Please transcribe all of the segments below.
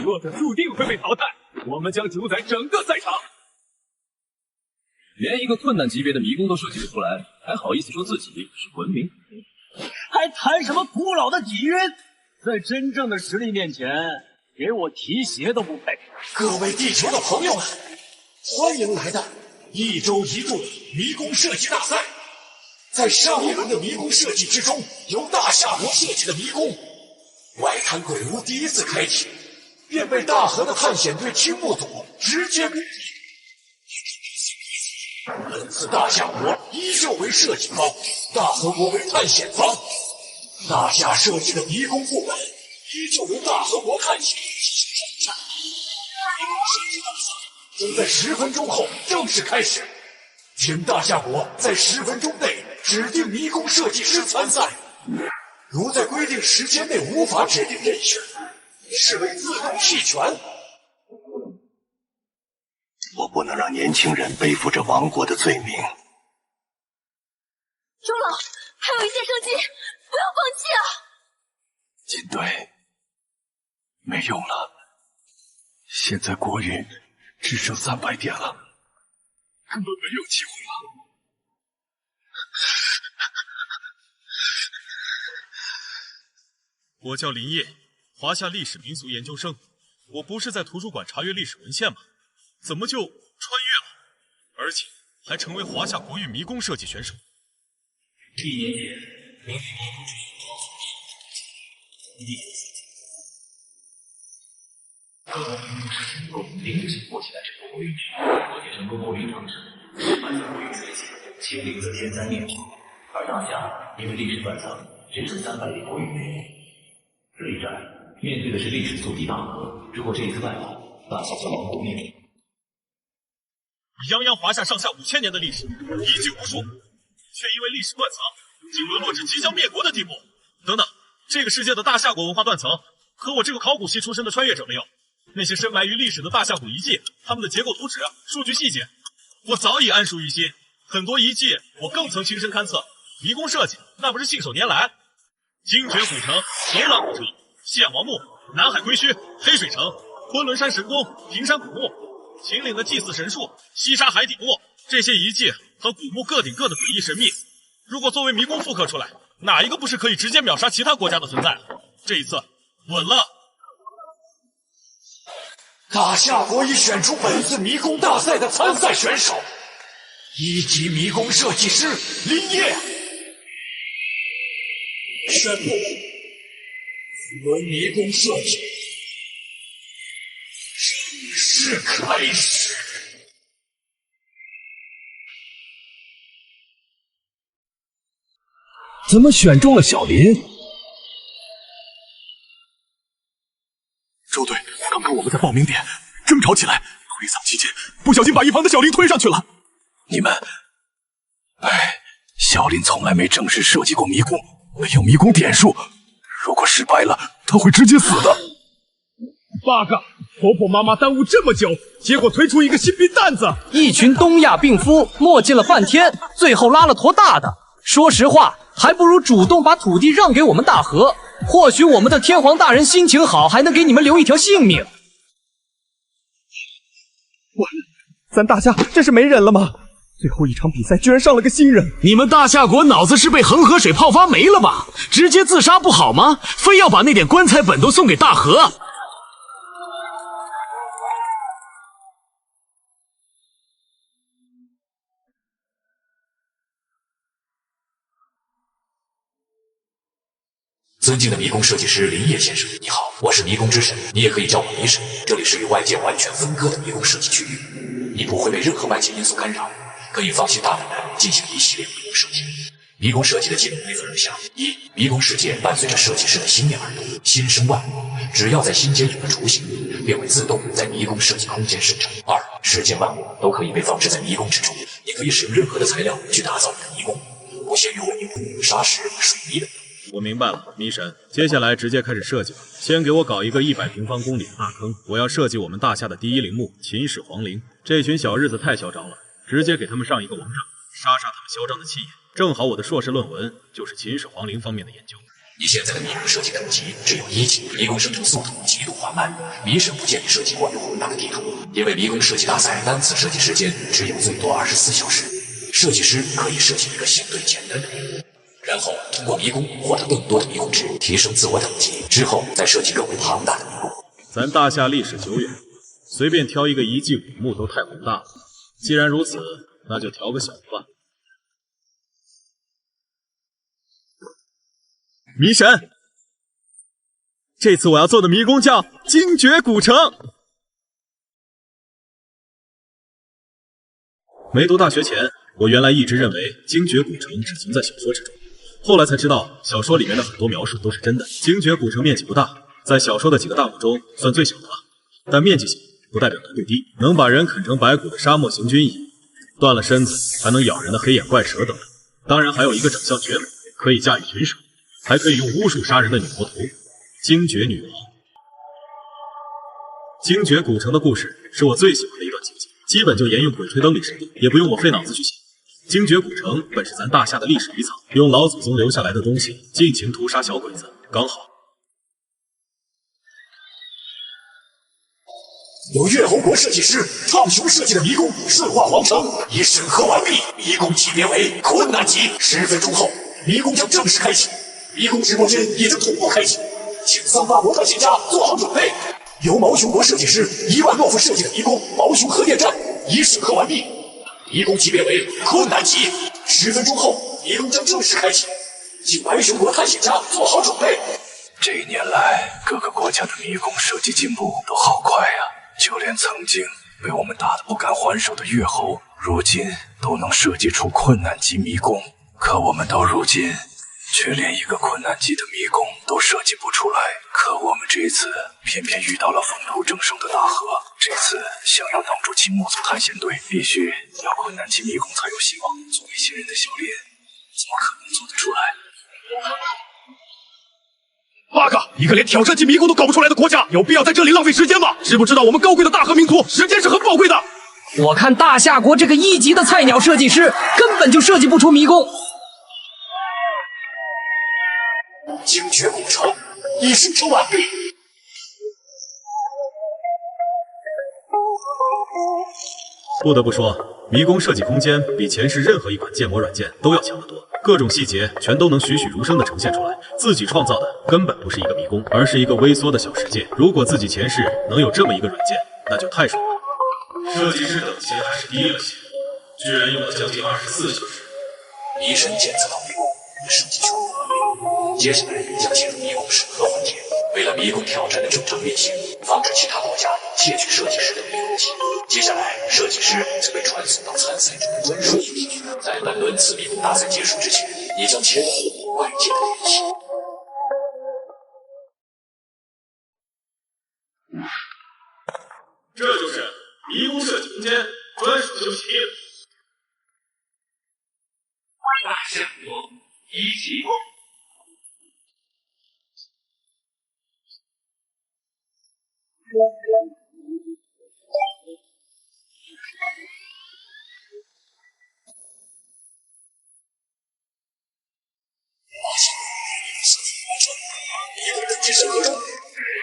弱者注定会被淘汰，我们将主宰整个赛场。连一个困难级别的迷宫都设计不出来，还好意思说自己是文明？还谈什么古老的底蕴？在真正的实力面前，给我提鞋都不配。各位地球的朋友们，欢迎来到1周1度迷宫设计大赛。在上一轮的迷宫设计之中，由大夏国设计的迷宫外滩鬼屋第一次开启，便被大河的探险队青木组直接攻击。本次大夏国依旧为设计方，大河国为探险方。大夏设计的迷宫部门依旧由大河国探险迷宫设计大赛将在10分钟后正式开始，请大夏国在10分钟内指定迷宫设计师参赛。如在规定时间内无法指定人选，视为自动弃权。我不能让年轻人背负着亡国的罪名。周老，还有一线生机，不要放弃啊！金队，没用了，现在国运只剩300点了，根本没有机会了。我叫林业，华夏历史民俗研究生。我不是在图书馆查阅历史文献吗？怎么就穿越了？而且还成为华夏国运迷宫设计选手。1年前，名为迷宫之各国迷宫师成功领旨破起来这座国运局，破解成功国运长城，使万家国运水起，清零则天灾灭祸。而大夏因为历史断层，只剩300点国运内力。这一战面对的是历史宿敌大河，如果这一次败跑，大夏将亡国灭种。泱泱华夏上下5000年的历史，遗迹无数，却因为历史断层，竟沦落至即将灭国的地步。等等，这个世界的大夏国文化断层，可我这个考古系出身的穿越者没有。那些深埋于历史的大夏古遗迹，它们的结构图纸、数据细节，我早已谙熟于心。很多遗迹我更曾亲身勘测，迷宫设计那不是信手拈来。精绝古城、龙朗古城、西王墓、南海龟墟、黑水城、昆仑山神宫、平山古墓、秦岭的祭祀神树、西沙海底墓，这些遗迹和古墓各顶各的诡异神秘。如果作为迷宫复刻出来，哪一个不是可以直接秒杀其他国家的存在？这一次稳了。大夏国已选出本次迷宫大赛的参赛选手，1级迷宫设计师林业。宣布，此轮迷宫设计正式开始。怎么选中了小林？周队，刚刚我们在报名点争吵起来，推搡期间不小心把一旁的小林推上去了。你们，小林从来没正式设计过迷宫，没有迷宫点数，如果失败了，他会直接死的。bug， 婆婆妈妈耽误这么久，结果推出一个新兵蛋子。一群东亚病夫磨叽了半天，最后拉了坨大的。说实话，还不如主动把土地让给我们大河，或许我们的天皇大人心情好，还能给你们留一条性命。完了，咱大夏这是没人了吗？最后一场比赛居然上了个新人！你们大夏国脑子是被恒河水泡发没了吧？直接自杀不好吗？非要把那点棺材本都送给大河？尊敬的迷宫设计师林业先生，你好，我是迷宫之神，你也可以叫我迷神。这里是与外界完全分割的迷宫设计区域，你不会被任何外界因素干扰，可以放心大胆地进行一系列迷宫设计。迷宫设计的基本规则如下：一、迷宫世界伴随着设计师的心念而动，心生万物，只要在心间有了雏形，便会自动在迷宫设计空间生成。二、世间万物都可以被放置在迷宫之中，你可以使用任何的材料去打造你的迷宫，不限于混凝土、砂石、水泥等。我明白了，迷神，接下来直接开始设计吧。先给我搞一个100平方公里的大坑，我要设计我们大夏的第一陵墓秦始皇陵。这群小日子太嚣张了，直接给他们上一个王炸，杀杀他们嚣张的气焰。正好我的硕士论文就是秦始皇陵方面的研究。你现在的迷宫设计等级只有1级，迷宫生成速度极度缓慢。迷神不建议设计过于宏大的地图，因为迷宫设计大赛单次设计时间只有最多24小时。设计师可以设计一个相对简单的迷宫，然后通过迷宫获得更多的迷宫值，提升自我等级，之后再设计更为庞大的迷宫。咱大夏历史久远，随便挑一个一进5墓都太宏大了。既然如此，那就调个小的吧。迷神，这次我要做的迷宫叫精绝古城。没读大学前，我原来一直认为精绝古城只存在小说之中，后来才知道小说里面的很多描述都是真的。精绝古城面积不大，在小说的几个大墓中算最小的了，但面积小不代表难度低，能把人啃成白骨的沙漠行军蚁，断了身子还能咬人的黑眼怪蛇等等。当然还有一个长相绝美，可以驾驭群蛇，还可以用巫术杀人的女魔头——精绝女王。精绝古城的故事是我最喜欢的一段情节，基本就沿用《鬼吹灯》里设定，也不用我费脑子去写。精绝古城本是咱大夏的历史遗藏，用老祖宗留下来的东西尽情屠杀小鬼子，刚好。由月侯国设计师苍穹设计的迷宫顺化王城已审核完毕，迷宫级别为困难级，10分钟后迷宫将正式开启。迷宫直播间已经同步开启，请38国探险家做好准备。由毛熊国设计师伊万诺夫设计的迷宫毛熊核电站已审核完毕，迷宫级别为困难级，10分钟后迷宫将正式开启，请白熊国探险家做好准备。这一年来，各个国家的迷宫设计进步都好快呀！就连曾经被我们打得不敢还手的月侯，如今都能设计出困难级迷宫。可我们到如今，却连一个困难级的迷宫都设计不出来。可我们这次偏偏遇到了风头正盛的大河，这次想要挡住青木族探险队，必须要困难级迷宫才有希望。作为新人的小林，怎么可能做得出来？bug！ 一个连挑战级迷宫都搞不出来的国家，有必要在这里浪费时间吗？知不知道我们高贵的大和民族时间是很宝贵的？我看大夏国这个1级的菜鸟设计师根本就设计不出迷宫。精绝古城已生成完毕。不得不说，迷宫设计空间比前世任何一款建模软件都要强得多，各种细节全都能栩栩如生地呈现出来。自己创造的根本不是一个迷宫，而是一个微缩的小世界。如果自己前世能有这么一个软件，那就太爽了。设计师等级还是低了些，居然用了将近24小时。迷神检测到迷宫设计全部完毕，接下来将进入迷宫审核环节。为了迷宫挑战的正常运行，防止其他国家窃取设计师的迷宫技能，接下来设计师将被传送到参赛者的专属基地。在本轮次迷宫大赛结束之前，你将前往外界的联系。这就是迷宫设计空间专属休息地。大夏国1级。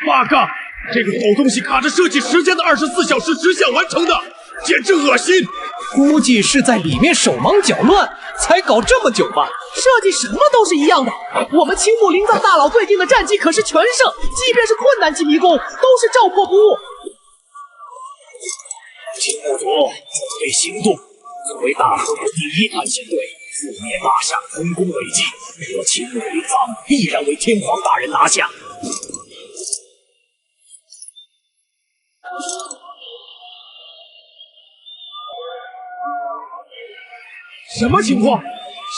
bug！ 这个狗东西卡着设计时间的24小时直线完成的，简直恶心！估计是在里面手忙脚乱，才搞这么久吧。设计什么都是一样的。我们青木灵藏大佬对定的战绩可是全胜，即便是困难级迷宫，都是照破不误。青木族准备行动，作为大和国第1探险队，覆灭大夏丰功伟绩，我青木灵藏必然为天皇大人拿下。什么情况？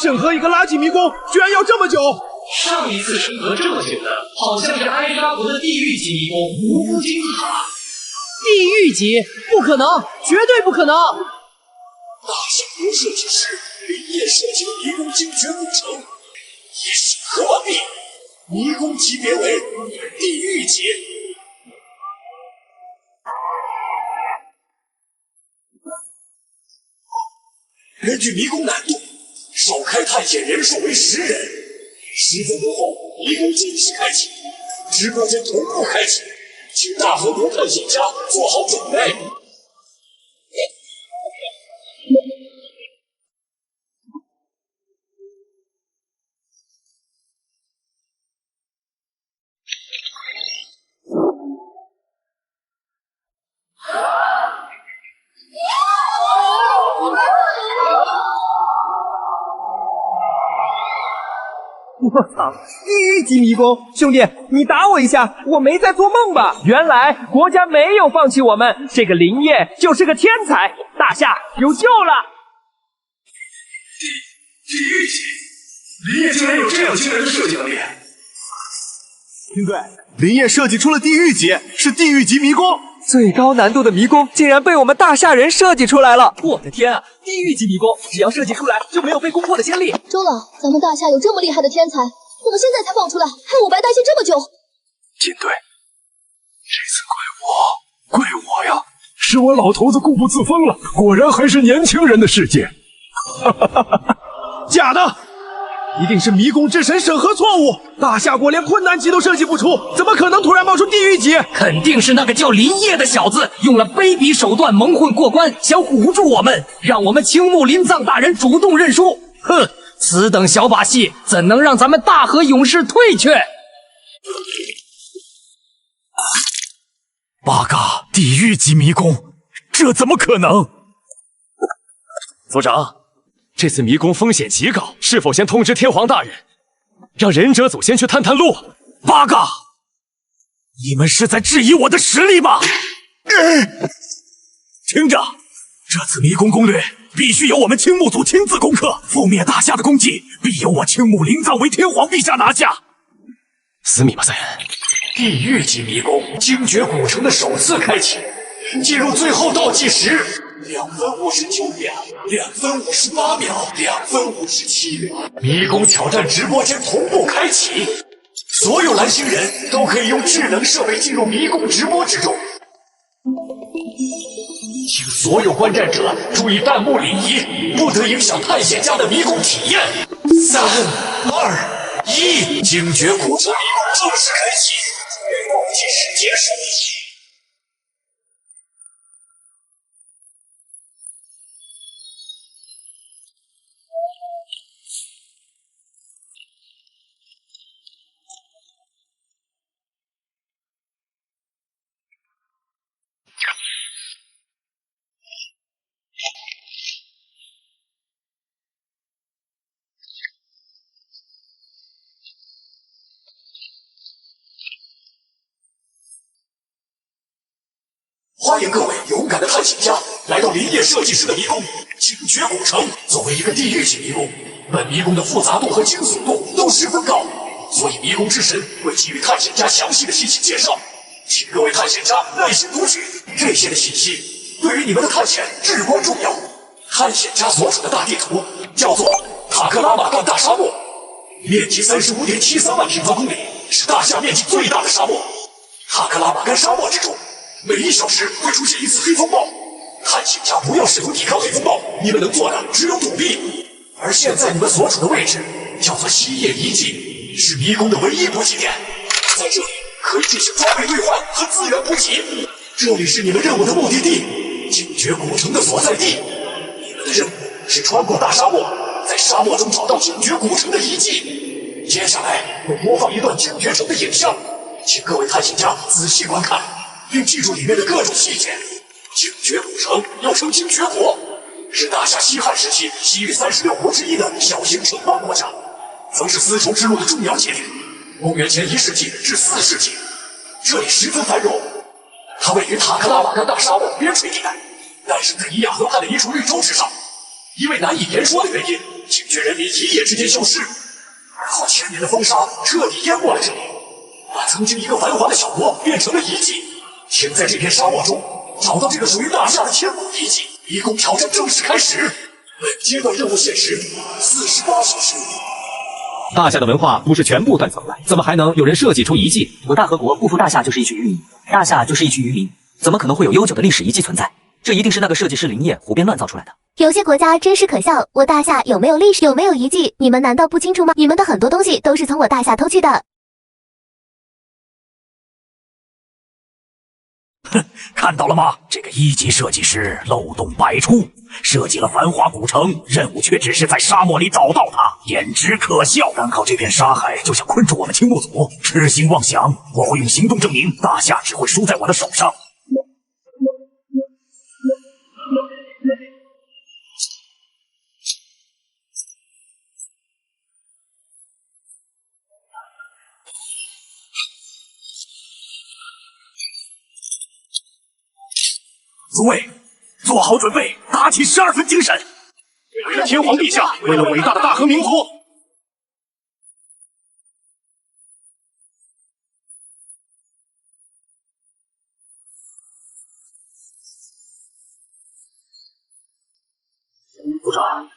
审核一个垃圾迷宫居然要这么久？上一次审核这么久的，好像是埃扎国的地狱级迷宫无辜金字塔。地狱级？不可能，绝对不可能！大夏国设计师林业设计的迷宫精绝古城已审核完毕，迷宫级别为地狱级。根据迷宫难度，首开探险人数为10人。10分钟后，迷宫正式开启，直播间同步开启，请大河国探险家做好准备。我操！地狱级迷宫，兄弟，你打我一下，我没在做梦吧？原来国家没有放弃我们，这个林业就是个天才，大夏有救了！地狱级，林业竟然有这样惊人的设计能力！军队，林业设计出了地狱级，是地狱级迷宫。最高难度的迷宫竟然被我们大夏人设计出来了！我的天啊！地狱级迷宫只要设计出来，就没有被攻破的先例。周老，咱们大夏有这么厉害的天才，怎么现在才放出来，害我白担心这么久？金队，这次怪我呀！是我老头子固步自封了，果然还是年轻人的世界。假的！一定是迷宫之神审核错误，大夏国连困难级都设计不出，怎么可能突然冒出地狱级？肯定是那个叫林业的小子用了卑鄙手段蒙混过关，想唬住我们，让我们青木林藏大人主动认输。哼，此等小把戏怎能让咱们大和勇士退却？8个地狱级迷宫，这怎么可能？族长，这次迷宫风险极高，是否先通知天皇大人，让忍者组先去探探路？8个，你们是在质疑我的实力吗？听着，这次迷宫攻略必须由我们青木组亲自攻克，覆灭大夏的功绩必由我青木灵藏为天皇陛下拿下。斯密马塞，地狱级迷宫精绝古城的首次开启，进入最后倒计时，2分59秒，2分58秒，2分57秒。迷宫挑战直播间同步开启，所有蓝星人都可以用智能设备进入迷宫直播之中。请所有观战者注意弹幕礼仪，不得影响探险家的迷宫体验。3、2、1，精绝古城迷宫正式开启，倒计时结束。欢迎各位勇敢的探险家来到林业设计师的迷宫精绝古城。作为一个地狱级迷宫，本迷宫的复杂度和惊悚度都十分高，所以迷宫之神会给予探险家详细的信息介绍，请各位探险家耐心读取，这些的信息对于你们的探险至关重要。探险家所处的大地图叫做塔克拉玛干大沙漠，面积35.73万平方公里，是大夏面积最大的沙漠。塔克拉玛干沙漠之中，每1小时会出现一次黑风暴，探险家不要试图抵抗黑风暴，你们能做的只有躲避。而现在你们所处的位置叫做西叶遗迹，是迷宫的唯一补给点，在这里可以进行装备兑换和资源补给。这里是你们任务的目的地，精绝古城的所在地。你们的任务是穿过大沙漠，在沙漠中找到精绝古城的遗迹。接下来会播放一段精绝城的影像，请各位探险家仔细观看，并记住里面的各种细节。精绝古城又称精绝国，是大夏西汉时期西域36国之一的小型城邦国家，曾是丝绸之路的重要节点。公元前1世纪至4世纪，这里十分繁荣。它位于塔克拉玛干大沙漠边陲地带，诞生在伊亚河畔的一处绿洲之上。因为难以言说的原因，精绝人民一夜之间消失，而后1000年的风沙彻底淹没了这里，把曾经一个繁华的小国变成了遗迹。请在这片沙漠中找到这个属于大夏的千古遗迹。迷宫挑战正式开始，本阶段任务限时48小时。大夏的文化不是全部断层了，怎么还能有人设计出遗迹？我大和国不服大夏就是一群渔民，大夏就是一群渔民，怎么可能会有悠久的历史遗迹存在？这一定是那个设计师林业胡编乱造出来的。有些国家真是可笑，我大夏有没有历史，有没有遗迹，你们难道不清楚吗？你们的很多东西都是从我大夏偷去的。哼，看到了吗？这个1级设计师漏洞百出，设计了繁华古城，任务却只是在沙漠里找到它，简直可笑！单靠这片沙海就想困住我们青木组，痴心妄想！我会用行动证明，大夏只会输在我的手上。诸位，做好准备，打起12分精神！为了天皇陛下，为了伟大的大和民族！部长，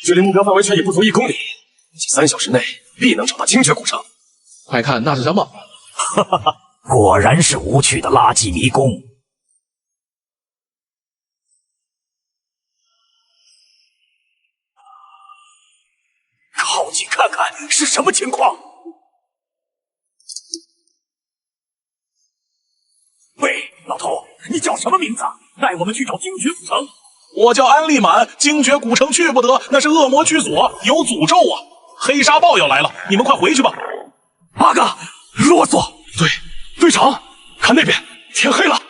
距离目标范围圈也不足1公里，估计3小时内必能找到精绝古城。快看那是什么？哈哈哈，果然是无趣的垃圾迷宫。靠近看看是什么情况？喂，老头，你叫什么名字？带我们去找精绝古城。我叫安利满，精绝古城去不得，那是恶魔居所，有诅咒啊！黑沙豹要来了，你们快回去吧。八嘎，啰嗦！对，队长，看那边，天黑了。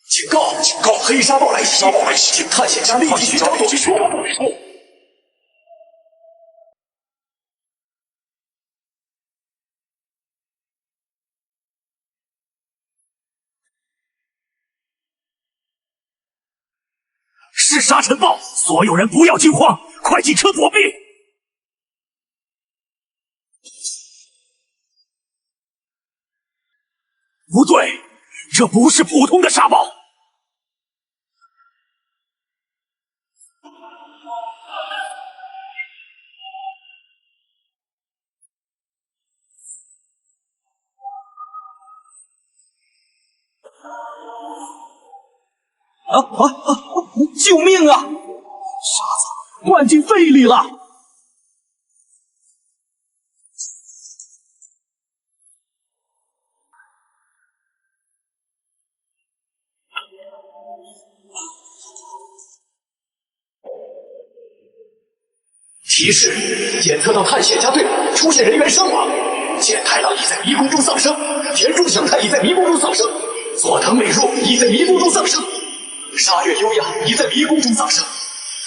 警告！警告！黑沙豹来袭！请探险家立即寻找躲避处。是沙尘暴！所有人不要惊慌，快进车躲避！不对，这不是普通的沙暴。救命啊！傻子，灌进肺里了！提示：检测到探险家队伍出现人员伤亡，剑太郎已在迷宫中丧生，田中祥太已在迷宫中丧生，佐藤美若已在迷宫中丧生，沙月优雅已在迷宫中丧生。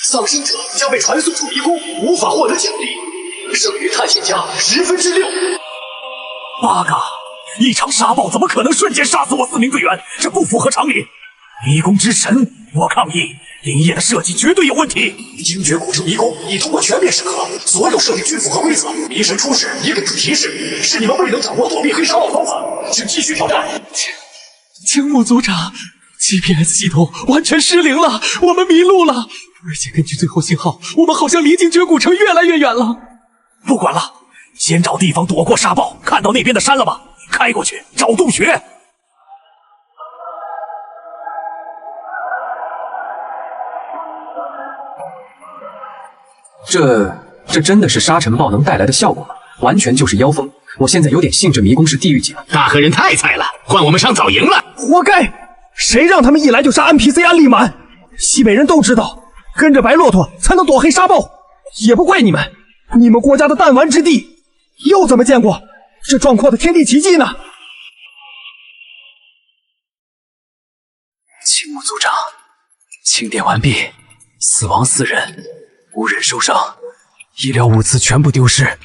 丧生者将被传送出迷宫，无法获得奖励。剩余探险家6/10。八嘎！一场沙暴怎么可能瞬间杀死我4名队员？这不符合常理。迷宫之神，我抗议！林业的设计绝对有问题。精绝古城迷宫已通过全面审核，所有设定均符合规则。迷神出世也给出提示，是你们未能掌握躲避黑沙暴方法，请继续挑战。青木组长 ，GPS 系统完全失灵了，我们迷路了。而且根据最后信号，我们好像离精绝古城越来越远了。不管了，先找地方躲过沙暴。看到那边的山了吗？开过去找洞穴。这真的是沙尘暴能带来的效果吗？完全就是妖风！我现在有点信这迷宫是地狱级了。大和人太菜了，换我们上早营了。活该！谁让他们一来就杀 NPC 安利满？西北人都知道，跟着白骆驼才能躲黑沙暴，也不怪你们。你们国家的弹丸之地，又怎么见过这壮阔的天地奇迹呢？青木组长，清点完毕，死亡4人，无人受伤，医疗物资全部丢失，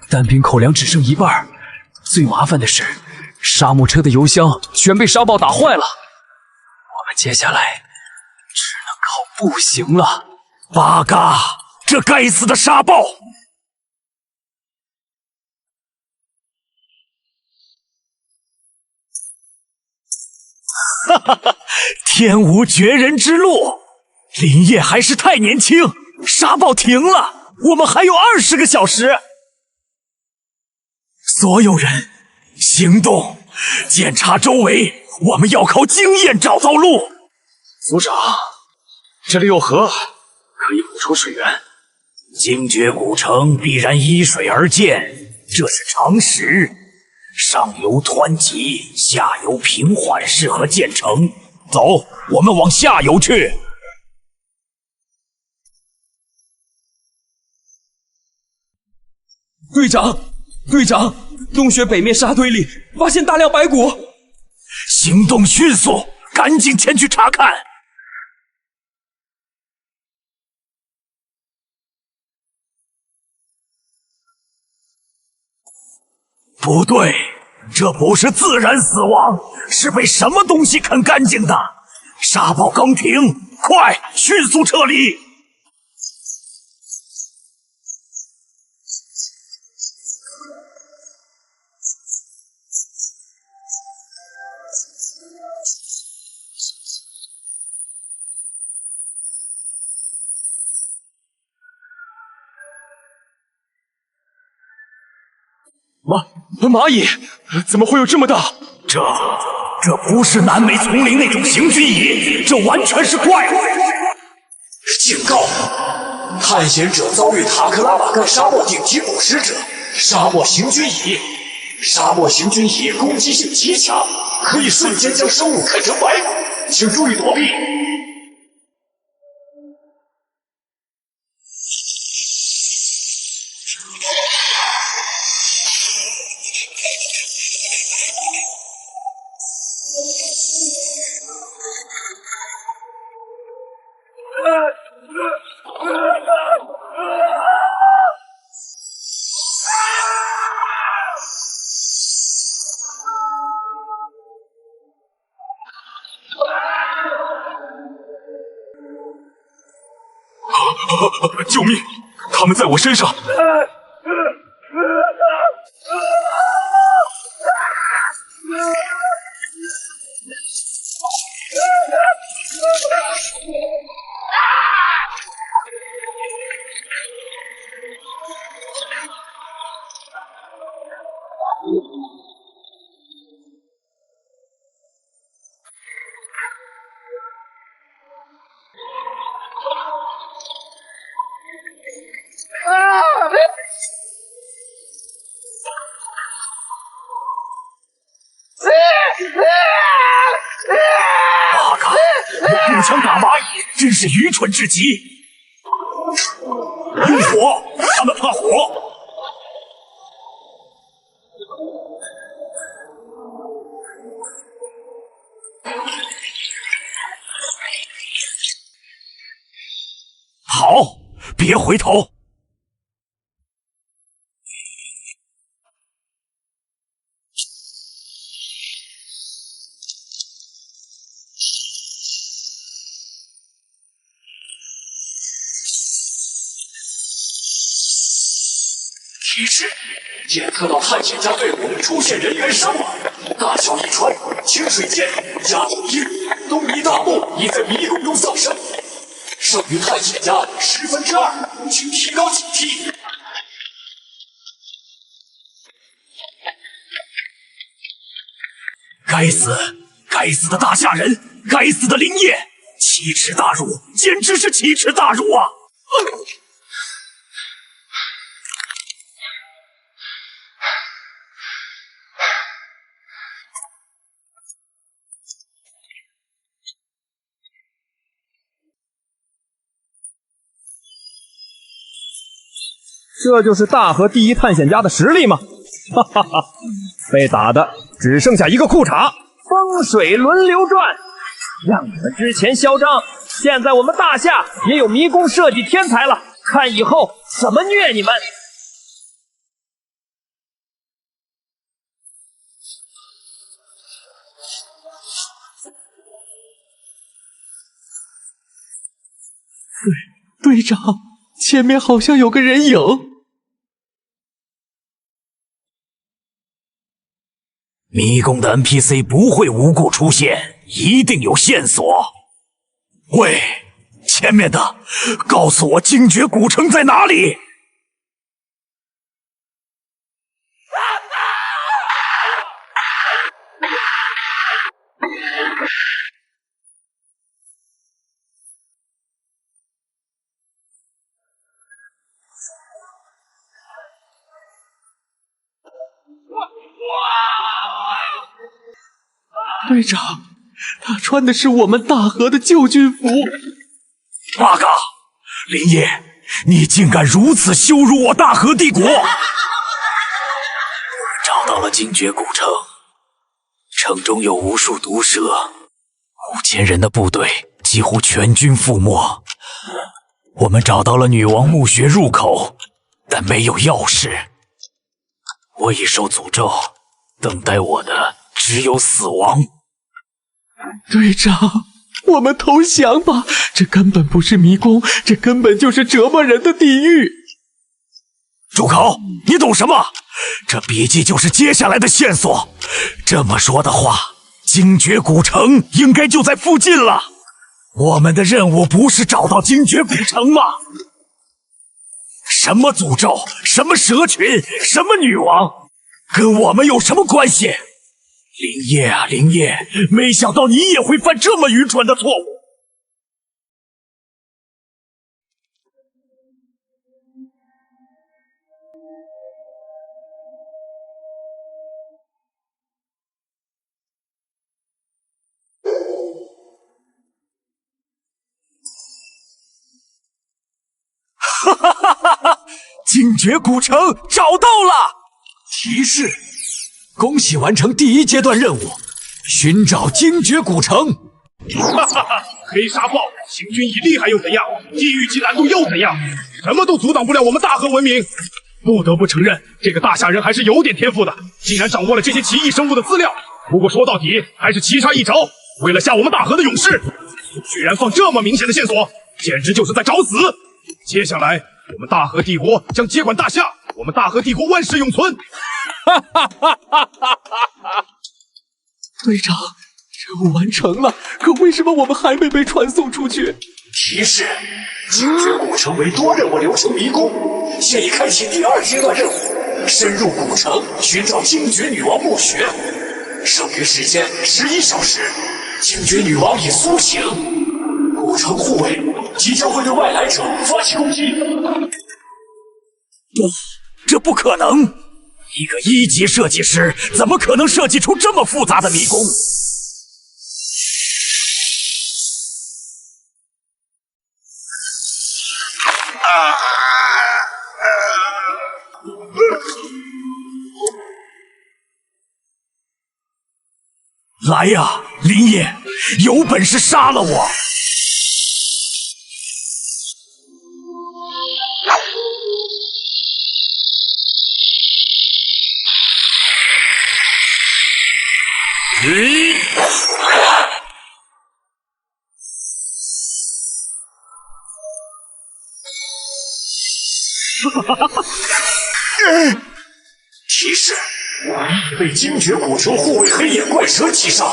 单兵口粮只剩1半。最麻烦的是，沙漠车的油箱全被沙暴打坏了。我们接下来只能靠步行了。八嘎！这该死的沙暴！哈哈哈！天无绝人之路，林业还是太年轻。沙暴停了，我们还有20个小时。所有人行动，检查周围，我们要靠经验找到路。组长，这里有河，可以补充水源。精绝古城必然依水而建，这是常识。上游湍急，下游平缓，适合建成。走，我们往下游去。队长，洞穴北面沙堆里发现大量白骨，行动迅速，赶紧前去查看。不对，这不是自然死亡，是被什么东西啃干净的。沙暴刚停，快，迅速撤离！蚂蚁怎么会有这么大？这不是南美丛林那种行军蚁，这完全是怪物！警告！探险者遭遇塔克拉玛干沙漠顶级捕食者沙漠行军蚁。沙漠行军蚁攻击性极强，可以瞬间将生物啃成白骨，请注意躲避。救命！他们在我身上！八嘎！用步枪打蚂蚁，真是愚蠢至极。用火，他们怕火。好，别回头。提示：检测到探险家队伍出现人员伤亡，大桥一川、清水间、加九一、东尼大木已在迷宫中丧生，剩余探险家2/10，请提高警惕。该死的大夏人，该死的林业，奇耻大辱，简直是奇耻大辱啊！这就是大河第一探险家的实力吗？哈哈哈，被打的只剩下一个裤衩。风水轮流转，让你们之前嚣张，现在我们大夏也有迷宫设计天才了，看以后怎么虐你们！队长，前面好像有个人影。迷宫的 NPC 不会无故出现，一定有线索。喂，前面的，告诉我精绝古城在哪里？队长，他穿的是我们大和的旧军服。八嘎！林业，你竟敢如此羞辱我大和帝国！找到了精绝古城，城中有无数毒蛇，5000人的部队几乎全军覆没。我们找到了女王墓穴入口，但没有钥匙。我已受诅咒，等待我的只有死亡。队长，我们投降吧！这根本不是迷宫，这根本就是折磨人的地狱。住口！你懂什么？这笔记就是接下来的线索。这么说的话，精绝古城应该就在附近了。我们的任务不是找到精绝古城吗？什么诅咒，什么蛇群，什么女王，跟我们有什么关系？林业啊，林业，没想到你也会犯这么愚蠢的错误。哈哈哈哈哈！精绝古城找到了！提示：恭喜完成第1阶段任务，寻找精绝古城。哈哈哈！黑沙豹行军以厉害又怎样？地狱级难度又怎样？什么都阻挡不了我们大和文明。不得不承认，这个大夏人还是有点天赋的，竟然掌握了这些奇异生物的资料。不过说到底，还是棋差一筹。为了吓我们大和的勇士，居然放这么明显的线索，简直就是在找死！接下来，我们大和帝国将接管大夏，我们大和帝国万世永存！哈哈哈哈哈哈！队长，任务完成了，可为什么我们还没被传送出去？提示：精绝古城为多任务流程迷宫，现已开启第2阶段任务，深入古城寻找精绝女王墓穴。剩余时间11小时，精绝女王已苏醒，古城护卫即将会对外来者发起攻击。这不可能！一个1级设计师怎么可能设计出这么复杂的迷宫？来呀，林业，有本事杀了我！提示：你已被精绝古城护卫黑眼怪蛇击杀，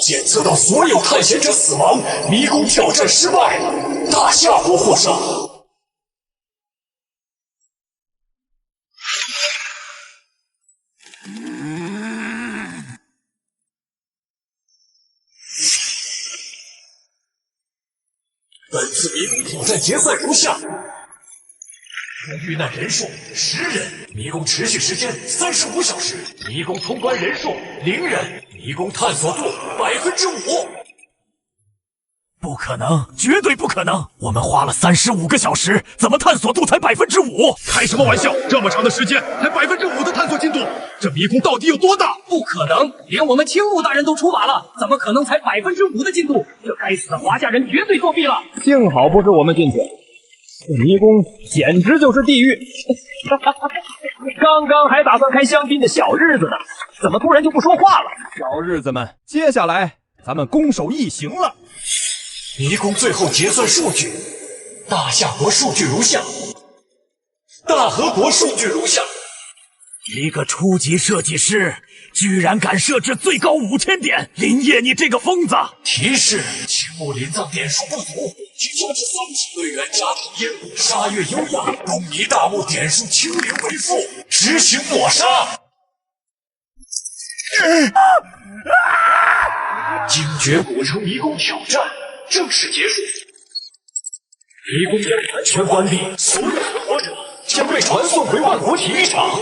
检测到所有探险者死亡，迷宫挑战失败，大夏国获胜。本次迷宫挑战决赛如下：遇难人数10人，迷宫持续时间35小时，迷宫通关人数0人，迷宫探索度5%。不可能，绝对不可能！我们花了35个小时，怎么探索度才5%？开什么玩笑！这么长的时间，才5%的探索进度，这迷宫到底有多大？不可能，连我们青木大人都出马了，怎么可能才5%的进度？这该死的华夏人绝对作弊了！幸好不是我们进去，这迷宫简直就是地狱！刚刚还打算开香槟的小日子呢，怎么突然就不说话了？小日子们，接下来咱们攻守一行了。迷宫最后结算数据：大夏国数据如下，大和国数据如下。一个初级设计师居然敢设置最高5000点，林业你这个疯子！提示：青木林藏点数不足，需加至3级。队员加藤鹰、沙月优雅、东尼大木点数清零为负，执行抹杀。精绝古城迷宫挑战正式结束，迷宫将完全关闭，所有存活者将被传送回万国体育场。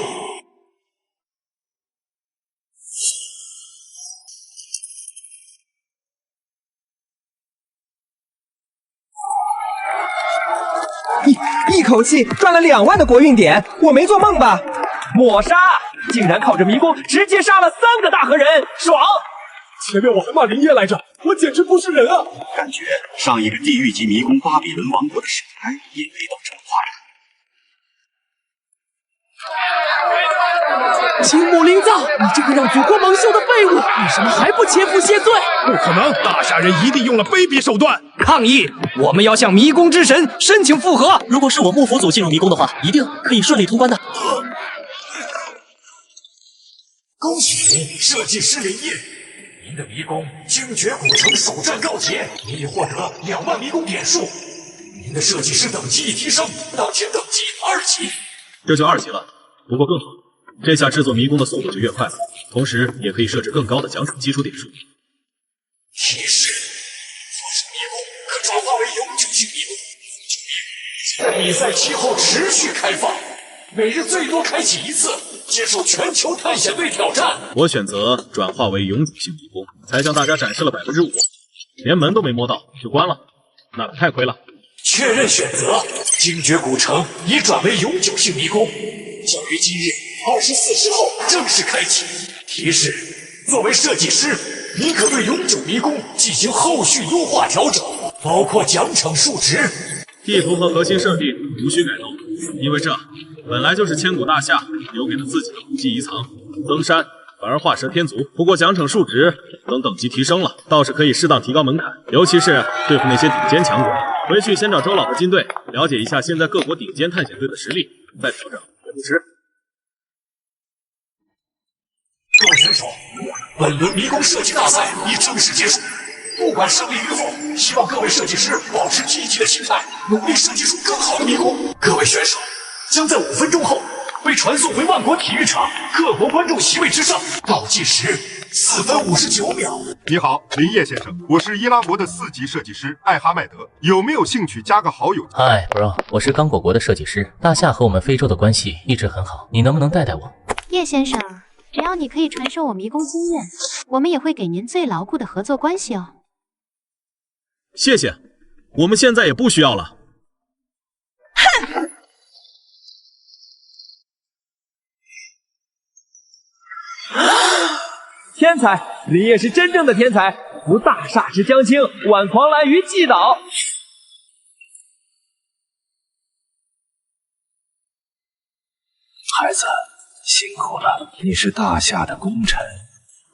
一口气赚了2万的国运点，我没做梦吧？抹杀，竟然靠着迷宫直接杀了3个大河人，爽！前面我还骂林业来着，我简直不是人啊！感觉上一个地狱级迷宫巴比伦王国的时代也没到这么快。青木灵藏，你这个让祖国蒙羞的废物，为什么还不切腹谢罪？不可能，大夏人一定用了卑鄙手段！抗议！我们要向迷宫之神申请复核。如果是我幕府组进入迷宫的话，一定可以顺利通关的。恭喜您，设计师林业，您的迷宫精绝古城首战告捷，您已获得2万迷宫点数。您的设计师等级已提升，当前等级2级。这就2级了，不过更好。这下制作迷宫的速度就越快了，同时也可以设置更高的奖惩基础点数。提示：获胜迷宫可转化为永久性迷宫，比赛期后持续开放，每日最多开启1次，接受全球探险队挑战。我选择转化为永久性迷宫，才向大家展示了5%，连门都没摸到就关了，那可太亏了。确认选择，精绝古城已转为永久性迷宫，将于今日24时后正式开启。提示：作为设计师，您可对永久迷宫进行后续优化调整，包括奖惩数值。地图和核心设定无需改动，因为这本来就是千古大夏留给了自己的古迹遗藏。登山反而画蛇添足，不过奖惩数值等等级提升了，倒是可以适当提高门槛，尤其是对付那些顶尖强国。回去先找周老和金队了解一下现在各国顶尖探险队的实力，再调整也不迟。各位选手，本轮迷宫设计大赛已正式结束。不管胜利与否，希望各位设计师保持积极的心态，努力设计出更好的迷宫。各位选手将在5分钟后被传送回万国体育场各国观众席位之上，倒计时4分59秒。你好，林业先生，我是伊拉国的4级设计师艾哈迈德，有没有兴趣加个好友？嗨 ，bro， 我是刚果国的设计师。大夏和我们非洲的关系一直很好，你能不能带带我？叶先生，只要你可以传授我迷宫经验，我们也会给您最牢固的合作关系哦。谢谢，我们现在也不需要了。哼！天才，林业是真正的天才，扶大厦之将倾，挽狂澜于既倒。孩子，辛苦了，你是大夏的功臣。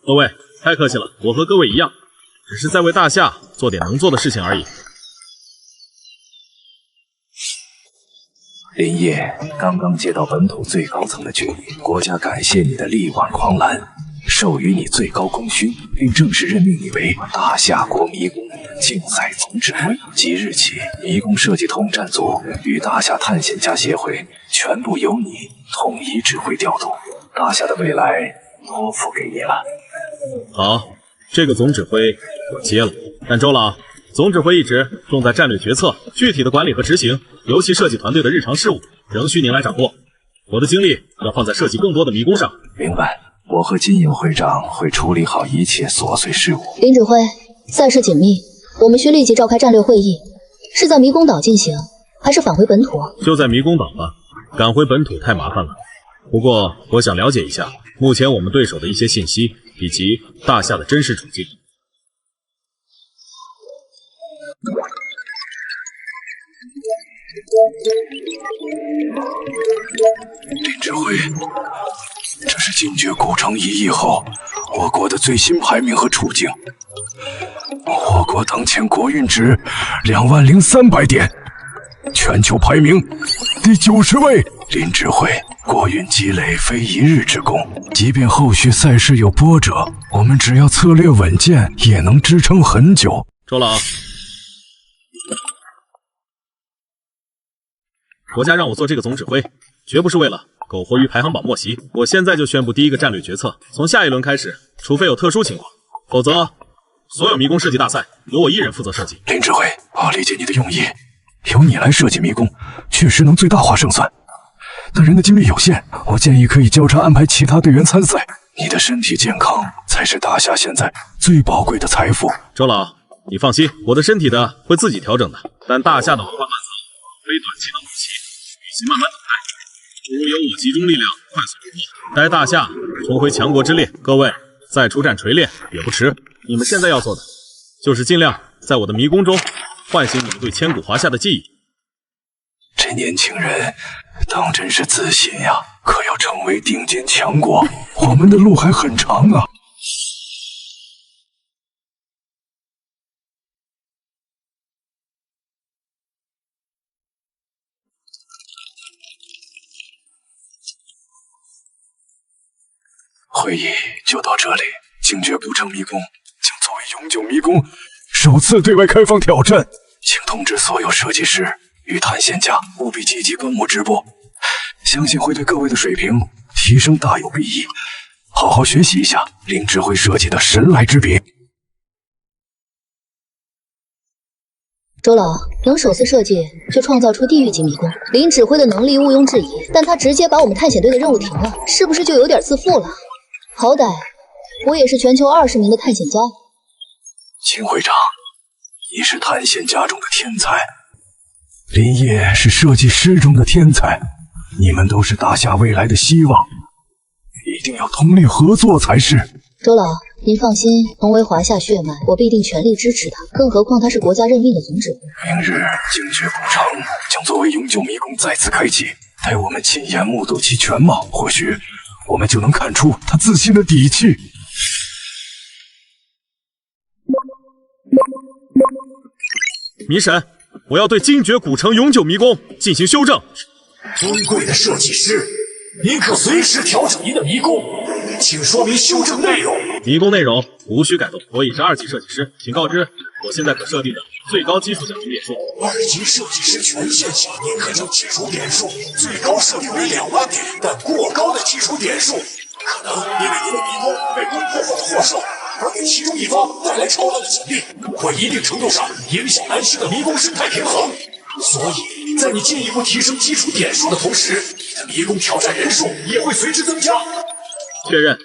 各位，太客气了，我和各位一样，只是在为大夏做点能做的事情而已。林业刚刚接到本土最高层的决议，国家感谢你的力挽狂澜，授予你最高功勋，并正式任命你为大夏国迷宫竞赛总指挥。即日起，迷宫设计统战组与大夏探险家协会全部由你统一指挥调度，大夏的未来托付给你了。好，这个总指挥我接了，但周老，总指挥一职重在战略决策，具体的管理和执行，尤其设计团队的日常事务，仍需您来掌握。我的精力要放在设计更多的迷宫上。明白，我和金影会长会处理好一切琐碎事务。林指挥，赛事紧密，我们需立即召开战略会议，是在迷宫岛进行，还是返回本土？就在迷宫岛吧，赶回本土太麻烦了。不过我想了解一下目前我们对手的一些信息，以及大夏的真实处境。林指挥，这是精绝古城1役后我国的最新排名和处境。我国当前国运值20300点，全球排名第90位。林指挥，国运积累非一日之功，即便后续赛事有波折，我们只要策略稳健，也能支撑很久。周老，国家让我做这个总指挥，绝不是为了苟活于排行榜末席。我现在就宣布第一个战略决策，从下一轮开始，除非有特殊情况，否则所有迷宫设计大赛由我一人负责设计。林指挥，我理解你的用意，由你来设计迷宫，确实能最大化胜算。但人的精力有限，我建议可以交叉安排其他队员参赛。你的身体健康才是大夏现在最宝贵的财富。周老，你放心，我的身体的会自己调整的。但大夏的文化断层非短期能先慢慢等待，不如由我集中力量快速突破，待大夏重回强国之列。各位再出战锤炼也不迟。你们现在要做的就是尽量在我的迷宫中唤醒你们对千古华夏的记忆。这年轻人当真是自信呀！可要成为顶尖强国，我们的路还很长啊。会议就到这里，精绝古城迷宫将作为永久迷宫首次对外开放挑战，请通知所有设计师与探险家务必积极观摩直播，相信会对各位的水平提升大有裨益。好好学习一下林指挥设计的神来之笔。周老能首次设计就创造出地狱级迷宫，林指挥的能力毋庸置疑，但他直接把我们探险队的任务停了，是不是就有点自负了？好歹我也是全球20名的探险家。秦会长，你是探险家中的天才，林业是设计师中的天才，你们都是大夏未来的希望，一定要通力合作才是。周老，您放心，同为华夏血脉，我必定全力支持他。更何况他是国家任命的总指挥。明日精绝古城将作为永久迷宫再次开启，待我们亲眼目睹其全貌，或许我们就能看出他自信的底气。迷神，我要对精绝古城永久迷宫进行修正。尊贵的设计师，您可随时调整您的迷宫，请说明修正内容。迷宫内容无需改动，我已是2级设计师，请告知我现在可设定的最高基础奖金点数。2级设计师权限下，您可将基础点数最高设定为2万点，但过高的基础点数可能因为您的迷宫被攻破或者获胜，而给其中一方带来超大的奖励，会一定程度上影响南星的迷宫生态平衡。所以，在你进一步提升基础点数的同时，你的迷宫挑战人数也会随之增加。确认，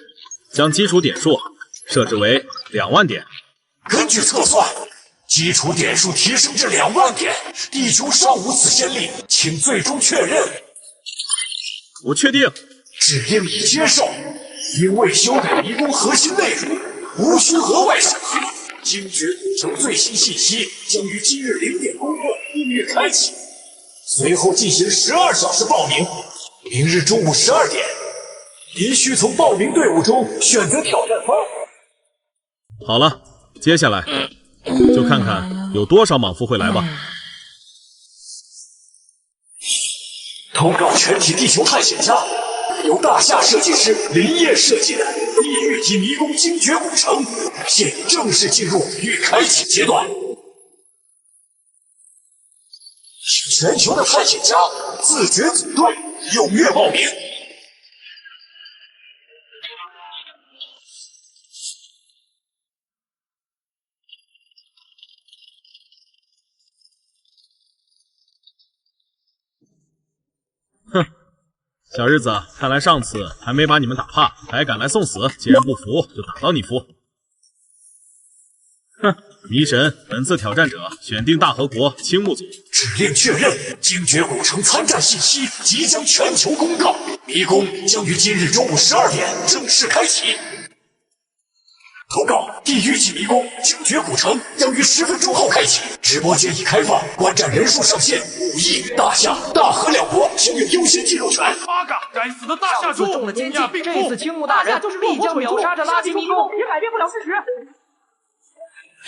将基础点数设置为2万点。根据测算，基础点数提升至2万点，地球尚无此先例，请最终确认。我确定。指令已接受，因未修改迷宫核心内容，无需额外审核。精绝古城最新信息将于今日0点公布，订阅开启，随后进行12小时报名。明日中午12点，您需从报名队伍中选择挑战方。好了，接下来就看看有多少莽夫会来吧。通告全体地球探险家，由大夏设计师林业设计的地狱级迷宫精绝古城现已正式进入预开启阶段，请全球的探险家自觉组队，踊跃报名。哼，小日子，看来上次还没把你们打怕，还敢来送死。既然不服，就打到你服。哼，迷神，本次挑战者选定大和国青木组。指令确认，精绝古城参战信息即将全球公告，迷宫将于今日中午12点正式开启。通告：地狱级迷宫精绝古城将于10分钟后开启，直播间已开放，观战人数上限5亿，大夏、大和两国享有优先进入权。八个该死的大夏族中了奸计，这次青木大人大夏就是必将秒杀这垃圾迷宫，也改变不了事实。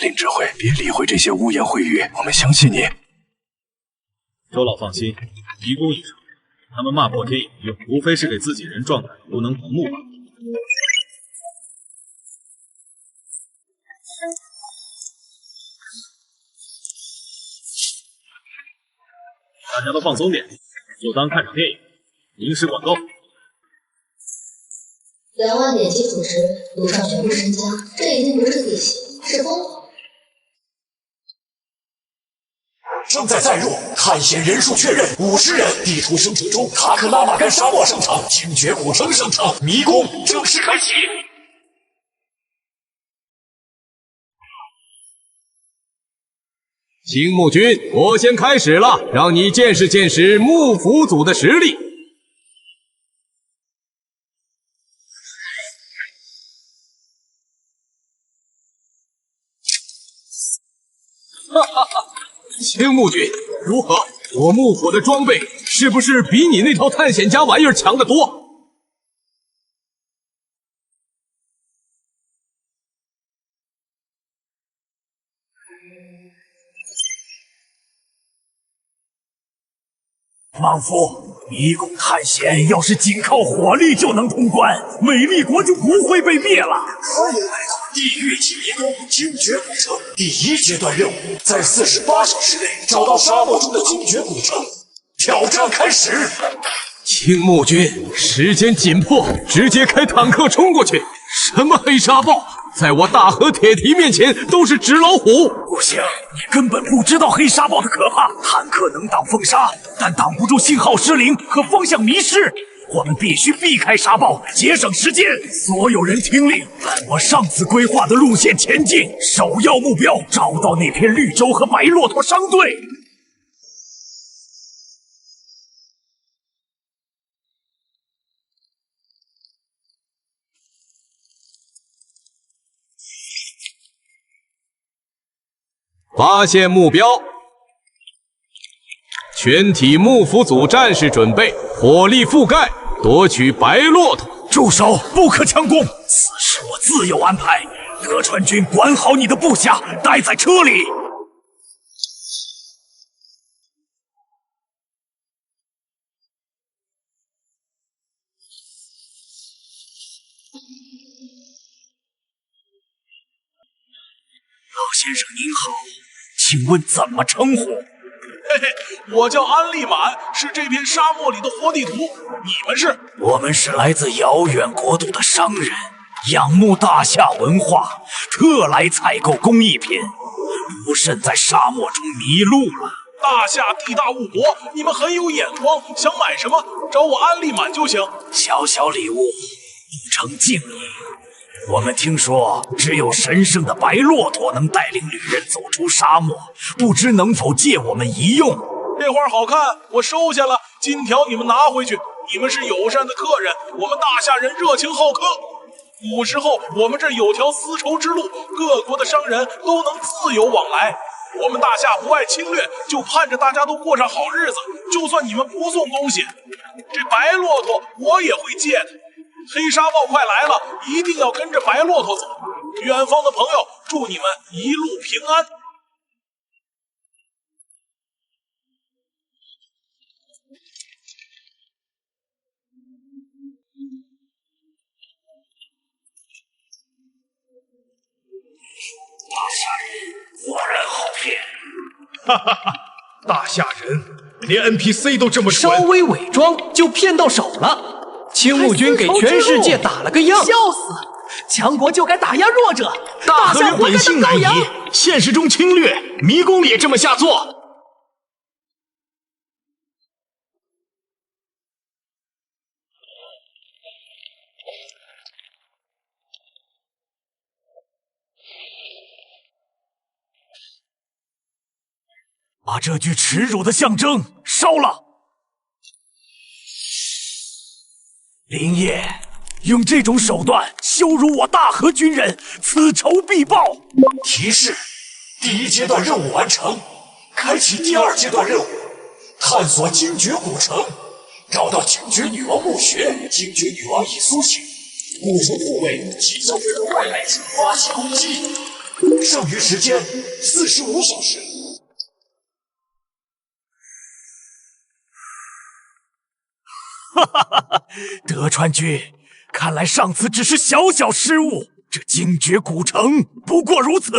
林指挥，别理会这些污言秽语，我们相信你。周老放心，迷宫一场，他们骂破天也没用，无非是给自己人壮胆，无能同怒罢了。大家都放松点，就当看场电影，临时管够。 2万点基础时赌上全部身家，这已经不是利息，是疯狂。正在载入，探险人数确认50人。地图生成中，塔克拉玛干沙漠生成，精绝古城生成，迷宫正式开启。青木君，我先开始了，让你见识见识幕府组的实力。哈哈哈！青木君，如何？我幕府的装备是不是比你那套探险家玩意儿强得多？莽夫，迷宫探险要是仅靠火力就能通关，美丽国就不会被灭了。欢迎来到地狱级迷宫精绝古城第1阶段任务，在48小时内找到沙漠中的精绝古城。挑战开始！青木君，时间紧迫，直接开坦克冲过去！什么黑沙暴，在我大和铁蹄面前都是纸老虎！不行，你根本不知道黑沙暴的可怕。坦克能挡风沙，但挡不住信号失灵和方向迷失。我们必须避开沙暴，节省时间。所有人听令，按我上次规划的路线前进。首要目标，找到那片绿洲和白骆驼商队。发现目标，全体幕府组战士准备，火力覆盖，夺取白骆驼。住手！不可强攻，此事我自有安排。德川君，管好你的部下，待在车里。老先生您好，请问怎么称呼？嘿嘿，我叫安利满，是这片沙漠里的活地图。你们是？我们是来自遥远国度的商人，仰慕大夏文化，特来采购工艺品，不慎在沙漠中迷路了。大夏地大物博，你们很有眼光，想买什么找我安利满就行。小小礼物，不成敬意。我们听说，只有神圣的白骆驼能带领旅人走出沙漠，不知能否借我们一用？这花好看，我收下了。金条你们拿回去。你们是友善的客人，我们大夏人热情好客。古时候，我们这有条丝绸之路，各国的商人都能自由往来。我们大夏不爱侵略，就盼着大家都过上好日子。就算你们不送东西，这白骆驼我也会借的。黑沙暴快来了，一定要跟着白骆驼走。远方的朋友，祝你们一路平安。大夏人果然好骗。哈哈哈，大夏人连 NPC 都这么蠢，稍微伪装就骗到手了。青木君给全世界打了个样，笑死！强国就该打压弱者，大和人本性难移，现实中侵略，迷宫里也这么下作。把这具耻辱的象征烧了。林业用这种手段羞辱我大和军人，此仇必报。提示：第1阶段任务完成，开启第2阶段任务，探索精绝古城，找到精绝女王墓穴。精绝女王已苏醒，古城护卫即将对外来者发起攻击，剩余时间45小时。哈哈哈哈！德川君，看来上次只是小小失误。这精绝古城不过如此，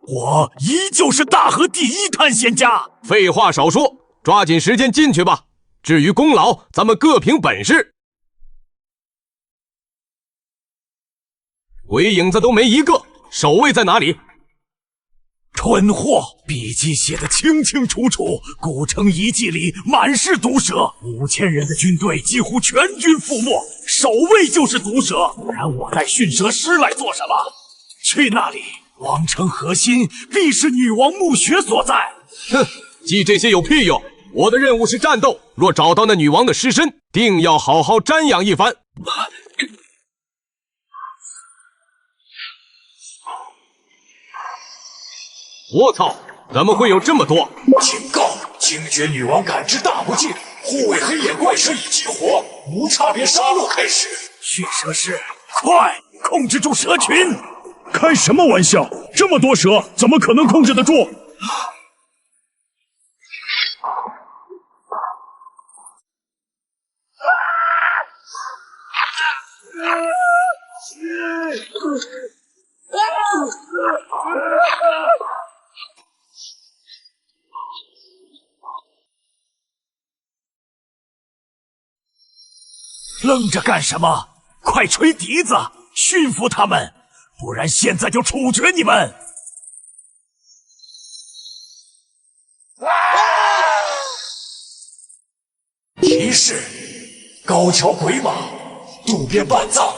我依旧是大和第1探险家。废话少说，抓紧时间进去吧。至于功劳，咱们各凭本事。鬼影子都没一个，守卫在哪里？蠢货！笔记写得清清楚楚，古城遗迹里满是毒蛇，5000人的军队几乎全军覆没，守卫就是毒蛇，不然我带驯蛇师来做什么？去那里，王城核心必是女王墓穴所在。哼，记这些有屁用！我的任务是战斗，若找到那女王的尸身，定要好好瞻仰一番。我操！怎么会有这么多？警告！惊觉女王感知大不敬，护卫黑眼怪蛇已激活，无差别杀戮开始。驯蛇师，快控制住蛇群！开什么玩笑？这么多蛇，怎么可能控制得住？愣着干什么？快吹笛子，驯服他们，不然现在就处决你们！提示：高桥鬼马、渡边半藏、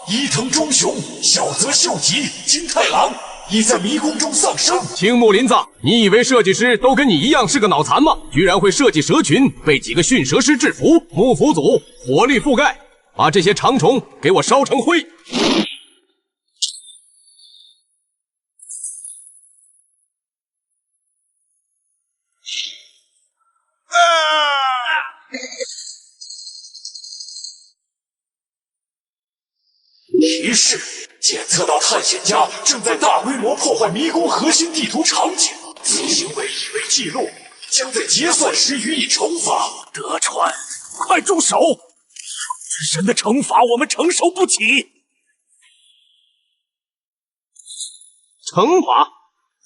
伊藤忠雄、小泽秀吉、金太郎已在迷宫中丧生。青木林子，你以为设计师都跟你一样是个脑残吗？居然会设计蛇群，被几个驯蛇师制服。幕府组火力覆盖，把这些长虫给我烧成灰。提示：检测到探险家正在大规模破坏迷宫核心地图场景，此行为已为记录，将在结算时予以惩罚。德川，快住手！之神的惩罚我们承受不起。惩罚？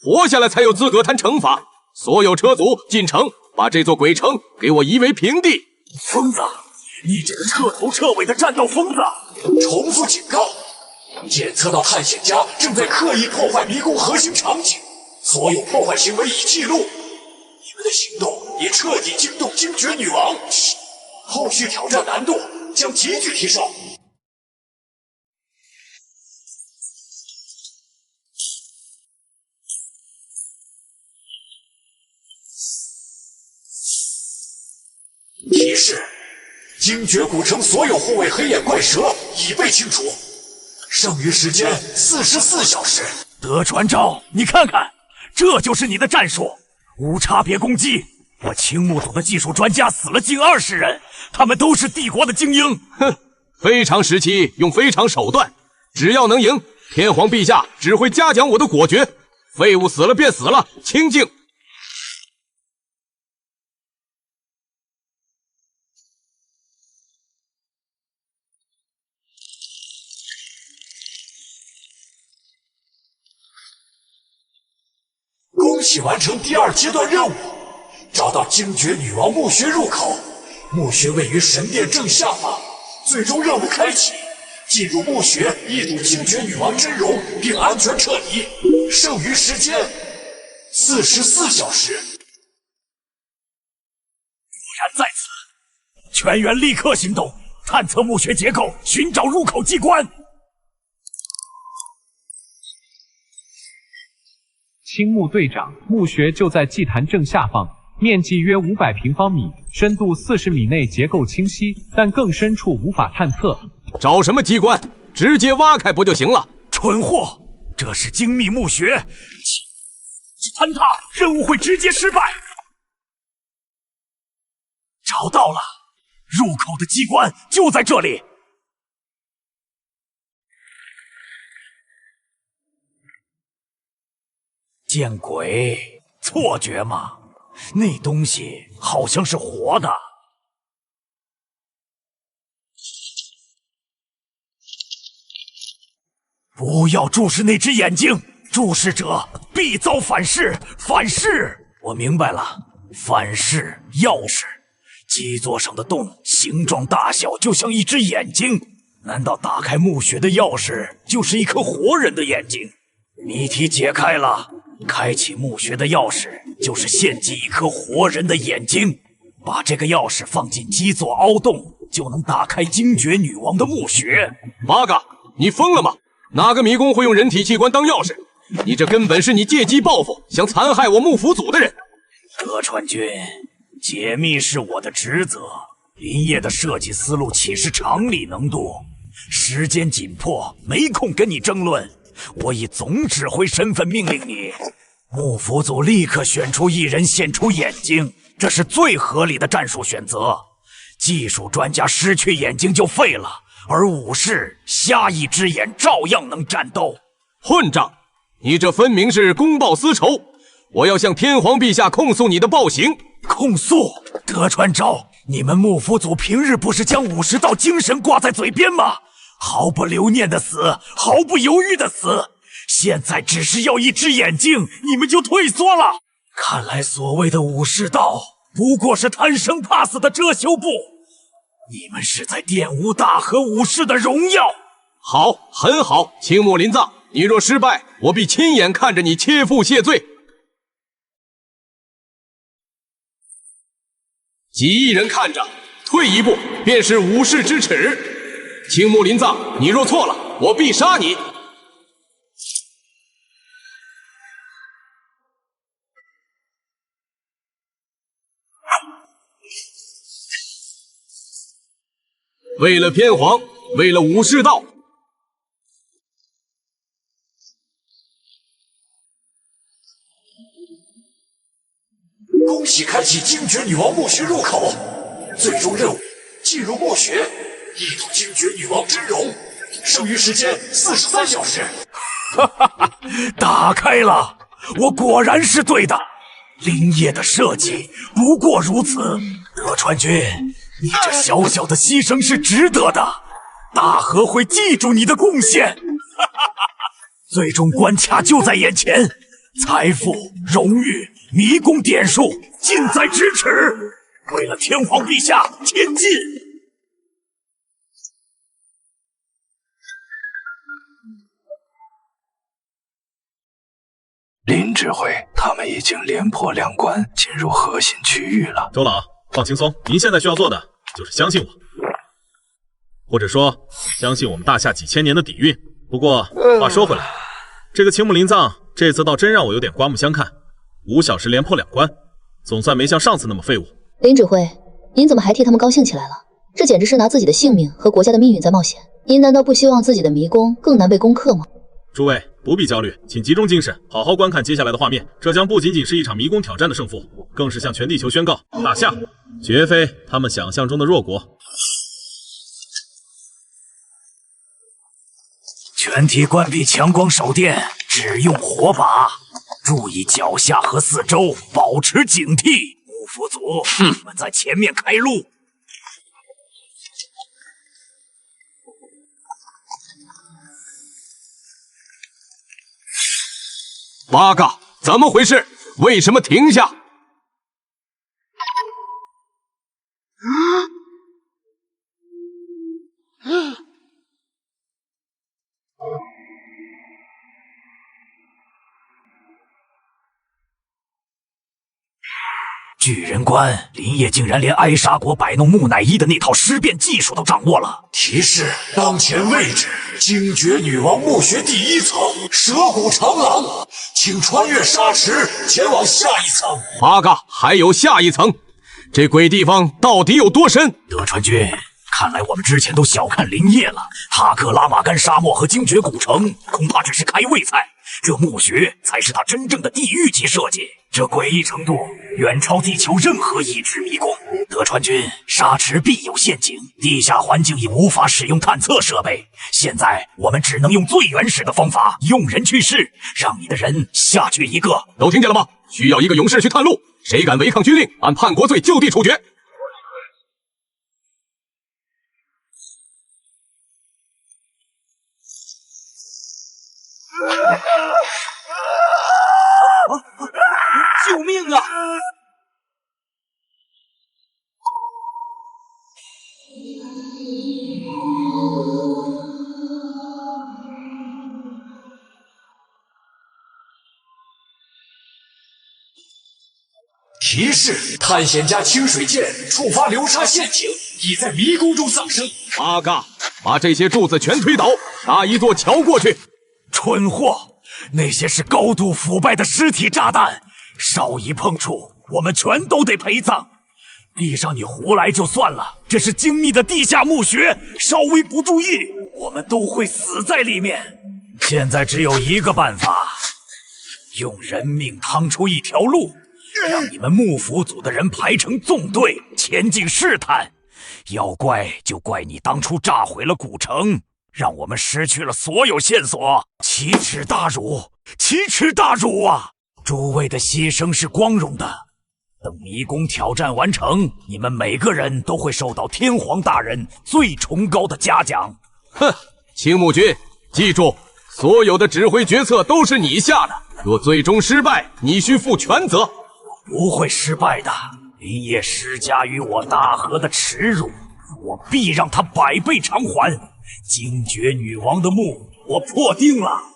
活下来才有资格谈惩罚。所有车族进城，把这座鬼城给我夷为平地。疯子，你这个彻头彻尾的战斗疯子！重复警告：检测到探险家正在刻意破坏迷宫核心场景，所有破坏行为已记录。你们的行动已彻底惊动惊觉女王，后续挑战难度将急剧提升。提示：精绝古城所有护卫黑眼怪蛇已被清除，剩余时间44小时。德川昭，你看看，这就是你的战术，无差别攻击。我青木组的技术专家死了近20人，他们都是帝国的精英。哼，非常时期用非常手段，只要能赢，天皇陛下只会嘉奖我的果决。废物死了便死了，清静。恭喜完成第2阶段任务，找到精绝女王墓穴入口。墓穴位于神殿正下方，最终任务开启。进入墓穴，一睹精绝女王真容，并安全撤离。剩余时间44小时。果然在此，全员立刻行动，探测墓穴结构，寻找入口机关。青木队长，墓穴就在祭坛正下方，面积约500平方米，深度40米内，结构清晰，但更深处无法探测。找什么机关？直接挖开不就行了？蠢货，这是精密墓穴，坍塌，任务会直接失败。找到了，入口的机关就在这里。见鬼！错觉吗？那东西好像是活的。不要注视那只眼睛，注视者必遭反噬。反噬！我明白了，反噬钥匙。基座上的洞形状大小就像一只眼睛，难道打开墓穴的钥匙就是一颗活人的眼睛？谜题解开了。开启墓穴的钥匙就是献祭一颗活人的眼睛，把这个钥匙放进基座凹洞，就能打开精绝女王的墓穴。八嘎，你疯了吗？哪个迷宫会用人体器官当钥匙？你这根本是你借机报复，想残害我幕府组的人。德川君，解密是我的职责，林业的设计思路岂是常理能度？时间紧迫，没空跟你争论。我以总指挥身份命令你，幕府组立刻选出一人献出眼睛，这是最合理的战术选择。技术专家失去眼睛就废了，而武士瞎一只眼照样能战斗。混账！你这分明是公报私仇！我要向天皇陛下控诉你的暴行。控诉？德川昭，你们幕府组平日不是将武士道精神挂在嘴边吗？毫不留念的死，毫不犹豫的死，现在只是要一只眼睛，你们就退缩了。看来所谓的武士道不过是贪生怕死的遮羞布，你们是在玷污大和武士的荣耀。好，很好，青木林藏，你若失败，我必亲眼看着你切腹谢罪。几亿人看着，退一步便是武士之耻。青木林藏，你若错了，我必杀你。为了天皇，为了武士道，恭喜开启精绝女王墓穴入口，最终任务进入墓穴，一睹精绝女王真容，剩余时间43小时。哈哈哈，打开了，我果然是对的。林业的设计不过如此，德川君，你这小小的牺牲是值得的，大和会记住你的贡献。哈哈哈，最终关卡就在眼前，财富、荣誉、迷宫点数近在咫尺，为了天皇陛下前进！林指挥，他们已经连破2关，进入核心区域了。周老，放轻松，您现在需要做的就是相信我，或者说相信我们大夏几千年的底蕴。不过话说回来，这个青木林藏这次倒真让我有点刮目相看，5小时连破2关，总算没像上次那么废物。林指挥，您怎么还替他们高兴起来了？这简直是拿自己的性命和国家的命运在冒险。您难道不希望自己的迷宫更难被攻克吗？诸位不必焦虑，请集中精神，好好观看接下来的画面。这将不仅仅是一场迷宫挑战的胜负，更是向全地球宣告，大夏绝非他们想象中的弱国。全体关闭强光手电，只用火把，注意脚下和四周，保持警惕。幕府组，你们在前面开路。八嘎，怎么回事？为什么停下？巨人关，林业竟然连哀杀国摆弄木乃伊的那套尸变技术都掌握了。提示：当前位置，精绝女王墓穴第1层，蛇骨长廊，请穿越沙池前往下一层。八嘎，还有下一层，这鬼地方到底有多深？德川君，看来我们之前都小看林业了。塔克拉玛干沙漠和精绝古城恐怕只是开胃菜，这墓穴才是它真正的地狱级设计。这诡异程度远超地球任何一只迷宫。德川君，沙池必有陷阱，地下环境已无法使用探测设备。现在我们只能用最原始的方法，用人去试，让你的人下去一个。都听见了吗？需要一个勇士去探路，谁敢违抗军令，按叛国罪就地处决。救命啊！提示：探险家清水剑触发流沙陷阱，已在迷宫中丧生。八嘎，把这些柱子全推倒，搭一座桥过去。蠢货！那些是高度腐败的尸体炸弹，稍一碰触我们全都得陪葬。地上你胡来就算了，这是精密的地下墓穴，稍微不注意，我们都会死在里面。现在只有一个办法，用人命趟出一条路，让你们幕府组的人排成纵队前进试探。要怪就怪你当初炸毁了古城，让我们失去了所有线索，奇耻大辱，奇耻大辱啊！诸位的牺牲是光荣的。等迷宫挑战完成，你们每个人都会受到天皇大人最崇高的嘉奖。哼，青木君，记住，所有的指挥决策都是你下的，若最终失败，你需负全责。不会失败的，林业施加于我大和的耻辱，我必让他百倍偿还。惊觉女王的墓，我破定了。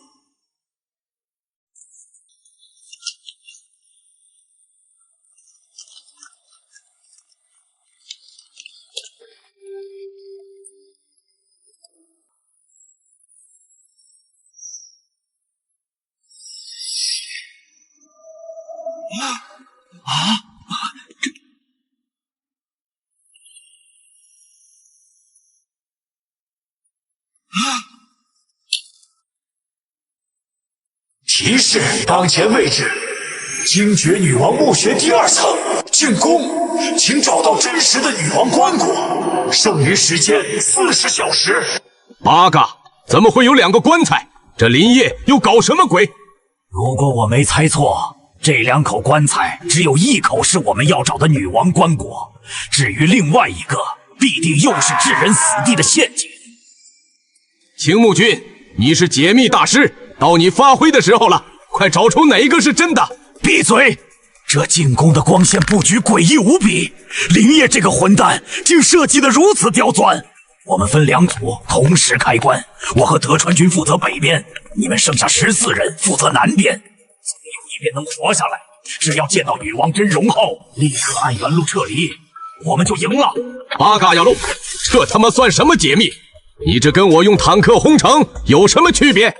提示：当前位置，精绝女王墓穴第2层，进攻，请找到真实的女王棺椁，剩余时间40小时。八嘎，怎么会有2个棺材？这林业又搞什么鬼？如果我没猜错，这2口棺材只有1口是我们要找的女王棺椁，至于另外1个，必定又是置人死地的陷阱。青木君，你是解密大师，到你发挥的时候了，快找出哪个是真的！闭嘴！这进攻的光线布局诡异无比，林业这个混蛋竟设计得如此刁钻。我们分2组，同时开棺，我和德川君负责北边，你们剩下14人负责南边。总有一边能活下来，只要见到女王真容后，立刻按原路撤离，我们就赢了。八嘎呀路，这他妈算什么解密？你这跟我用坦克轰城有什么区别？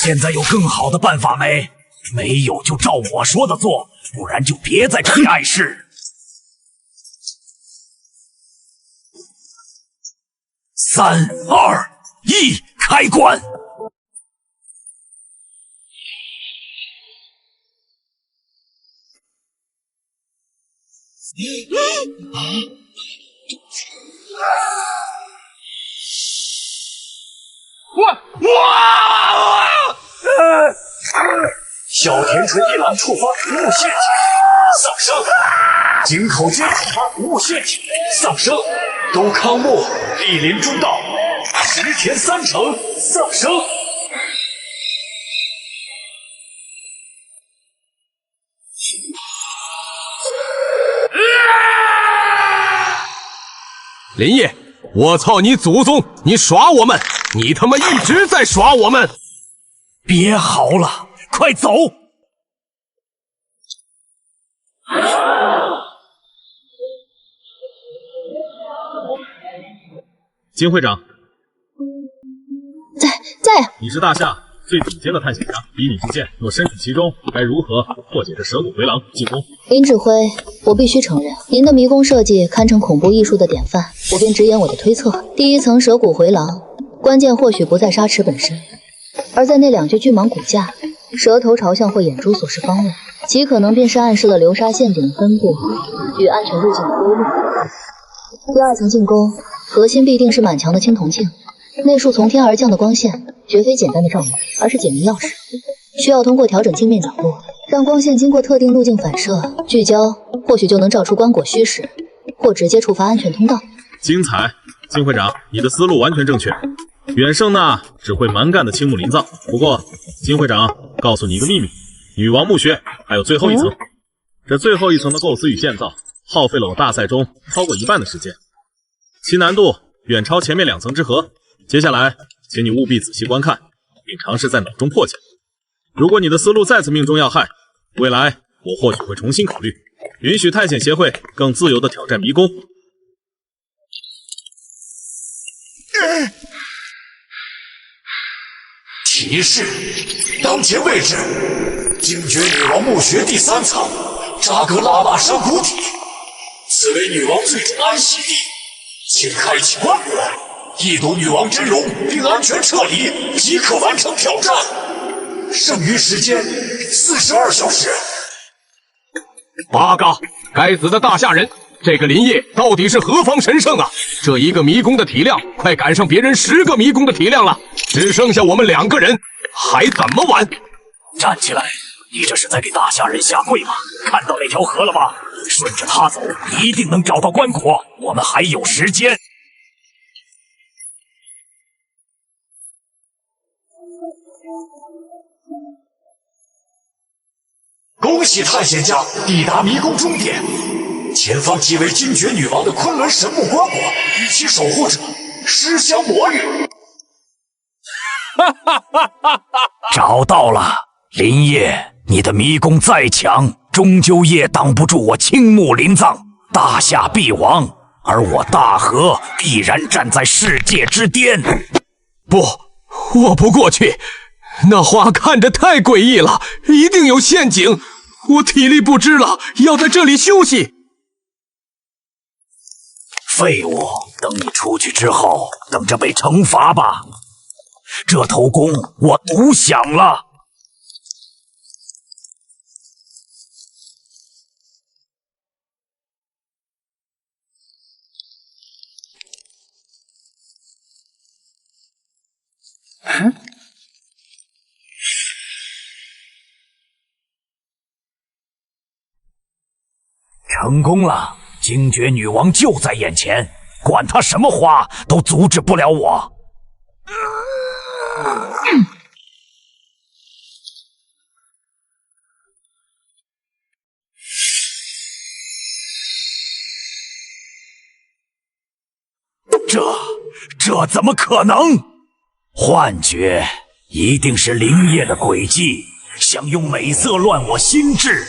现在有更好的办法没？没有就照我说的做，不然就别在这里碍事。3、2、1，开棺！小田纯一郎触发毒物陷阱，丧生；井口间触发毒物陷阱，丧生；都康木莅临中道，石田3成丧生。林业，我操你祖宗！你耍我们！你他妈一直在耍我们！别嚎了，快走！金会长，在。你是大夏最顶尖的探险家，以你之见，若身处其中，该如何破解这蛇骨回廊进攻？林指挥，我必须承认，您的迷宫设计堪称恐怖艺术的典范。我便直言我的推测：第1层蛇骨回廊，关键或许不在沙池本身，而在那2具巨蟒骨架，蛇头朝向或眼珠所示方位，极可能便是暗示了流沙陷阱的分布与安全路径的规律。第2层进攻，核心必定是满墙的青铜镜，那束从天而降的光线绝非简单的照明，而是解谜钥匙，需要通过调整镜面角度，让光线经过特定路径反射聚焦，或许就能照出棺椁虚实，或直接触发安全通道。精彩，金会长，你的思路完全正确。远胜那只会蛮干的青木林藏。不过，金会长告诉你一个秘密，女王墓穴还有最后一层。这最后一层的构思与建造，耗费了我大赛中超过1半的时间，其难度远超前面2层之和。接下来，请你务必仔细观看，并尝试在脑中破解。如果你的思路再次命中要害，未来我或许会重新考虑，允许探险协会更自由地挑战迷宫。提示：当前位置，精绝女王墓穴第3层，扎格拉玛山谷体，此为女王最终安息地，请开启棺椁，一睹女王真容，并安全撤离，即可完成挑战。剩余时间42小时。八嘎！该死的大夏人！这个林业到底是何方神圣啊？这一个迷宫的体量，快赶上别人10个迷宫的体量了，只剩下我们2个人，还怎么玩？站起来！你这是在给大夏人下跪吗？看到那条河了吗？顺着它走，一定能找到棺椁。我们还有时间。恭喜探险家抵达迷宫终点，前方即为精绝女王的昆仑神木棺椁与其守护者尸香魔域。找到了，林业。你的迷宫再强，终究也挡不住我青木林藏。大夏必亡，而我大和必然站在世界之巅。不，我不过去，那花看着太诡异了，一定有陷阱。我体力不支了，要在这里休息。废物，等你出去之后，等着被惩罚吧。这头功我独享了。成功了！精绝女王就在眼前，管她什么花都阻止不了我。这怎么可能？幻觉，一定是林业的诡计，想用美色乱我心智。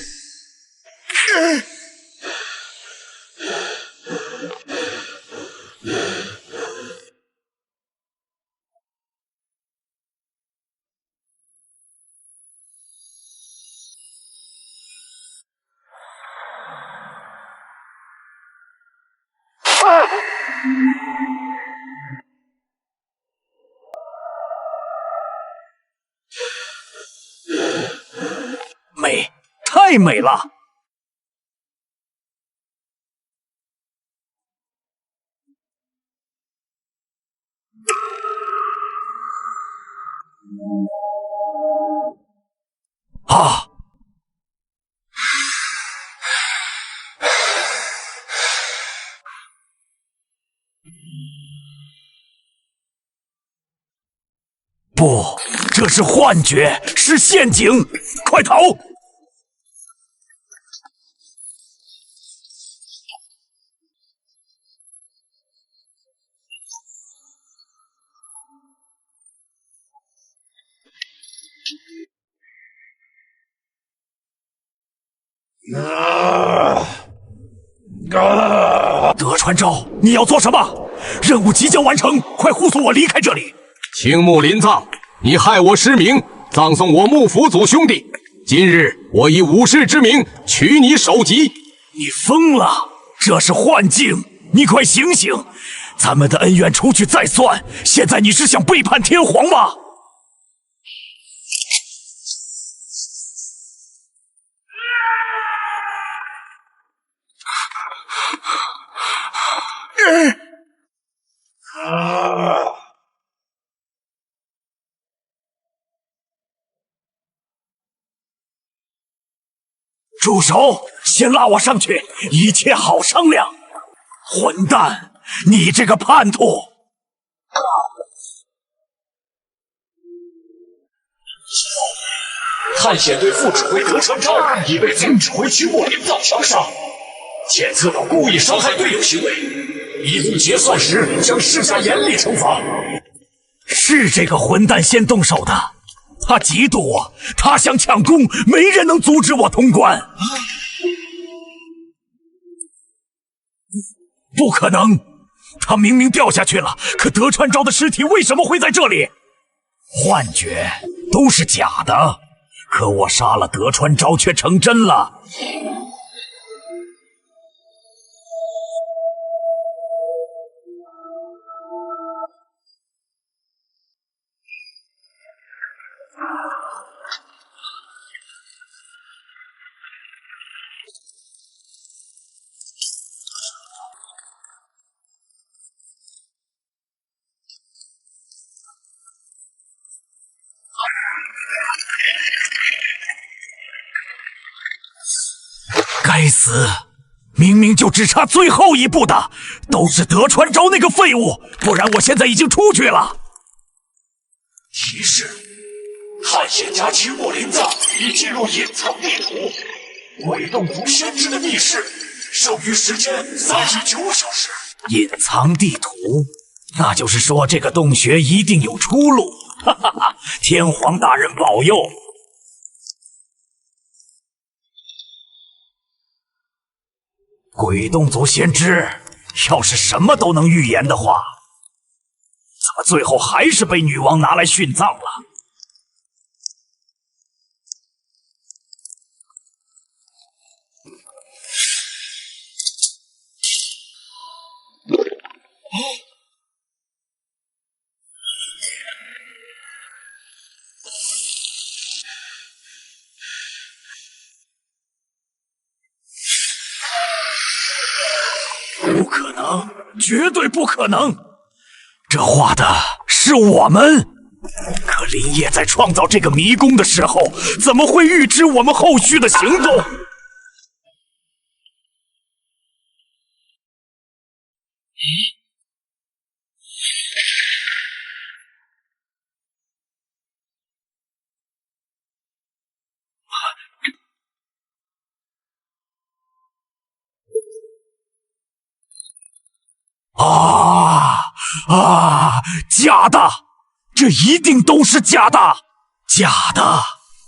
美，太美了！啊！不，这是幻觉，是陷阱！快逃！德川昭，你要做什么？任务即将完成，快护送我离开这里！青木林藏，你害我失明，葬送我幕府祖兄弟。今日我以武士之名取你首级。你疯了！这是幻境！你快醒醒！咱们的恩怨出去再算。现在你是想背叛天皇吗？住手！先拉我上去，一切好商量。混蛋，你这个叛徒！探险队副指挥德川昭已被总指挥青木林藏枪杀，检测到故意伤害队友行为，一同结算时将施加严厉惩罚。是这个混蛋先动手的，他嫉妒我，他想抢功，没人能阻止我通关。不可能，他明明掉下去了，可德川昭的尸体为什么会在这里？幻觉，都是假的。可我杀了德川昭却成真了。该死！明明就只差最后一步的，都是德川昭那个废物，不然我现在已经出去了。提示：探险家青木林藏已进入隐藏地图，鬼洞族先知的密室，剩余时间39小时。隐藏地图，那就是说这个洞穴一定有出路。哈哈哈！天皇大人保佑！鬼洞族先知，要是什么都能预言的话，怎么最后还是被女王拿来殉葬了？不可能，绝对不可能！这画的是我们，可林业在创造这个迷宫的时候，怎么会预知我们后续的行动？假的！这一定都是假的！假的！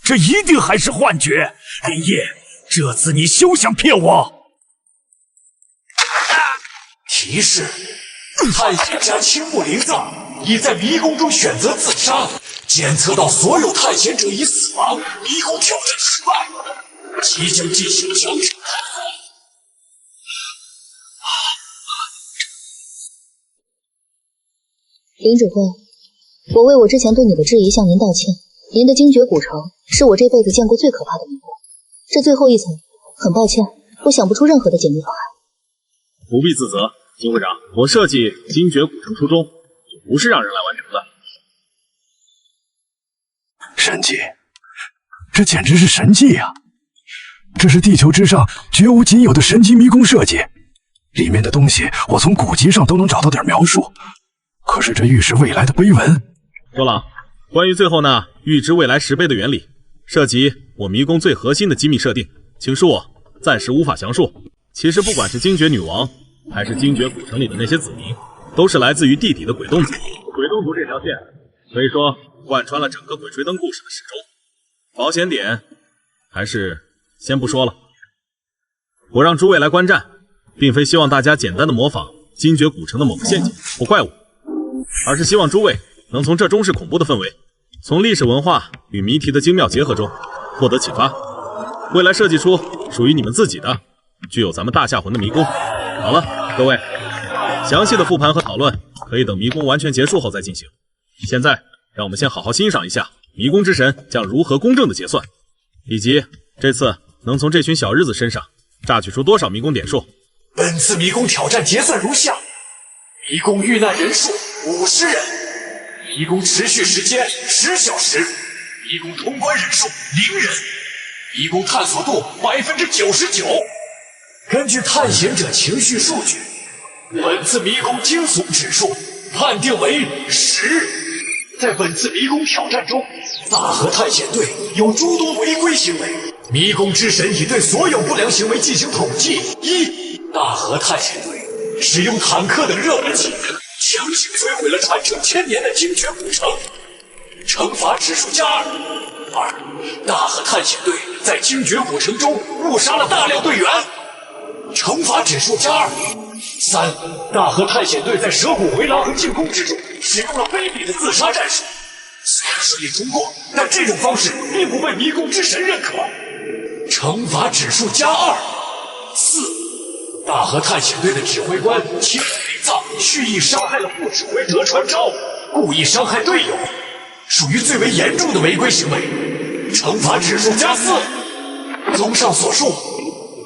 这一定还是幻觉！林业，这次你休想骗我！提示：探险家青木灵藏已在迷宫中选择自杀，检测到所有探险者已死亡，迷宫挑战失败，即将进行奖惩。林指挥，我为我之前对你的质疑向您道歉。您的精绝古城是我这辈子见过最可怕的迷宫，这最后一层，很抱歉，我想不出任何的解密方案。不必自责，金会长，我设计精绝古城初衷就不是让人来完成的。神迹，这简直是神迹呀！这是地球之上绝无仅有的神级迷宫设计，里面的东西我从古籍上都能找到点描述。可是这预示未来的碑文，周朗，关于最后那预知未来10倍的原理，涉及我迷宫最核心的机密设定，请恕我暂时无法详述。其实不管是精绝女王，还是精绝古城里的那些子民，都是来自于地底的鬼洞族。鬼洞族这条线可以说贯穿了整个鬼吹灯故事的始终。保险点还是先不说了。我让诸位来观战，并非希望大家简单的模仿精绝古城的某个陷阱或怪物，而是希望诸位能从这中式恐怖的氛围，从历史文化与谜题的精妙结合中获得启发，未来设计出属于你们自己的具有咱们大夏魂的迷宫。好了，各位，详细的复盘和讨论可以等迷宫完全结束后再进行。现在让我们先好好欣赏一下迷宫之神将如何公正的结算，以及这次能从这群小日子身上榨取出多少迷宫点数。本次迷宫挑战结算如下：迷宫遇难人数50人，迷宫持续时间10小时，迷宫通关人数0人，迷宫探索度99%。根据探险者情绪数据，本次迷宫惊悚指数判定为10。在本次迷宫挑战中，大和探险队有诸多违规行为，迷宫之神已对所有不良行为进行统计。1. 大和探险队使用坦克等热武器，强行摧毁了传承1000年的精绝古城，惩罚指数加2。2. 大和探险队在精绝古城中误杀了大量队员，惩罚指数加2。3. 大和探险队在蛇骨回廊和进攻之中使用了卑鄙的自杀战术，虽然顺利通过，但这种方式并不被迷宫之神认可，惩罚指数加2。4. 大和探险队的指挥官青木灵藏蓄意伤害了副指挥德川昭，故意伤害队友，属于最为严重的违规行为，惩罚指数加4。综上所述，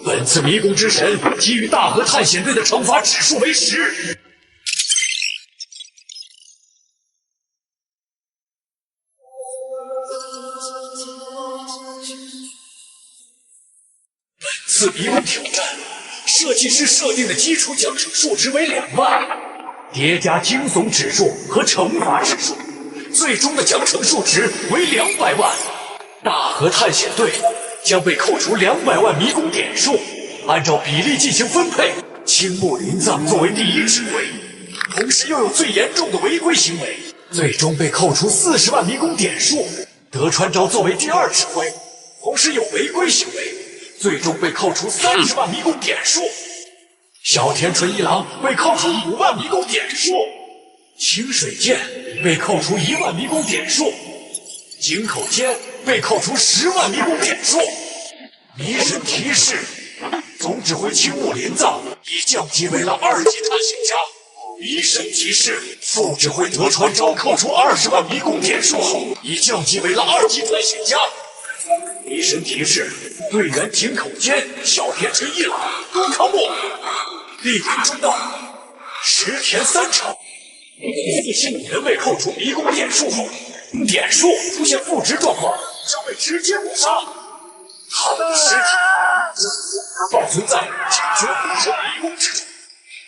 本次迷宫之神给予大和探险队的惩罚指数为10。本次次迷宫挑战，设计师设定的基础奖惩数值为2万，叠加惊悚指数和惩罚指数，最终的奖惩数值为200万。大河探险队将被扣除200万迷宫点数，按照比例进行分配。青木林藏作为第一指挥，同时又有最严重的违规行为，最终被扣除40万迷宫点数。德川昭作为第二指挥，同时有违规行为，最终被扣除30万迷宫点数。小田纯一郎被扣除5万迷宫点数，清水剑被扣除1万迷宫点数，井口坚被扣除10万迷宫点数。迷神提示，总指挥青木林藏已降级为了2级探险家。迷神提示，副指挥德川昭扣除20万迷宫点数后，已降级为了2级探险家。迷神提示，队员井口坚、小田纯一郎、多康木、立田中道、石田三成45人被扣除迷宫点数后，点数出现负值状况，将被直接抹杀。他们的尸体保存在警觉古城迷宫之中，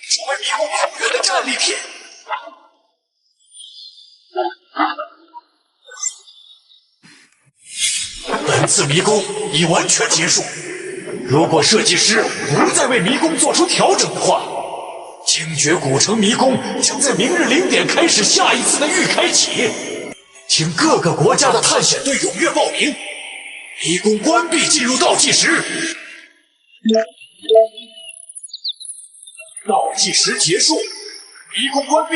成为迷宫永远的战利品。本次迷宫已完全结束，如果设计师不再为迷宫做出调整的话，精绝古城迷宫将在明日0点开始下一次的预开启。请各个国家的探险队踊跃报名。迷宫关闭进入倒计时，倒计时结束，迷宫关闭。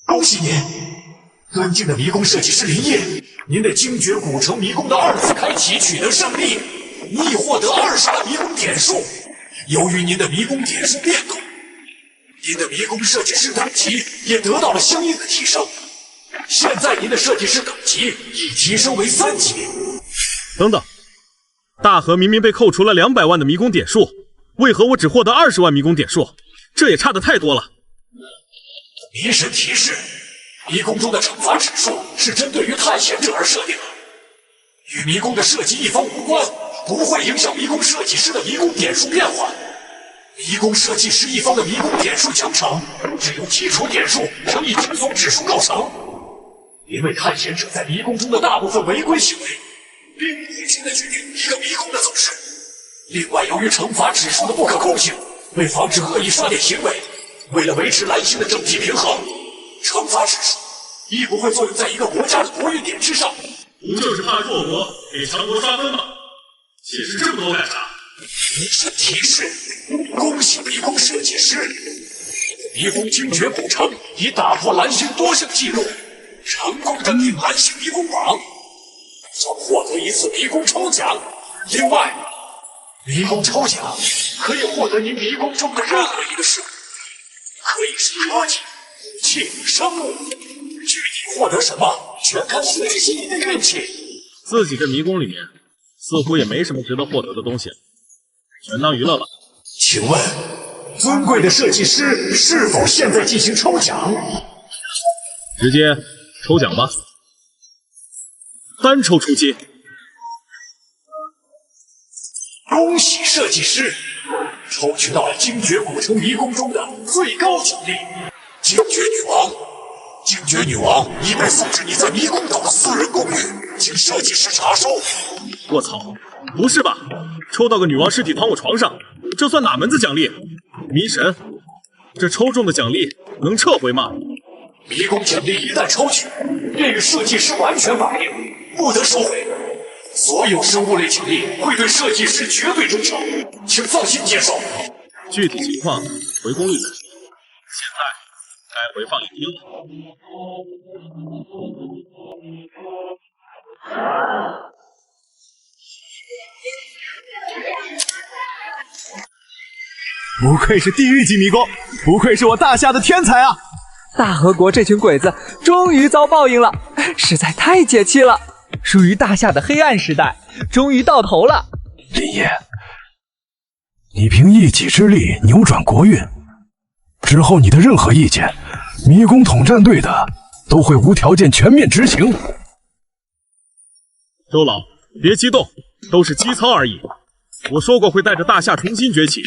恭喜您，尊敬的迷宫设计师林业，您的精绝古城迷宫的2次开启取得胜利，你已获得20万迷宫点数。由于您的迷宫点数变动，您的迷宫设计师等级也得到了相应的提升。现在您的设计师等级已提升为3级。等等，大河明明被扣除了200万的迷宫点数，为何我只获得20万迷宫点数？这也差得太多了。迷神提示，迷宫中的惩罚指数是针对于探险者而设定的，与迷宫的设计一方无关，不会影响迷宫设计师的迷宫点数变化。迷宫设计师一方的迷宫点数奖惩只由基础点数乘以惊悚指数构成。因为探险者在迷宫中的大部分违规行为，并不会真的决定一个迷宫的走势。另外，由于惩罚指数的不可控性，为防止恶意刷点行为，为了维持蓝星的整体平衡，惩罚指数亦不会作用在一个国家的国运点之上。不就是怕弱国给强国刷分吗？解释这么多干啥？迷神提示，恭喜迷宫设计师，迷宫精绝古城已打破蓝星多胜纪录，成功登顶蓝星迷宫榜，将获得1次迷宫抽奖。另外，迷宫抽奖可以获得您迷宫中的任何一个事物，可以是科技、武器、生物，具体获得什么全看设计师您的运气。自己这迷宫里面似乎也没什么值得获得的东西，全当娱乐吧。请问，尊贵的设计师是否现在进行抽奖？直接抽奖吧，单抽出金。恭喜设计师，抽取到了精绝古城迷宫中的最高奖励——精绝女王。精绝女王已被送至你在迷宫岛的私人公寓，请设计师查收。我操，不是吧？抽到个女王尸体躺我床上，这算哪门子奖励？迷神，这抽中的奖励能撤回吗？迷宫奖励一旦抽取，便与设计师完全绑定，不得收回。所有生物类奖励会对设计师绝对忠诚，请放心接受。具体情况回宫里再说。现在该回放影厅了。不愧是地狱级迷宫，不愧是我大夏的天才啊！大和国这群鬼子终于遭报应了，实在太解气了。属于大夏的黑暗时代终于到头了。林业，你凭一己之力扭转国运，之后你的任何意见，迷宫统战队的都会无条件全面执行。周老，别激动，都是机操而已。我说过会带着大夏重新崛起，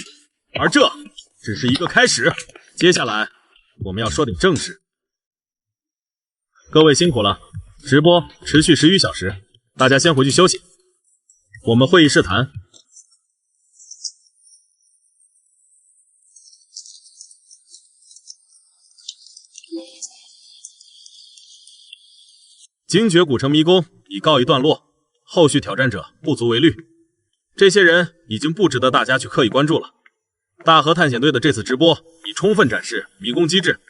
而这只是一个开始。接下来我们要说点正事。各位辛苦了，直播持续10余小时，大家先回去休息。我们会议室谈。精绝古城迷宫已告一段落，后续挑战者不足为虑。这些人已经不值得大家去刻意关注了。大河探险队的这次直播已充分展示迷宫机制，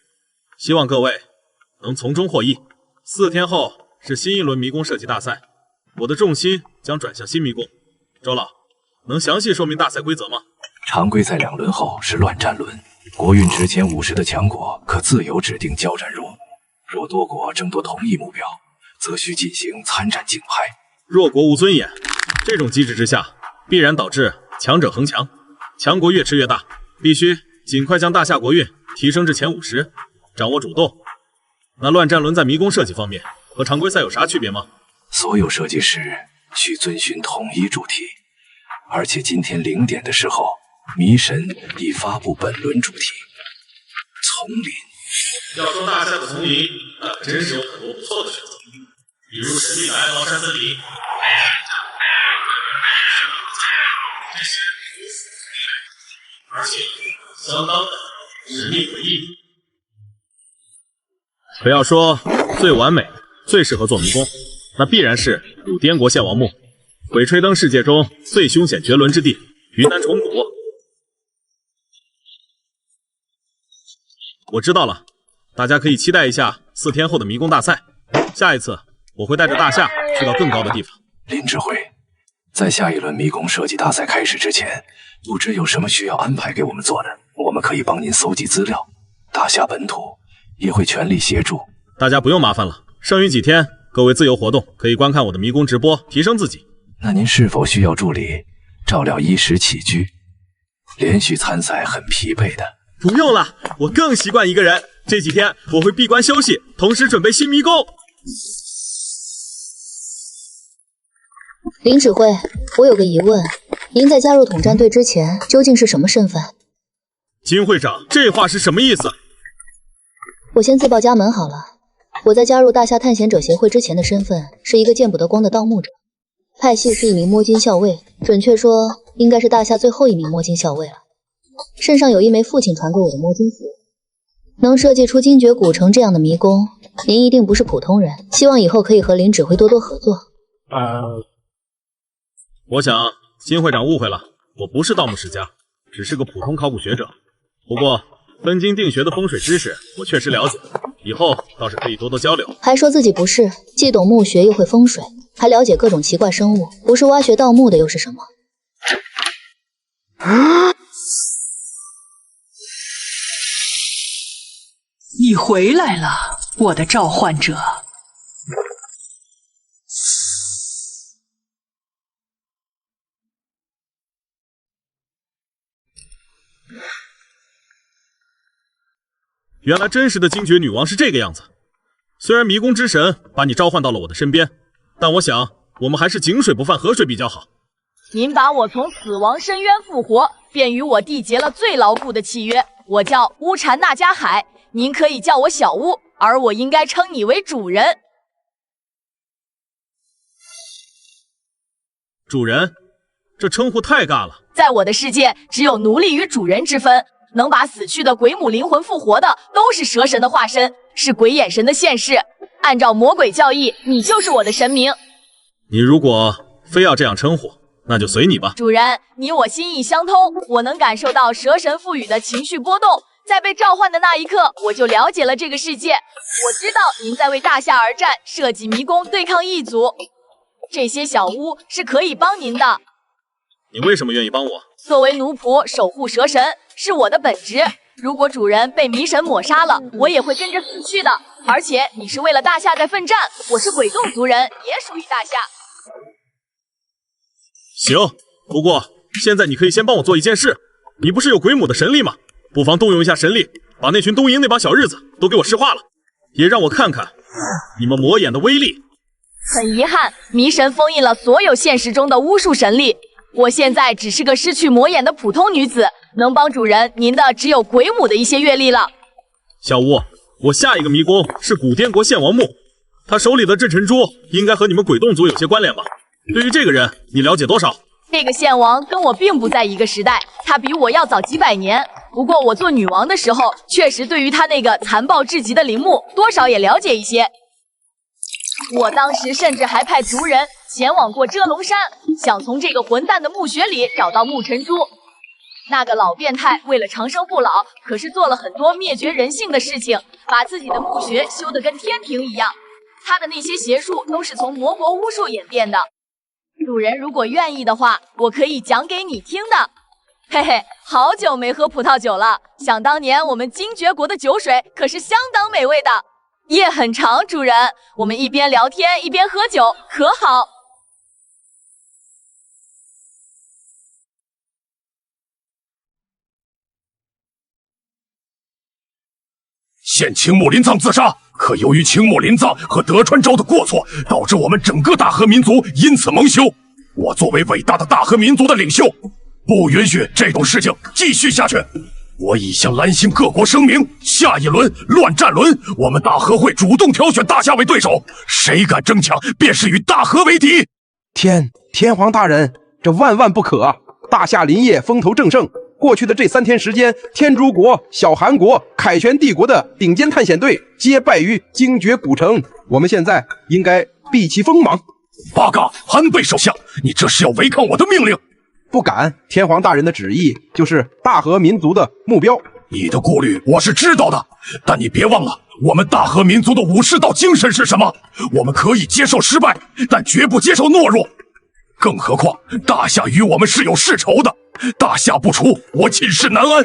希望各位能从中获益。4天后是新一轮迷宫设计大赛，我的重心将转向新迷宫。周老，能详细说明大赛规则吗？常规赛2轮后是乱战轮，国运值前50的强国可自由指定交战弱，若多国争夺同一目标，则需进行参战竞拍。弱国无尊严，这种机制之下，必然导致强者恒强，强国越吃越大。必须尽快将大夏国运提升至前50，掌握主动。那乱战轮在迷宫设计方面和常规赛有啥区别吗？所有设计师需遵循统一主题，而且今天0点的时候，迷神已发布本轮主题：丛林。要说大夏的丛林，那可真是有很多不错的选择，比如神秘的哀牢山森林，而且相当的神秘诡异。可要说最完美、最适合做迷宫，那必然是古滇国献王墓，鬼吹灯世界中最凶险绝伦之地——云南虫谷。我知道了，大家可以期待一下4天后的迷宫大赛。下一次我会带着大夏去到更高的地方。林指挥，在下一轮迷宫设计大赛开始之前，不知有什么需要安排给我们做的，我们可以帮您搜集资料。大夏本土也会全力协助。大家不用麻烦了，剩余几天各位自由活动，可以观看我的迷宫直播，提升自己。那您是否需要助理照料衣食起居？连续参赛很疲惫的。不用了，我更习惯一个人。这几天我会闭关休息，同时准备新迷宫。林指挥，我有个疑问，您在加入统战队之前究竟是什么身份？金会长，这话是什么意思？我先自报家门好了，我在加入大夏探险者协会之前的身份是一个见不得光的盗墓者，派系是一名摸金校尉，准确说应该是大夏最后一名摸金校尉了。身上有一枚父亲传给我的摸金符，能设计出精绝古城这样的迷宫，您一定不是普通人。希望以后可以和林指挥多多合作。我想金会长误会了，我不是盗墓世家，只是个普通考古学者。不过分金定穴的风水知识我确实了解，以后倒是可以多多交流。还说自己不是，既懂墓学又会风水，还了解各种奇怪生物，不是挖掘盗墓的又是什么？你回来了，我的召唤者。原来真实的精绝女王是这个样子。虽然迷宫之神把你召唤到了我的身边，但我想我们还是井水不犯河水比较好。您把我从死亡深渊复活，便与我缔结了最牢固的契约。我叫乌禅那加海，您可以叫我小乌，而我应该称你为主人。主人，这称呼太尬了。在我的世界，只有奴隶与主人之分。能把死去的鬼母灵魂复活的，都是蛇神的化身，是鬼眼神的现世。按照魔鬼教义，你就是我的神明。你如果非要这样称呼，那就随你吧。主人，你我心意相通，我能感受到蛇神赋予的情绪波动。在被召唤的那一刻，我就了解了这个世界。我知道您在为大夏而战，设计迷宫对抗异族。这些小屋是可以帮您的。你为什么愿意帮我？作为奴仆守护蛇神是我的本职。如果主人被迷神抹杀了，我也会跟着死去的。而且你是为了大夏在奋战，我是鬼洞族人，也属于大夏。行，不过现在你可以先帮我做一件事。你不是有鬼母的神力吗？不妨动用一下神力，把那群东瀛那帮小日子都给我石化了，也让我看看你们魔眼的威力。很遗憾，迷神封印了所有现实中的巫术神力，我现在只是个失去魔眼的普通女子，能帮主人您的只有鬼母的一些阅历了。小吴，我下一个迷宫是古滇国献王墓，他手里的这珍珠应该和你们鬼洞族有些关联吧？对于这个人，你了解多少？这个献王跟我并不在一个时代，他比我要早几百年。不过我做女王的时候，确实对于他那个残暴至极的陵墓多少也了解一些。我当时甚至还派族人前往过遮龙山，想从这个混蛋的墓穴里找到墓尘珠。那个老变态为了长生不老，可是做了很多灭绝人性的事情，把自己的墓穴修得跟天庭一样。他的那些邪术都是从魔国巫术演变的。主人如果愿意的话，我可以讲给你听的。嘿嘿，好久没喝葡萄酒了，想当年我们精绝国的酒水可是相当美味的。夜很长，主人，我们一边聊天一边喝酒，可好？现青木林藏自杀，可由于青木林藏和德川昭的过错，导致我们整个大和民族因此蒙羞。我作为伟大的大和民族的领袖，不允许这种事情继续下去。我已向蓝星各国声明，下一轮乱战轮，我们大和会主动挑选大夏为对手，谁敢争抢，便是与大和为敌。天皇大人，这万万不可啊！大夏林业风头正盛，过去的这3天时间，天竺国、小韩国、凯旋帝国的顶尖探险队皆败于精绝古城，我们现在应该避其锋芒。八嘎，安倍首相，你这是要违抗我的命令？不敢，天皇大人的旨意就是大和民族的目标。你的顾虑我是知道的，但你别忘了，我们大和民族的武士道精神是什么？我们可以接受失败，但绝不接受懦弱。更何况大夏与我们是有世仇的，大夏不除，我寝食难安。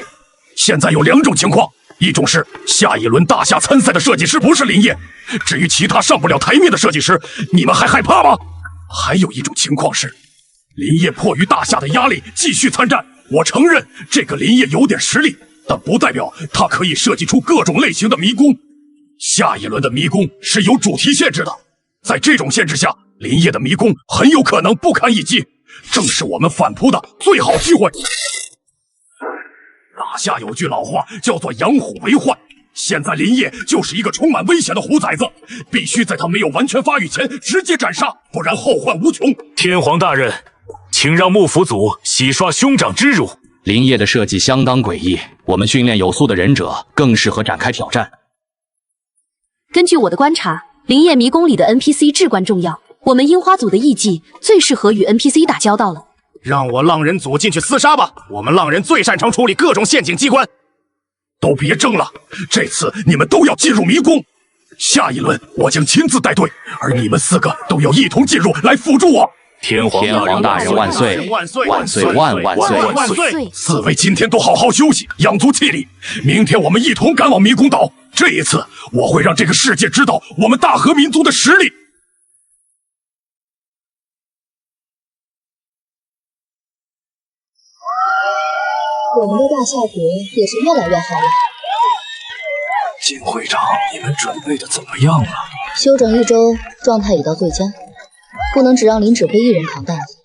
现在有2种情况，一种是下一轮大夏参赛的设计师不是林业，至于其他上不了台面的设计师，你们还害怕吗？还有一种情况是林业迫于大夏的压力继续参战，我承认这个林业有点实力，但不代表他可以设计出各种类型的迷宫。下一轮的迷宫是有主题限制的，在这种限制下，林业的迷宫很有可能不堪一击，正是我们反扑的最好机会。大夏有句老话叫做养虎为患，现在林业就是一个充满危险的虎崽子，必须在他没有完全发育前直接斩杀，不然后患无穷。天皇大人，请让幕府组洗刷兄长之辱。林业的设计相当诡异，我们训练有素的忍者更适合展开挑战。根据我的观察，林业迷宫里的 NPC 至关重要，我们樱花组的艺伎最适合与 NPC 打交道了。让我浪人组进去厮杀吧，我们浪人最擅长处理各种陷阱机关。都别争了，这次你们都要进入迷宫。下一轮我将亲自带队，而你们4个都要一同进入来辅助我。天皇大人万岁！万岁万岁万岁！4位今天都好好休息，养足气力，明天我们一同赶往迷宫岛。这一次我会让这个世界知道我们大和民族的实力。我们的大夏国也是越来越好了。金会长，你们准备的怎么样了？休整1周，状态已到最佳，不能只让林指挥一人扛担子。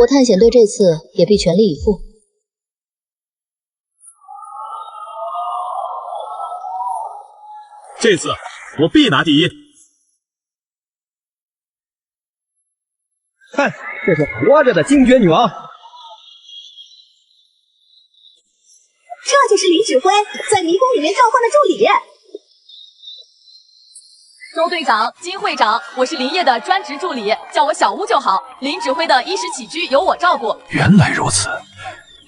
我探险队这次也必全力以赴。这次我必拿第一。看，这是活着的精绝女王。这就是林指挥在迷宫里面召唤的助理。周队长、金会长，我是林业的专职助理，叫我小乌就好。林指挥的衣食起居由我照顾。原来如此，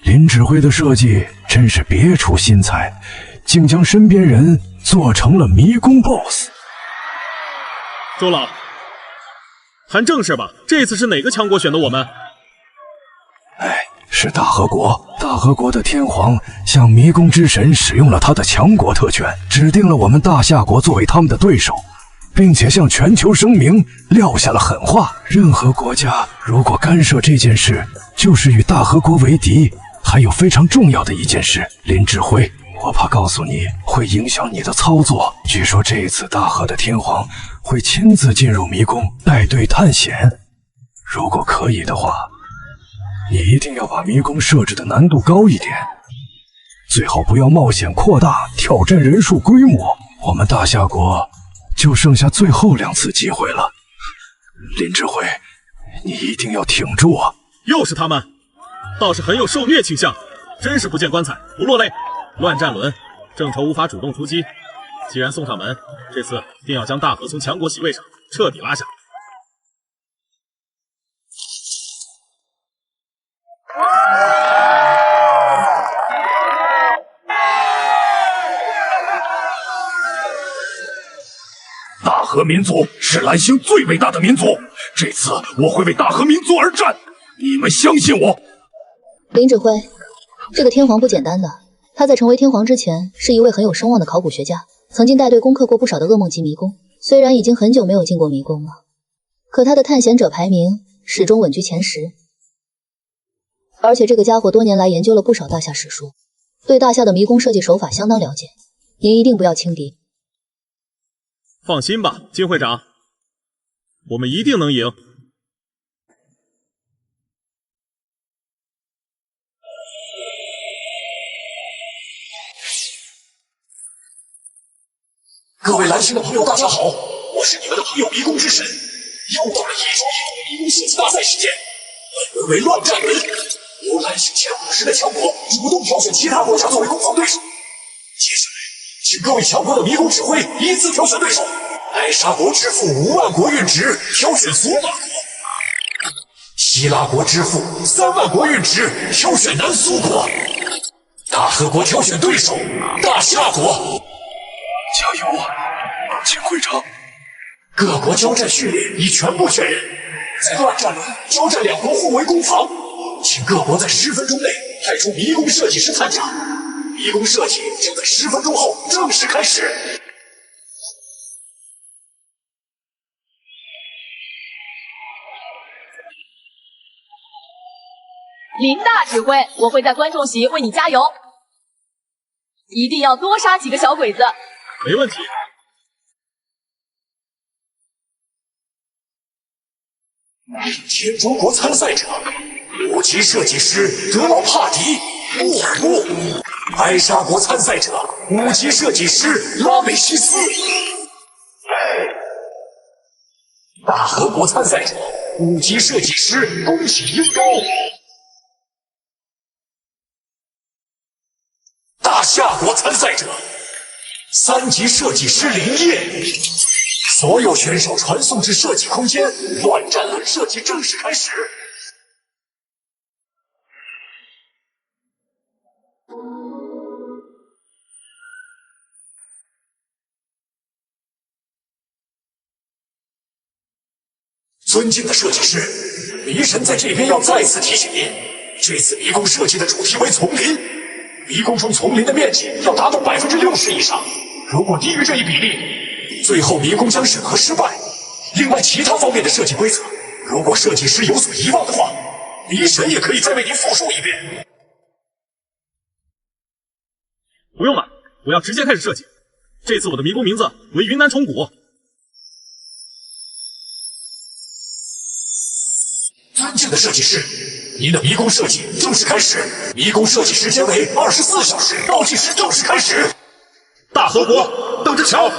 林指挥的设计真是别出心裁，竟将身边人做成了迷宫 BOSS。周老，谈正事吧，这次是哪个强国选的我们？是大和国。大和国的天皇向迷宫之神使用了他的强国特权，指定了我们大夏国作为他们的对手，并且向全球声明撂下了狠话：任何国家如果干涉这件事，就是与大和国为敌。还有非常重要的一件事，林指挥，我怕告诉你会影响你的操作。据说这次大河的天皇会亲自进入迷宫带队探险，如果可以的话，你一定要把迷宫设置的难度高一点，最好不要冒险扩大挑战人数规模。我们大夏国就剩下最后2次机会了，林指挥，你一定要挺住啊！又是他们，倒是很有受虐倾向，真是不见棺材不落泪。乱战轮，正愁无法主动出击，既然送上门，这次定要将大河从强国席位上彻底拉下。大河民族是蓝星最伟大的民族，这次我会为大河民族而战，你们相信我。林指挥，这个天皇不简单的，他在成为天皇之前是一位很有声望的考古学家，曾经带队攻克过不少的噩梦级迷宫。虽然已经很久没有进过迷宫了，可他的探险者排名始终稳居前10。而且这个家伙多年来研究了不少大夏史书，对大夏的迷宫设计手法相当了解，您一定不要轻敌。放心吧，金会长，我们一定能赢。各位蓝星的朋友，大家好，我是你们的朋友迷宫之神。又到了1迷宫设计大赛时间，本轮为乱战轮，由蓝星前50的强国主动挑选其他国家作为攻防对手。接下来，请各位强国的迷宫指挥依次挑选对手。艾莎国支付5万国运值，挑选索马国；希腊国支付3万国运值，挑选南苏国；大和国挑选对手大夏国。加油啊，金会长！各国交战训练已全部确认，在乱战轮交战2国互为攻防，请各国在10分钟内派出迷宫设计师参加。迷宫设计将在10分钟后正式开始。林大指挥，我会在观众席为你加油，一定要多杀几个小鬼子。没问题。天竺国参赛者5级设计师德劳帕迪·穆尔穆，艾莎国参赛者5级设计师拉美西斯，大和国参赛者5级设计师宫崎英高，大夏国参赛者3级设计师林业。所有选手传送至设计空间，乱战轮设计正式开始。尊敬的设计师，迷神在这边要再次提醒您，这次迷宫设计的主题为丛林，迷宫中丛林的面积要达到60%以上，如果低于这一比例，最后迷宫将审核失败。另外，其他方面的设计规则，如果设计师有所遗忘的话，迷神也可以再为您复述一遍。不用了，我要直接开始设计。这次我的迷宫名字为云南虫谷。尊敬的设计师，您的迷宫设计正式开始，迷宫设计时间为24小时，倒计时正式开始。大和国，等着瞧！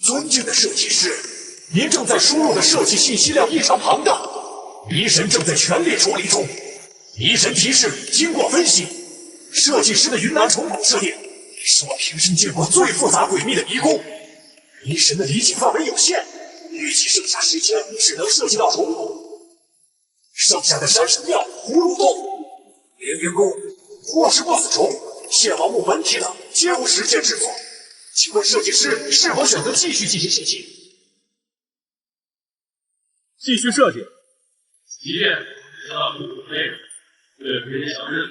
尊敬的设计师，您正在输入的设计信息量异常庞大，迷神正在全力处理中。迷神提示：经过分析，设计师的云南虫谷设定是我平生见过最复杂诡秘的迷宫。迷神的理解范围有限，预计剩下时间只能设计到虫谷，剩下的山神庙、葫芦洞、凌云宫或是 BOSS 虫、蟹王墓本体等皆无时间制作。请问设计师是否选择继续进行设计？继续设计。即便下不准备，却非常任务。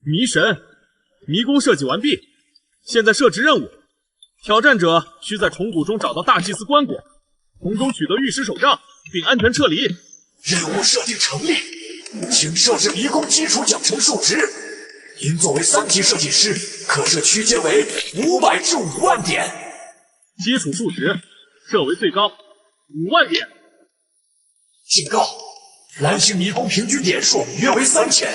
迷神，迷宫设计完毕，现在设置任务。挑战者需在虫谷中找到大祭司棺椁，从中取得玉石手杖，并安全撤离。任务设定成立，请设置迷宫基础奖惩数值。您作为3级设计师，可设区间为500至5万点。基础数值设为最高5万点。警告：蓝星迷宫平均点数约为3000，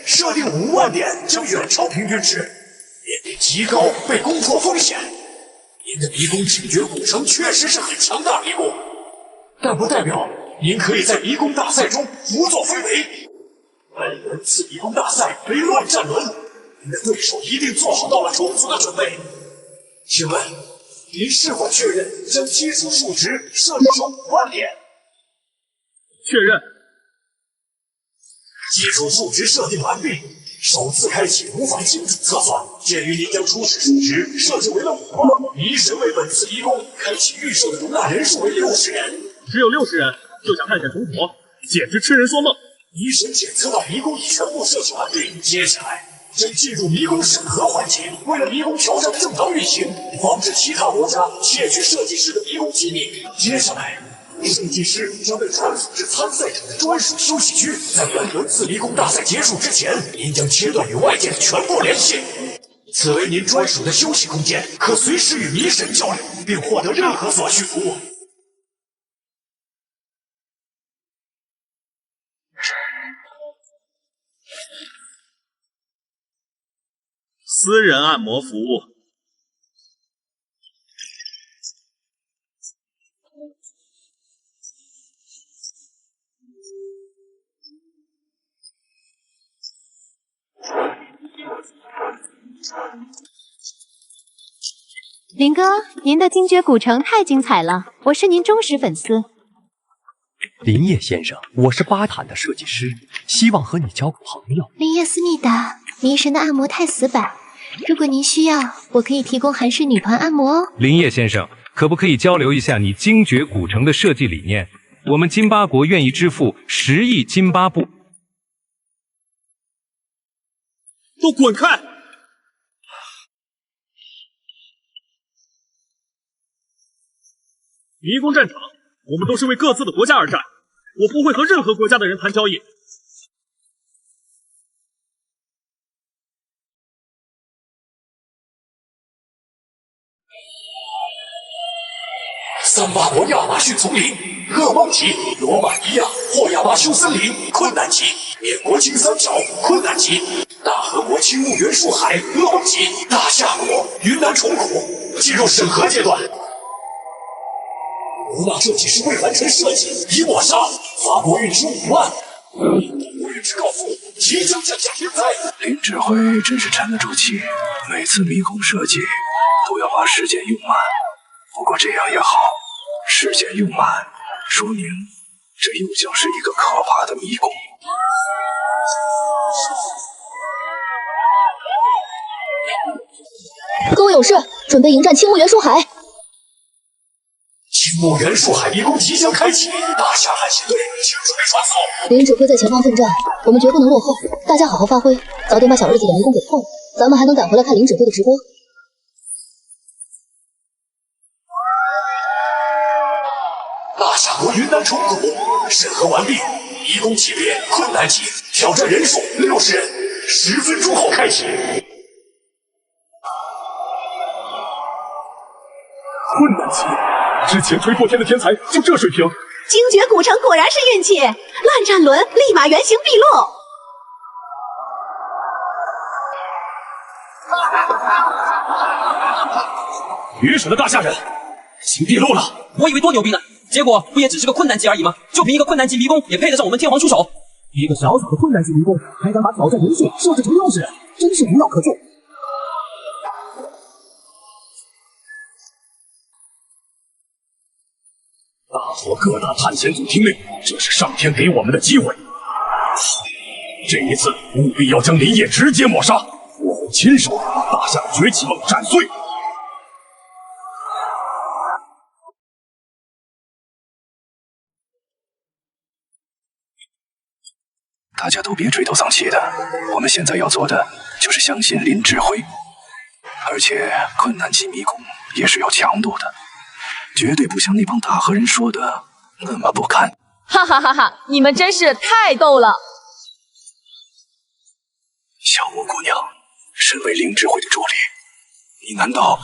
设定5万点将远超平均值，面临极高被攻破风险。您的迷宫警觉古城确实是很强大迷宫，但不代表您可以在迷宫大赛中胡作非为。本轮次迷宫大赛为乱战轮，您的对手一定做好到了充足的准备。请问，您是否确认将基础数值设置成5万点？确认。基础数值设定完毕，首次开启无法精准测算。鉴于您将初始数值设置为了5万，迷神为本次迷宫开启预设的容纳人数为60人。只有60人就想探险重活，简直痴人说梦。迷神检测到迷宫已全部设计完毕，接下来将进入迷宫审核环节。为了迷宫挑战正常运行，防止其他国家窃取设计师的迷宫机密，接下来设计师将被传送至参赛者的专属休息区。在本轮次迷宫大赛结束之前，您将切断与外界的全部联系。此为您专属的休息空间，可随时与迷神交流，并获得任何所需服务。私人按摩服务。林哥，您的精绝古城太精彩了，我是您忠实粉丝。林业先生，我是巴坦的设计师，希望和你交个朋友。林业思密达，迷神的按摩太死板，如果您需要，我可以提供韩式女团按摩哦。林业先生，可不可以交流一下你精绝古城的设计理念？我们津巴国愿意支付10亿津巴布。都滚开！迷宫战场，我们都是为各自的国家而战，我不会和任何国家的人谈交易。桑巴国亚马逊丛林，噩梦级罗马尼亚霍亚巴丘森林困难级，缅国金三角困难级，大和国青木原树海噩梦级，大夏国云南虫谷进入审核阶段。无码设计师未完成设计已抹杀，法国运值5万，我运值告负，即将降下天灾。林指挥真是沉得住气，每次迷宫设计都要把时间用满。不过这样也好，时间用满，说明这又将是一个可怕的迷宫。各位勇士，准备迎战青木原树海。青木原树海迷宫即将开启，大夏探险队请准备传送。林指挥在前方奋战，我们绝不能落后，大家好好发挥，早点把小日子的迷宫给破了，咱们还能赶回来看林指挥的直播。大夏国云南虫谷审核完毕，迷宫级别困难级，挑战人数60人，10分钟后开启。困难级，之前推破天的天才就这水平。精绝古城果然是运气，烂战轮立马原形毕露。愚蠢的大夏人，行毕露了。我以为多牛逼呢，结果不也只是个困难级而已吗？就凭一个困难级迷宫，也配得上我们天皇出手？一个小小的困难级迷宫，还敢把挑战人数设置成60人，真是无药可救。大伙各大探险组听令，这是上天给我们的机会。这一次务必要将林业直接抹杀，我会亲手把大夏的崛起梦斩碎。大家都别垂头丧气的，我们现在要做的就是相信林指挥，而且困难级迷宫也是有强度的，绝对不像那帮大河人说的那么不堪。哈哈哈哈！你们真是太逗了。小莫姑娘，身为林指挥的助理，你难道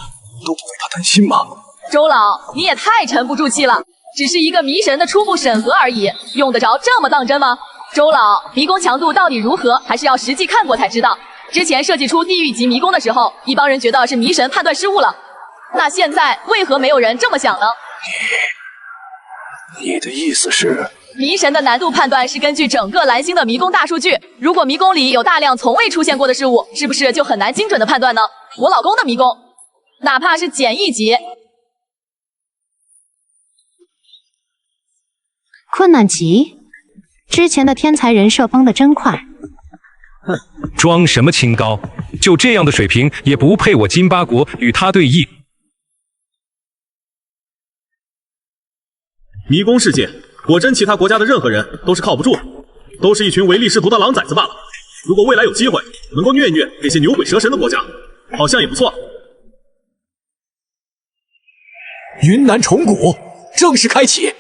都不为他担心吗？周老，你也太沉不住气了，只是一个迷神的初步审核而已，用得着这么当真吗？周老，迷宫强度到底如何，还是要实际看过才知道。之前设计出地狱级迷宫的时候，一帮人觉得是迷神判断失误了，那现在为何没有人这么想呢？你的意思是？迷神的难度判断是根据整个蓝星的迷宫大数据，如果迷宫里有大量从未出现过的事物，是不是就很难精准的判断呢？我老公的迷宫，哪怕是简易级，困难级，之前的天才人设崩得真快。哼，装什么清高？就这样的水平也不配我金巴国与他对弈。迷宫世界，果真其他国家的任何人都是靠不住的，都是一群唯利是图的狼崽子罢了。如果未来有机会能够虐一虐那些牛鬼蛇神的国家，好像也不错。云南虫谷正式开启。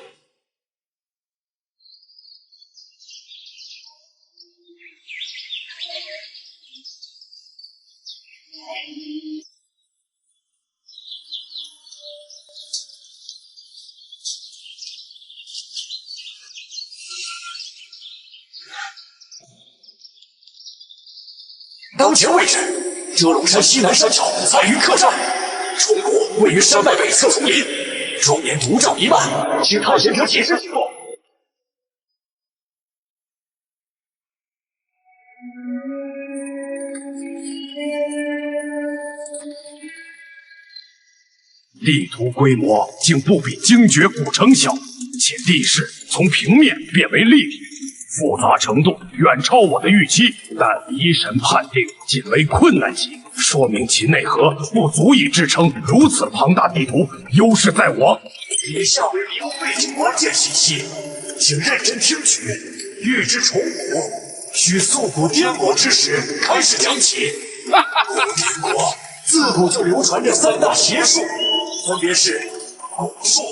当前位置：遮龙山西南山脚彩云客栈。虫谷位于山脉北侧丛林，终年毒瘴弥漫，请探险者谨慎行动。地图规模竟不比精绝古城小，且地势从平面变为立体，复杂程度远超我的预期。但迷神判定仅为困难级，说明其内核不足以支撑如此庞大地图，优势在我。以下为迷宫背景关键信息，请认真听取。欲知虫谷，需溯古滇国之始开始讲起。古滇国自古就流传着三大邪术，分别是蛊术、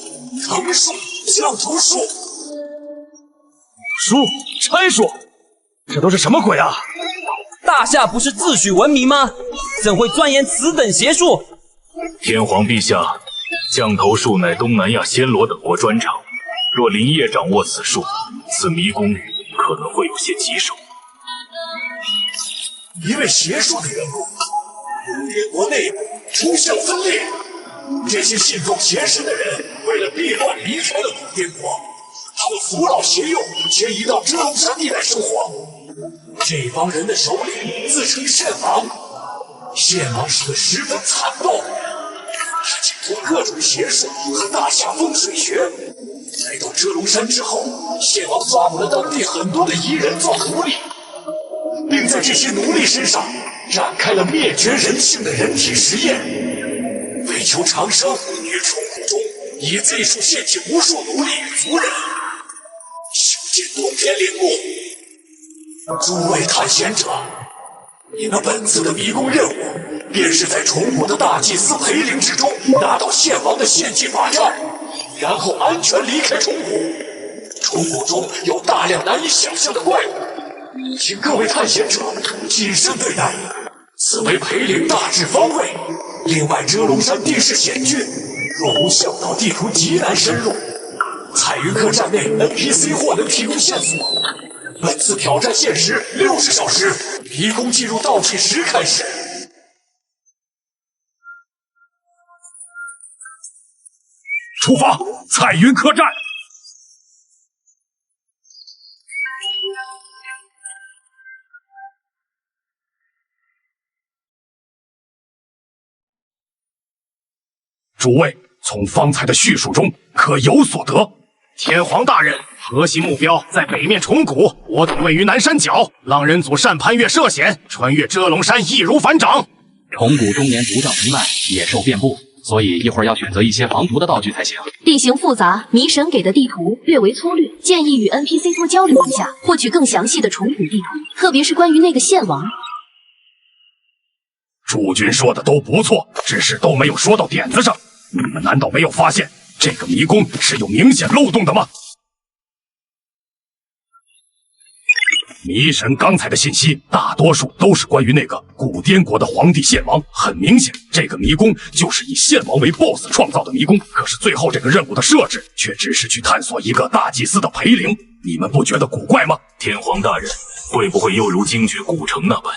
藤术、降头术。术、拆术，这都是什么鬼啊？大夏不是自诩闻名吗？怎会钻研此等邪术？天皇陛下，降头术乃东南亚暹罗等国专长，若林业掌握此术，此迷宫域可能会有些棘手。因为邪术的缘故，古滇国内部出现了分裂。这些信奉邪神的人为了避乱离开了古滇国，他们扶老携幼迁移到遮龙山地带生活。这帮人的首领自称献王，献王是个十分残暴的人，他精通各种邪术和大夏风水学。来到遮龙山之后，献王抓捕了当地很多的彝人做奴隶，并在这些奴隶身上展开了灭绝人性的人体实验，为求长生，于虫谷中以罪术陷阱无数奴隶与族人，修建洞天陵墓。诸位探险者，你们本次的迷宫任务，便是在虫谷的大祭司培灵之中拿到献王的献祭法杖，然后安全离开虫谷。虫谷中有大量难以想象的怪物，请各位探险者谨慎对待。此为培灵大致方位。另外，遮龙山地势险峻，若无向导地图极难深入。彩云客栈内 NPC 或能提供线索。本次挑战限时60小时，迷宫进入倒计时开始。出发，彩云客栈。诸位，从方才的叙述中可有所得。天皇大人，核心目标在北面虫谷，我等位于南山脚。浪人组擅攀越涉险，穿越遮龙山易如反掌。虫谷终年毒瘴弥漫，野兽遍布，所以一会儿要选择一些防毒的道具才行。地形复杂，迷神给的地图略为粗略，建议与 NPC 多交流一下，获取更详细的重古地图，特别是关于那个线王。诸君说的都不错，只是都没有说到点子上。你们难道没有发现这个迷宫是有明显漏洞的吗？迷神刚才的信息大多数都是关于那个古滇国的皇帝献王，很明显，这个迷宫就是以献王为 BOSS 创造的迷宫。可是最后这个任务的设置却只是去探索一个大祭司的陪灵，你们不觉得古怪吗？天皇大人，会不会又如精绝古城那般，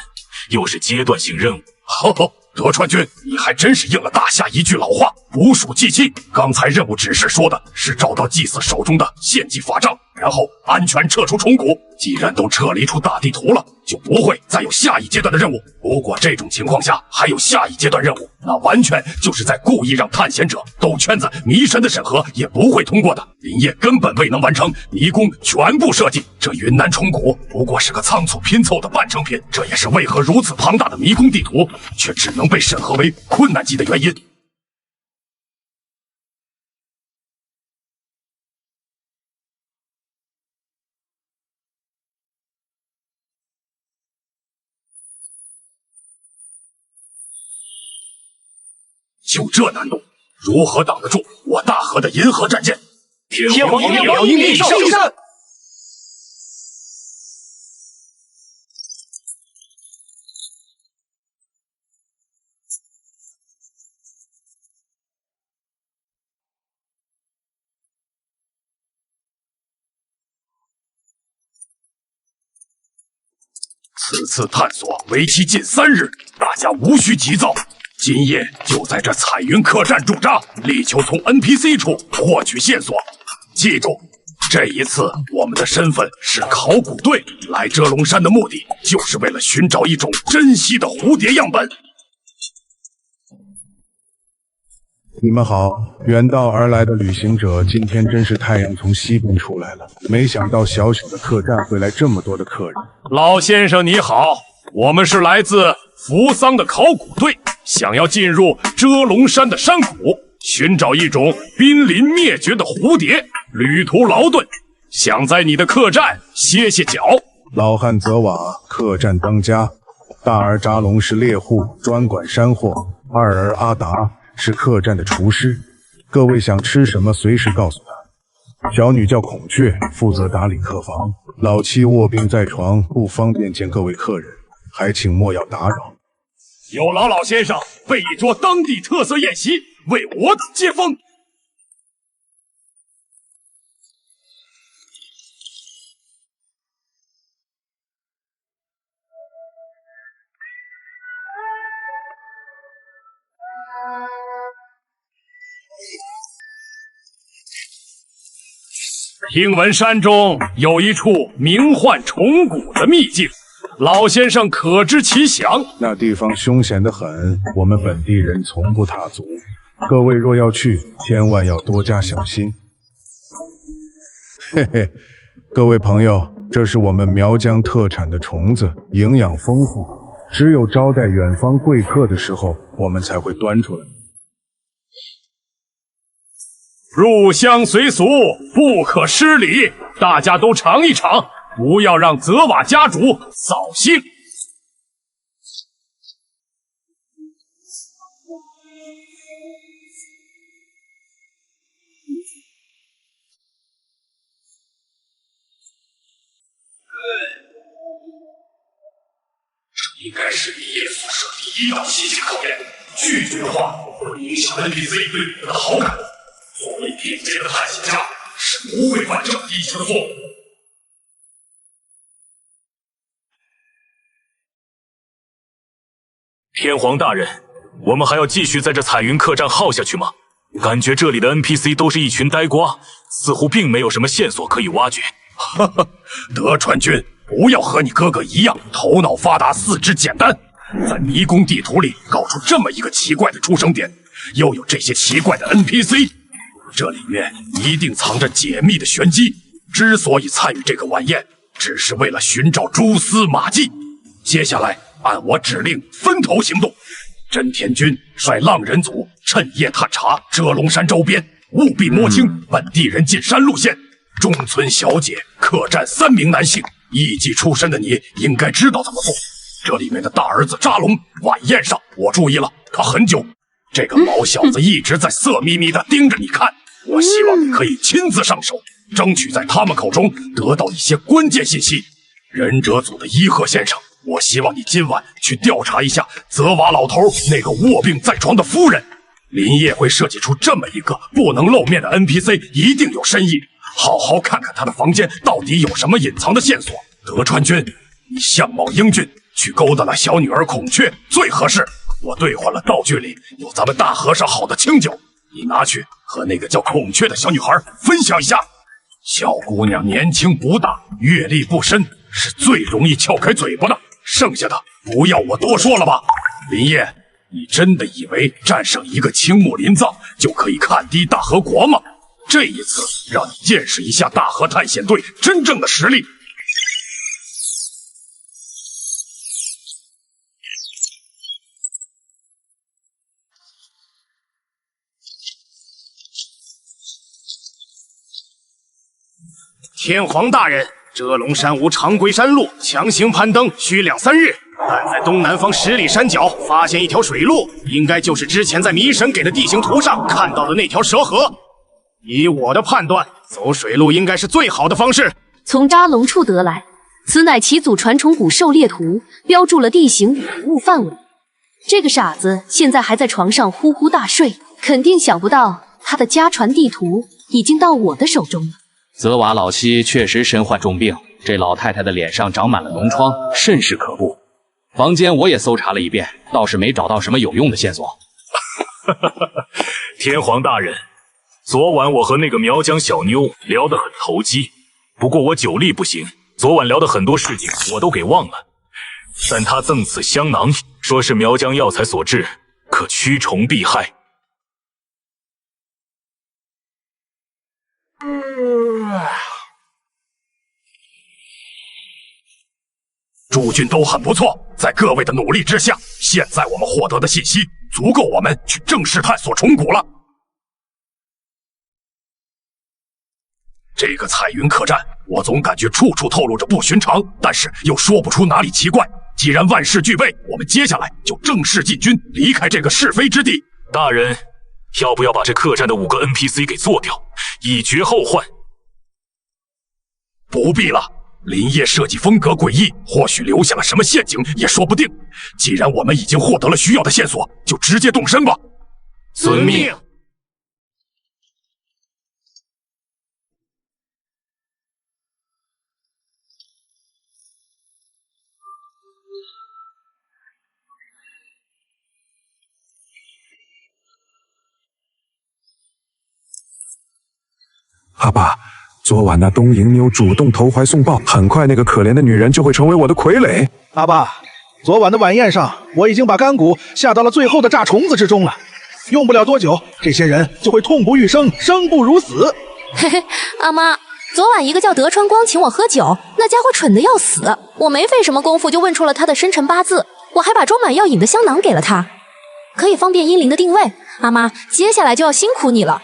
又是阶段性任务？好，德川君，你还真是应了大夏一句老话，捕鼠忌器。刚才任务指示说的是找到祭司手中的献祭法杖，然后安全撤出虫谷。既然都撤离出大地图了，就不会再有下一阶段的任务。如果这种情况下还有下一阶段任务，那完全就是在故意让探险者兜圈子，迷神的审核也不会通过的。林业根本未能完成迷宫全部设计，这云南虫谷不过是个仓促拼凑的半成品。这也是为何如此庞大的迷宫地图却只能被审核为困难级的原因。就这难度，如何挡得住我大和的银河战舰？天皇一秒引领上山。此次探索为期近3日，大家无需急躁。今夜就在这彩云客栈驻扎，力求从 NPC 处获取线索。记住，这一次我们的身份是考古队，来遮龙山的目的就是为了寻找一种珍稀的蝴蝶样本。你们好，远道而来的旅行者，今天真是太阳从西边出来了。没想到小小的客栈会来这么多的客人。老先生你好，我们是来自扶桑的考古队，想要进入遮龙山的山谷，寻找一种濒临灭绝的蝴蝶。旅途劳顿，想在你的客栈歇歇脚。老汉泽瓦，客栈当家；大儿扎龙是猎户，专管山货；二儿阿达是客栈的厨师。各位想吃什么，随时告诉他。小女叫孔雀，负责打理客房。老七卧病在床，不方便见各位客人，还请莫要打扰。有劳老先生备一桌当地特色宴席，为我等接风。听闻山中有一处名唤虫谷的秘境，老先生可知其详？那地方凶险得很，我们本地人从不踏足。各位若要去，千万要多加小心。嘿嘿，各位朋友，这是我们苗疆特产的虫子，营养丰富，只有招待远方贵客的时候，我们才会端出来。入乡随俗，不可失礼，大家都尝一尝，不要让泽瓦家主扫兴。这应该是毕业辐射第1道信息考验，拒绝的话会影响 NPC 对我们的好感。作为顶尖的探险家，是不会犯这么低级的错误。天皇大人，我们还要继续在这彩云客栈耗下去吗？感觉这里的 NPC 都是一群呆瓜，似乎并没有什么线索可以挖掘。哈哈，德川君，不要和你哥哥一样，头脑发达，四肢简单。在迷宫地图里搞出这么一个奇怪的出生点，又有这些奇怪的 NPC。这里面一定藏着解密的玄机。之所以参与这个晚宴，只是为了寻找蛛丝马迹。接下来按我指令分头行动，真田军率浪人组趁夜探查遮龙山周边，务必摸清本地人进山路线。中村小姐客栈3名男性，艺妓出身的你应该知道怎么做。这里面的大儿子扎龙，晚宴上我注意了，他很久。这个毛小子一直在色眯眯地盯着你看，我希望你可以亲自上手，争取在他们口中得到一些关键信息。忍者组的伊贺先生，我希望你今晚去调查一下泽瓦老头那个卧病在床的夫人。林业会设计出这么一个不能露面的 NPC， 一定有深意。好好看看他的房间到底有什么隐藏的线索。德川君，你相貌英俊，去勾搭那小女儿孔雀最合适。我兑换了道具里有咱们大和尚好的清酒，你拿去和那个叫孔雀的小女孩分享一下。小姑娘年轻不大，阅历不深，是最容易撬开嘴巴的。剩下的不要我多说了吧。林业，你真的以为战胜一个青木林藏就可以看低大和国吗？这一次让你见识一下大和探险队真正的实力。天皇大人，遮龙山无常规山路，强行攀登需2、3日。但在东南方10里山脚发现一条水路，应该就是之前在迷神给的地形图上看到的那条蛇河。以我的判断，走水路应该是最好的方式。从扎龙处得来，此乃其祖传崇古狩猎图，标注了地形与服务范围。这个傻子现在还在床上呼呼大睡，肯定想不到他的家传地图已经到我的手中了。泽瓦老妻确实身患重病，这老太太的脸上长满了脓疮，甚是可怖。房间我也搜查了一遍，倒是没找到什么有用的线索。天皇大人，昨晚我和那个苗疆小妞聊得很投机，不过我酒力不行，昨晚聊的很多事情我都给忘了。但她赠此香囊，说是苗疆药材所制，可驱虫避害。诸君都很不错，在各位的努力之下，现在我们获得的信息足够我们去正式探索虫谷了。这个彩云客栈，我总感觉处处透露着不寻常，但是又说不出哪里奇怪。既然万事俱备，我们接下来就正式进军，离开这个是非之地。大人，要不要把这客栈的5个 NPC 给做掉，以绝后患？不必了。林业设计风格诡异，或许留下了什么陷阱也说不定。既然我们已经获得了需要的线索，就直接动身吧。遵命。阿爸，昨晚那东瀛妞主动投怀送抱，很快那个可怜的女人就会成为我的傀儡。阿爸，昨晚的晚宴上，我已经把干谷下到了最后的炸虫子之中了，用不了多久，这些人就会痛不欲生，生不如死。嘿嘿，阿妈，昨晚一个叫德川光请我喝酒，那家伙蠢得要死，我没费什么功夫就问出了他的生辰八字，我还把装满药引的香囊给了他，可以方便阴灵的定位。阿妈，接下来就要辛苦你了。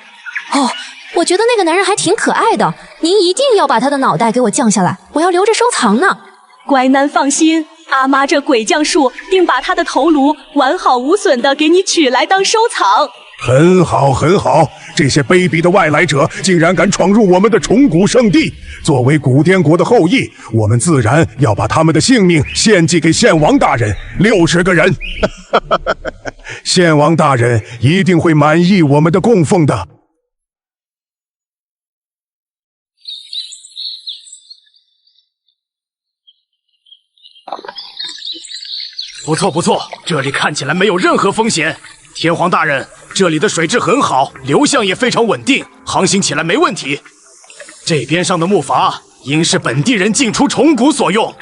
哦，我觉得那个男人还挺可爱的，您一定要把他的脑袋给我降下来，我要留着收藏呢。乖囡放心，阿妈这鬼将术定把他的头颅完好无损的给你取来当收藏。很好，很好，这些卑鄙的外来者竟然敢闯入我们的虫谷圣地。作为古滇国的后裔，我们自然要把他们的性命献祭给献王大人。60个人，献王大人一定会满意我们的供奉的。不错不错，这里看起来没有任何风险。天皇大人，这里的水质很好，流向也非常稳定，航行起来没问题。这边上的木筏应是本地人进出虫谷所用。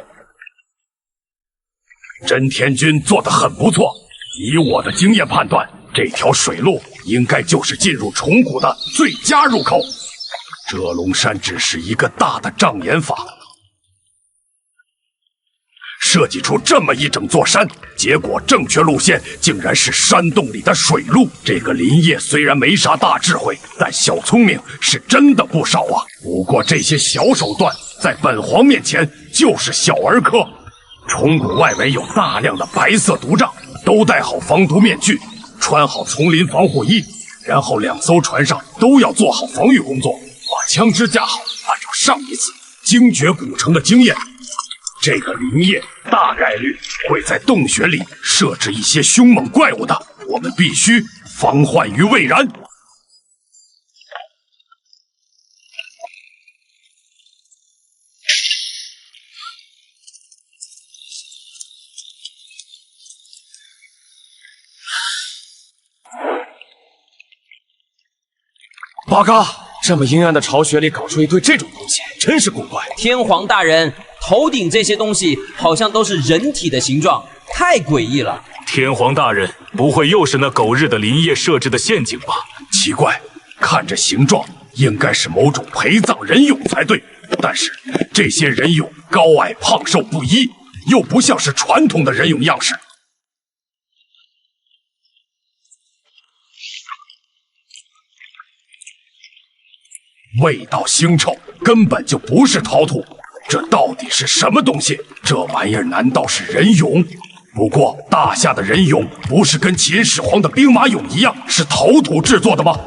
真田君做得很不错，以我的经验判断，这条水路应该就是进入虫谷的最佳入口。遮龙山只是一个大的障眼法。设计出这么一整座山，结果正确路线竟然是山洞里的水路。这个林业虽然没啥大智慧，但小聪明是真的不少啊。不过这些小手段在本皇面前就是小儿科。虫谷外围有大量的白色毒瘴，都戴好防毒面具，穿好丛林防护衣，然后2艘船上都要做好防御工作，把枪支架好。按照上一次精绝古城的经验，这个林业大概率会在洞穴里设置一些凶猛怪物的，我们必须防患于未然。八嘎！这么阴暗的巢穴里搞出一堆这种东西，真是古怪。天皇大人，头顶这些东西好像都是人体的形状，太诡异了。天皇大人，不会又是那狗日的林业设置的陷阱吧？奇怪，看这形状，应该是某种陪葬人俑才对。但是这些人俑高矮胖瘦不一，又不像是传统的人俑样式。味道腥臭，根本就不是陶土，这到底是什么东西？这玩意儿难道是人俑？不过大夏的人俑不是跟秦始皇的兵马俑一样是陶土制作的吗？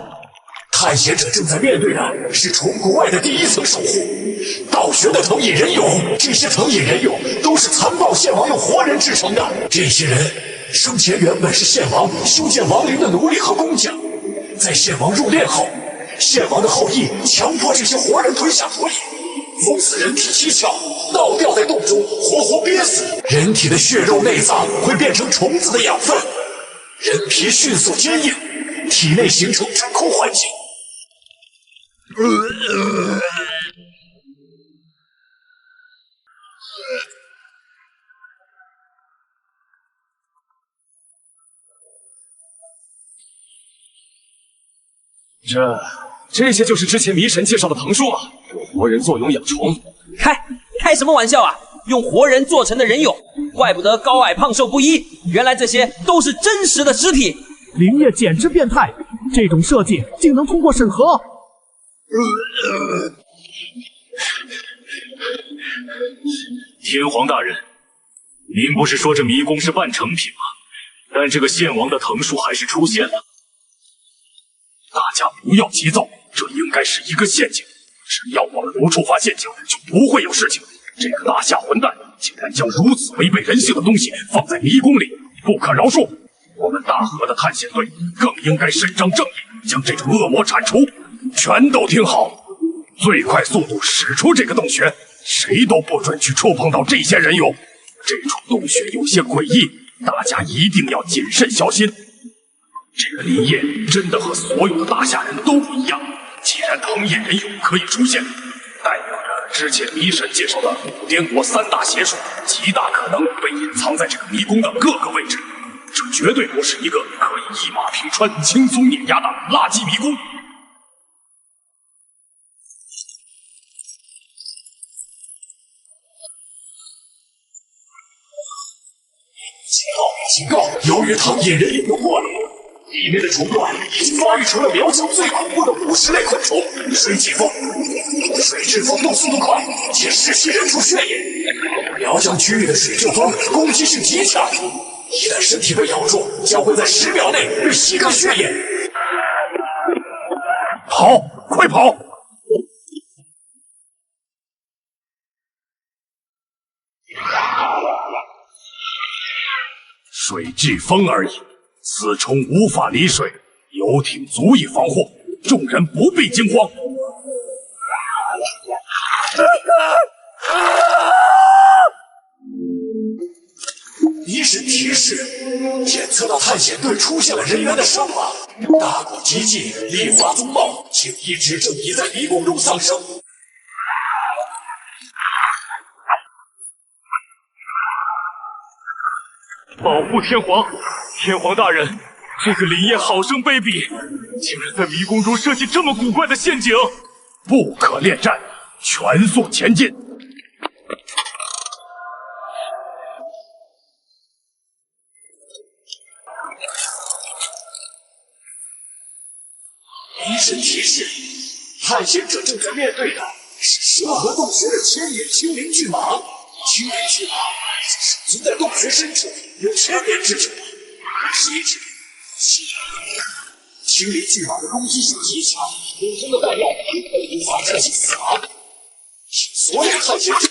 探险者正在面对的是虫谷外的第一层守护，道学的藤引人俑，这些藤引人俑都是残暴献王用活人制成的。这些人生前原本是献王修建王陵的奴隶和工匠，在献王入殓后，献王的后裔强迫这些活人吞下土里，封死人体七窍，倒吊在洞中，活活憋死。人体的血肉内脏会变成虫子的养分，人皮迅速坚硬，体内形成真空环境。这些就是之前迷神介绍的藤树吗？用活人做蛹养虫？开什么玩笑啊！用活人做成的人俑，怪不得高矮胖瘦不一，原来这些都是真实的尸体。林业简直变态，这种设计竟能通过审核。天皇大人，您不是说这迷宫是半成品吗？但这个献王的藤树还是出现了。大家不要急躁，这应该是一个陷阱。只要我们不触发陷阱，就不会有事情。这个大夏混蛋竟然将如此违背人性的东西放在迷宫里，不可饶恕！我们大河的探险队更应该伸张正义，将这种恶魔铲除。全都听好，最快速度驶出这个洞穴，谁都不准去触碰到这些人俑。这处洞穴有些诡异，大家一定要谨慎小心。这个林业真的和所有的大夏人都不一样。既然藤引人俑可以出现，代表着之前迷神介绍的古滇国3大邪术极大可能被隐藏在这个迷宫的各个位置。这绝对不是一个可以一马平川、轻松碾压的垃圾迷宫。警告！由于藤引人俑破裂，里面的虫卵已经发育成了苗疆最恐怖的50类昆虫——水疾蜂。水蛭风动速度快，且嗜吸人畜血液。苗疆区域的水蛭蜂攻击性极强，一旦身体被咬住，将会在10秒内被吸干血液。跑，快跑！水飓风而已，此虫无法离水，游艇足以防护，众人不必惊慌。医生提示：检测到探险队出现了人员的伤亡，大国急进，立法宗茂，请一直正义在迷宫中丧生。保护天皇！天皇大人，这个林业好生卑鄙，竟然在迷宫中设计这么古怪的陷阱！不可恋战，全速前进！神提示，探险者正在面对的是蛇河洞穴的千年青鳞巨蟒。青鳞巨蟒是存在洞穴深处有千年之久，谁知青鳞巨蟒的攻击性极强，本身的弹药无法致其死亡，所有探险者谨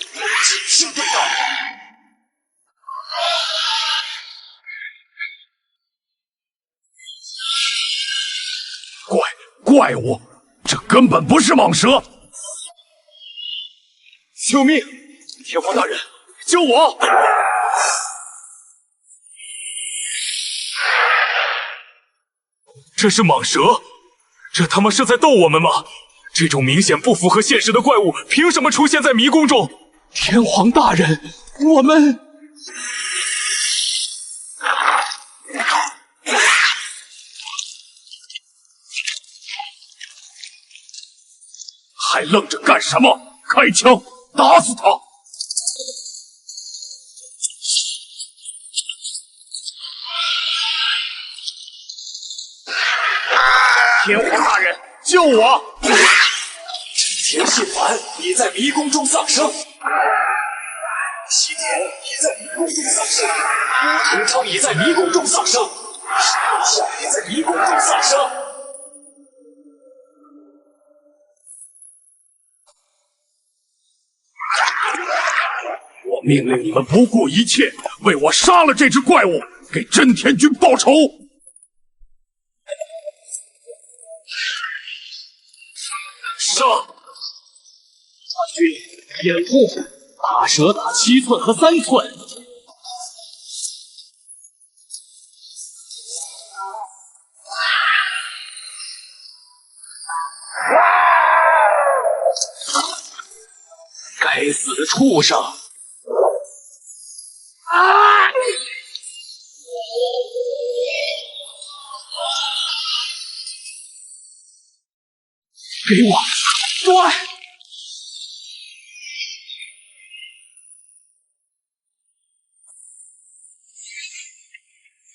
慎对待。怪物，这根本不是蟒蛇！救命！天皇大人，救我！这是蟒蛇，这他妈是在逗我们吗？这种明显不符合现实的怪物，凭什么出现在迷宫中？天皇大人，我们……还愣着干什么？开枪，打死他！天皇大人，救我！田信凡，你在迷宫中丧生；西田，你在迷宫中丧生；吴腾超，你在迷宫中丧生；山下，你在迷宫中丧生。我命令你们不顾一切，为我杀了这只怪物，给真田军报仇！杀！大军掩护，大蛇打7寸和3寸。该死的畜生！给我断！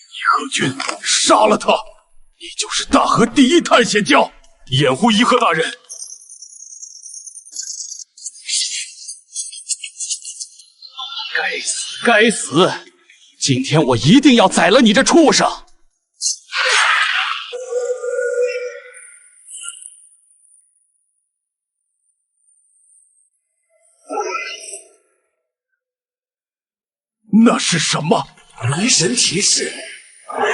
颐和君，杀了他！你就是大河第一探险家，掩护颐和大人。该死，该死！今天我一定要宰了你这畜生！那是什么？迷神提示：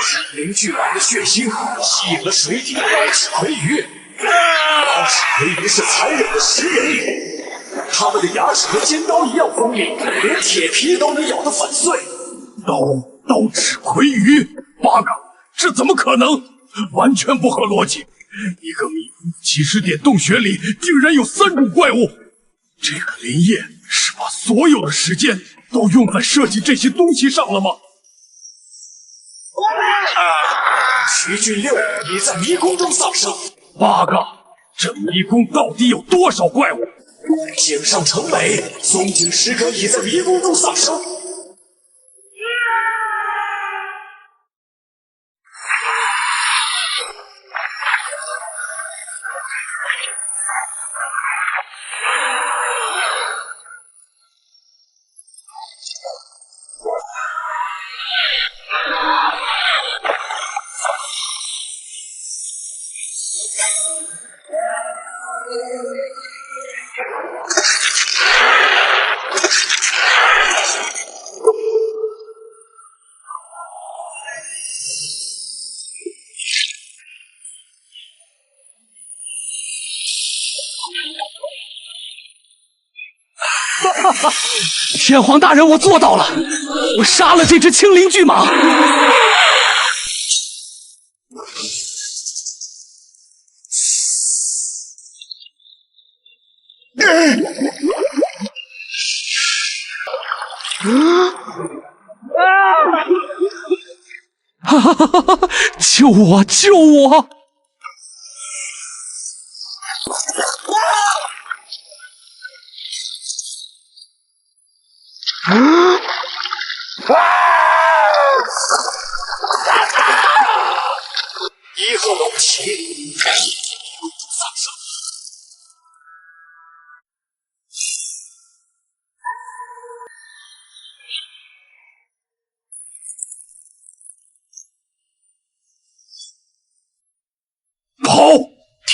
青鳞巨蟒的血腥吸引了水底的高齿葵鱼。高齿葵鱼是残忍的食人鱼，它们的牙齿和尖刀一样锋利，连铁皮都能咬得粉碎。刀齿葵鱼，8个，这怎么可能？完全不合逻辑。一个迷宫几十点洞穴里，竟然有3种怪物。这个林业是把所有的时间都用在设计这些东西上了吗？徐俊六，你在迷宫中丧生。 8个，这迷宫到底有多少怪物？井上成美，松井石格已在迷宫中丧生。天皇大人，我做到了，我杀了这只青鳞巨蟒。救我！救我！ 一鹤龙旗，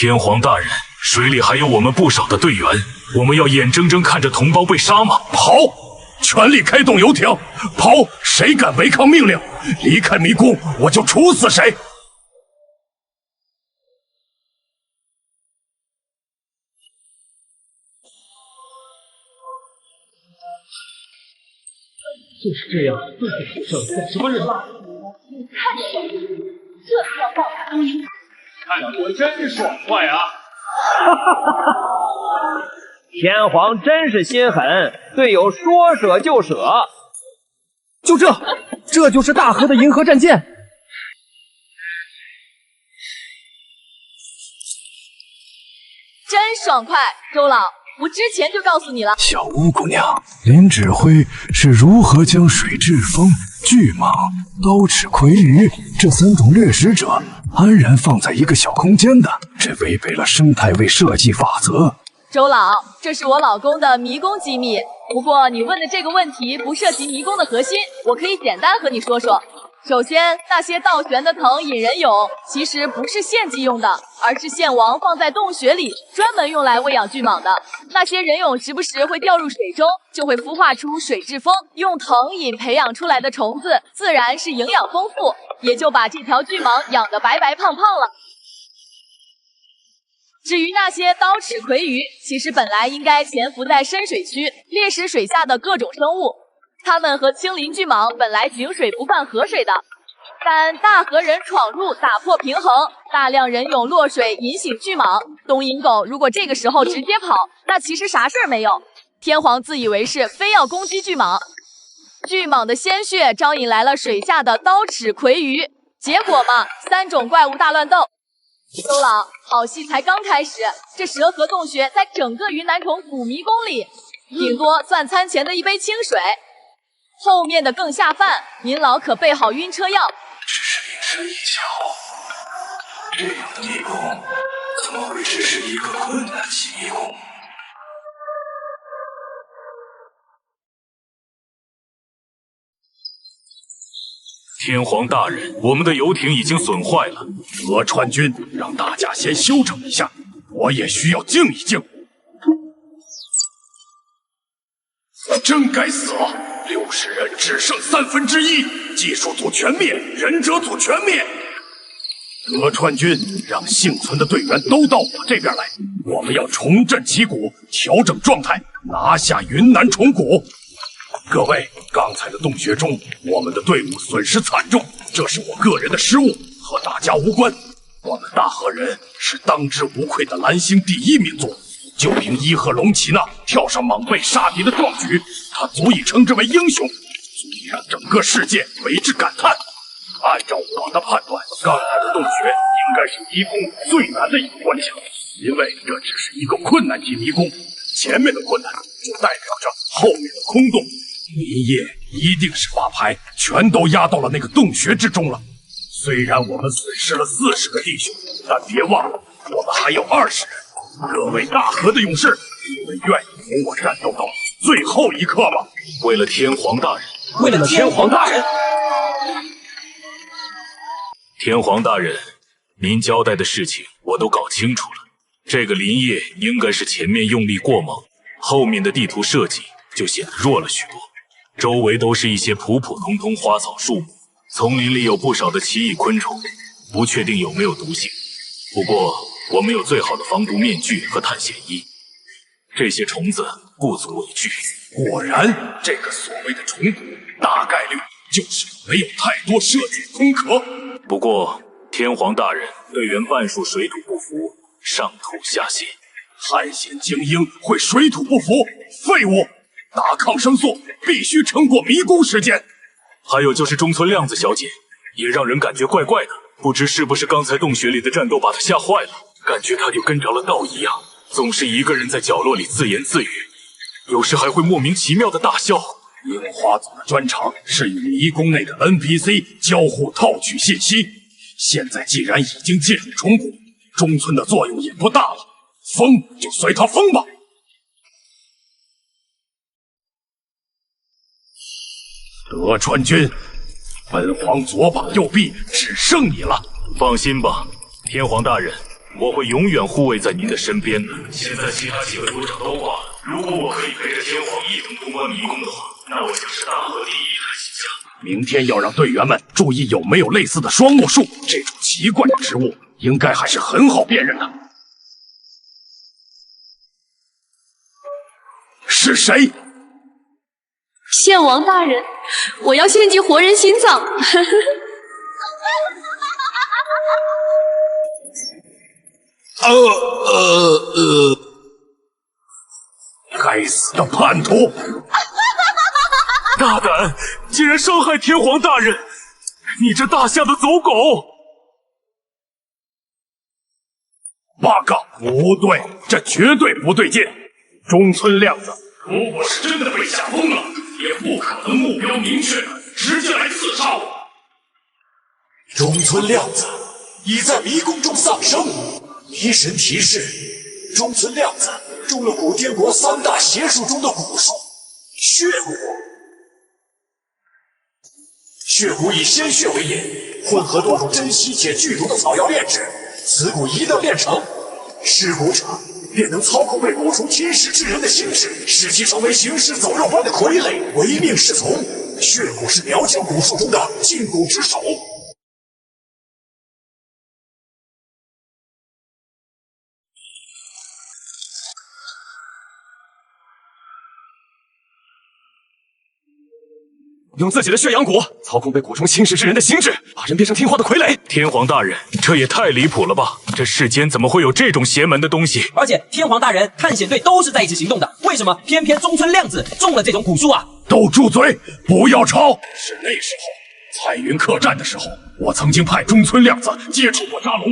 天皇大人，水里还有我们不少的队员，我们要眼睁睁看着同胞被杀吗？跑！全力开动游艇，跑！谁敢违抗命令，离开迷宫，我就处死谁！就是这样，对付不上干什么人？看这，这才叫报答。看我真爽快啊！天皇真是心狠，队友说舍就舍。就这就是大和的银河战舰。真爽快，周老，我之前就告诉你了。小巫姑娘，林指挥是如何将水蛭风、巨蟒、刀齿魁鱼这3种掠食者安然放在一个小空间的？这违背了生态位设计法则。周老，这是我老公的迷宫机密。不过你问的这个问题不涉及迷宫的核心，我可以简单和你说说。首先，那些倒悬的藤引人俑其实不是献祭用的，而是献王放在洞穴里，专门用来喂养巨蟒的。那些人俑时不时会掉入水中，就会孵化出水蛭蜂，用藤引培养出来的虫子自然是营养丰富，也就把这条巨蟒养得白白胖胖了。至于那些刀齿魁鱼，其实本来应该潜伏在深水区，猎食水下的各种生物。它们和青鳞巨蟒本来井水不犯河水的，但大河人闯入，打破平衡，大量人俑落水，引醒巨蟒。东引狗如果这个时候直接跑，那其实啥事儿没有。天皇自以为是，非要攻击巨蟒。巨蟒的鲜血招引来了水下的刀齿魁鱼，结果嘛，3种怪物大乱斗。周老，好戏才刚开始，这蛇河洞穴在整个云南虫古迷宫里，顶多算餐前的一杯清水。后面的更下饭，您老可备好晕车药。只是灵山一桥，这样的迷宫怎么会只是一个困难级迷宫？天皇大人，我们的游艇已经损坏了。河川君，让大家先休整一下，我也需要静一静。真该死啊！60人只剩1/3，技术组全灭，忍者组全灭。德川君，让幸存的队员都到我这边来，我们要重振旗鼓，调整状态，拿下云南虫谷。各位，刚才的洞穴中，我们的队伍损失惨重，这是我个人的失误，和大家无关。我们大和人是当之无愧的蓝星第1民族，就凭伊贺龙骑那跳上蟒背杀敌的壮举，他足以称之为英雄，足以让整个世界为之感叹。按照我的判断，刚才的洞穴应该是迷宫最难的一个关卡，因为这只是一个困难级迷宫，前面的困难就代表着后面的空洞。林业一定是把牌全都压到了那个洞穴之中了。虽然我们损失了40个弟兄，但别忘了，我们还有20人。各位大和的勇士，你们愿意同我战斗到最后一刻吗？为了天皇大人，为了天皇大人。天皇大人，您交代的事情我都搞清楚了。这个林业应该是前面用力过猛，后面的地图设计就显得弱了许多。周围都是一些普普通通花草树木，丛林里有不少的奇异昆虫，不确定有没有毒性。不过我们有最好的防毒面具和探险衣，这些虫子不足为惧。果然，这个所谓的虫谷大概率就是没有太多设计空壳。不过天皇大人，队员半数水土不服，上吐下泻。探险精英会水土不服？废物！打抗生素必须撑过迷宫时间。还有就是中村亮子小姐，也让人感觉怪怪的，不知是不是刚才洞穴里的战斗把她吓坏了，感觉她就跟着了道一样，总是一个人在角落里自言自语，有时还会莫名其妙的大笑。樱花组的专长是与迷宫内的 NPC 交互套取信息，现在既然已经进入虫谷，中村的作用也不大了，疯就随他疯吧。德川君，本皇左膀右臂只剩你了。放心吧，天皇大人，我会永远护卫在你的身边的。现在其他几位国长都挂了，如果我可以陪着天皇一同通关迷宫的话，那我就是大河第一探险家。明天要让队员们注意有没有类似的双木树，这种奇怪的植物应该还是很好辨认的。是谁？献王大人，我要献祭活人心脏。该死的叛徒！大胆，竟然伤害天皇大人！你这大夏的走狗！报告，不对，这绝对不对劲。中村亮子如果是真的被吓疯了，也不可能目标明确的直接来刺杀我。中村亮子已在迷宫中丧生。迷神提示：中村亮子中了古滇国3大邪术中的蛊术——血蛊。血蛊以鲜血为引，混合多种珍稀且剧毒的草药炼制。此蛊一旦炼成，施蛊者便能操控被蛊虫侵蚀之人的心智，使其成为行尸走肉般的傀儡，唯命是从。血蛊是苗疆蛊术中的禁蛊之首。用自己的血阳蛊操控被蛊虫侵蚀之人的心智，把人变成听话的傀儡。天皇大人，这也太离谱了吧！这世间怎么会有这种邪门的东西？而且天皇大人、探险队都是在一起行动的，为什么偏偏中村亮子中了这种蛊术啊？都住嘴，不要吵！是那时候彩云客栈的时候，我曾经派中村亮子接触过扎龙。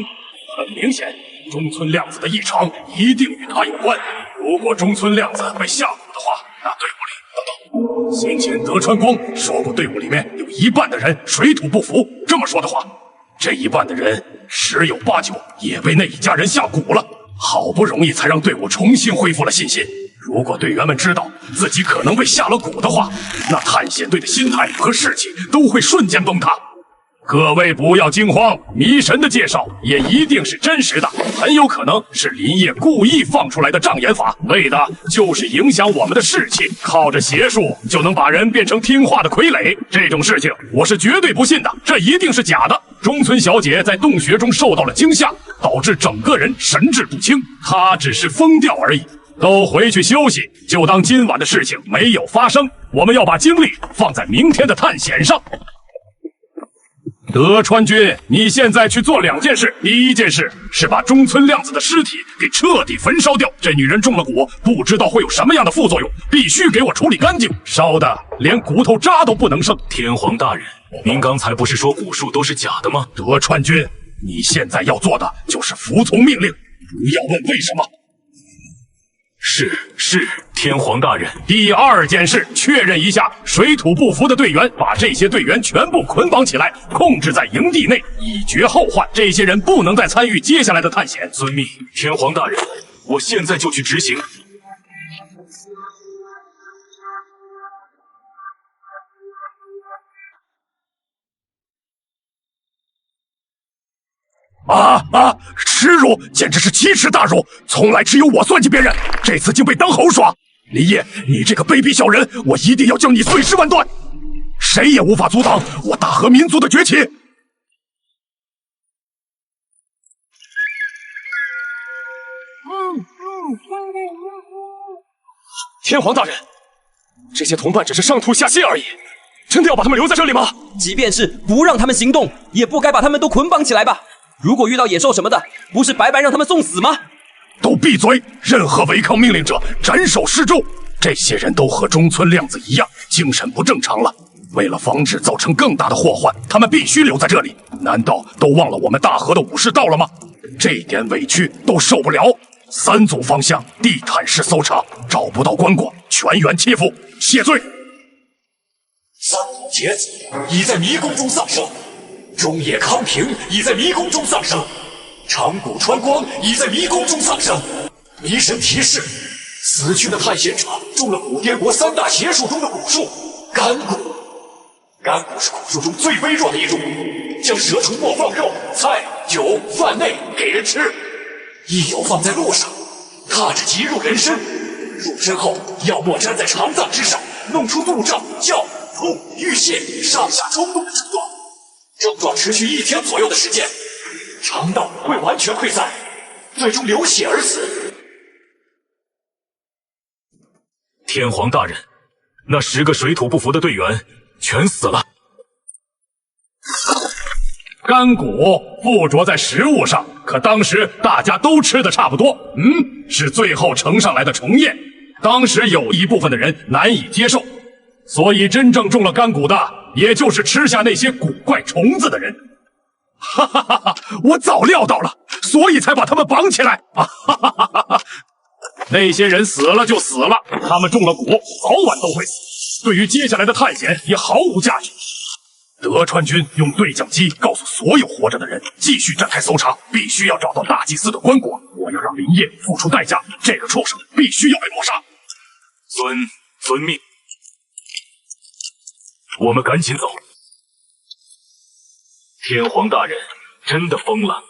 很明显，中村亮子的异常一定与他有关。如果中村亮子被吓唬的话，那队伍里……先前德川光说过，队伍里面有一半的人水土不服。这么说的话，这一半的人10有8九也被那一家人下蛊了。好不容易才让队伍重新恢复了信心。如果队员们知道自己可能被下了蛊的话，那探险队的心态和士气都会瞬间崩塌。各位不要惊慌，迷神的介绍也一定是真实的，很有可能是林业故意放出来的障眼法，为的就是影响我们的士气。靠着邪术就能把人变成听话的傀儡，这种事情我是绝对不信的，这一定是假的。中村小姐在洞穴中受到了惊吓，导致整个人神志不清，她只是疯掉而已。都回去休息，就当今晚的事情没有发生。我们要把精力放在明天的探险上。德川君，你现在去做2件事。第一件事是把中村亮子的尸体给彻底焚烧掉，这女人中了蛊，不知道会有什么样的副作用，必须给我处理干净，烧的连骨头渣都不能剩。天皇大人，您刚才不是说蛊术都是假的吗？德川君，你现在要做的就是服从命令，不要问为什么。是，天皇大人。第2件事，确认一下水土不服的队员，把这些队员全部捆绑起来，控制在营地内，以绝后患。这些人不能再参与接下来的探险。遵命，天皇大人，我现在就去执行。耻辱，简直是奇耻大辱！从来只有我算计别人，这次竟被当猴耍。林业，你这个卑鄙小人，我一定要将你碎尸万段！谁也无法阻挡我大和民族的崛起！天皇大人，这些同伴只是上吐下泻而已，真的要把他们留在这里吗？即便是不让他们行动，也不该把他们都捆绑起来吧？如果遇到野兽什么的，不是白白让他们送死吗？都闭嘴！任何违抗命令者，斩首示众！这些人都和中村亮子一样，精神不正常了。为了防止造成更大的祸患，他们必须留在这里。难道都忘了我们大和的武士道了吗？这点委屈都受不了。3组方向地毯式搜查，找不到棺椁，全员切腹，谢罪。三浦节子已在迷宫中丧生，中野康平已在迷宫中丧生，长谷川光已在迷宫中丧生。迷神提示：死去的探险者中了古滇国3大邪术中的蛊术——干蛊。干蛊是蛊术中最微弱的一种，将蛇虫末放肉、菜、酒、饭内给人吃。一脚放在路上，踏着即入人身。入身后，要么粘在肠脏之上，弄出肚胀、叫、吐、欲泻、上下冲动的症状。症状持续1天左右的时间，肠道会完全溃散，最终流血而死。天皇大人，那10个水土不服的队员全死了。干骨附着在食物上，可当时大家都吃的差不多，是最后呈上来的虫液。当时有一部分的人难以接受，所以真正中了干骨的，也就是吃下那些古怪虫子的人。哈哈哈哈！我早料到了，所以才把他们绑起来。哈哈哈哈！那些人死了就死了，他们中了蛊，早晚都会死。对于接下来的探险也毫无价值。德川军用对讲机告诉所有活着的人，继续展开搜查，必须要找到大祭司的棺椁。我要让林业付出代价，这个畜生必须要被抹杀。遵命。我们赶紧走。天皇大人真的疯了。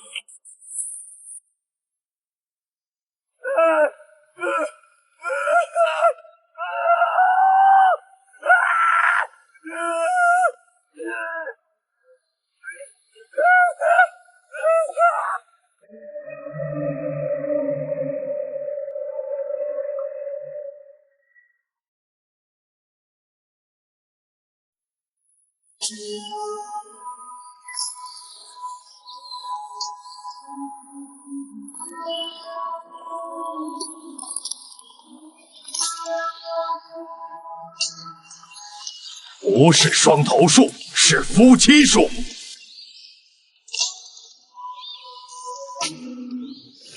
不是双头树，是夫妻树。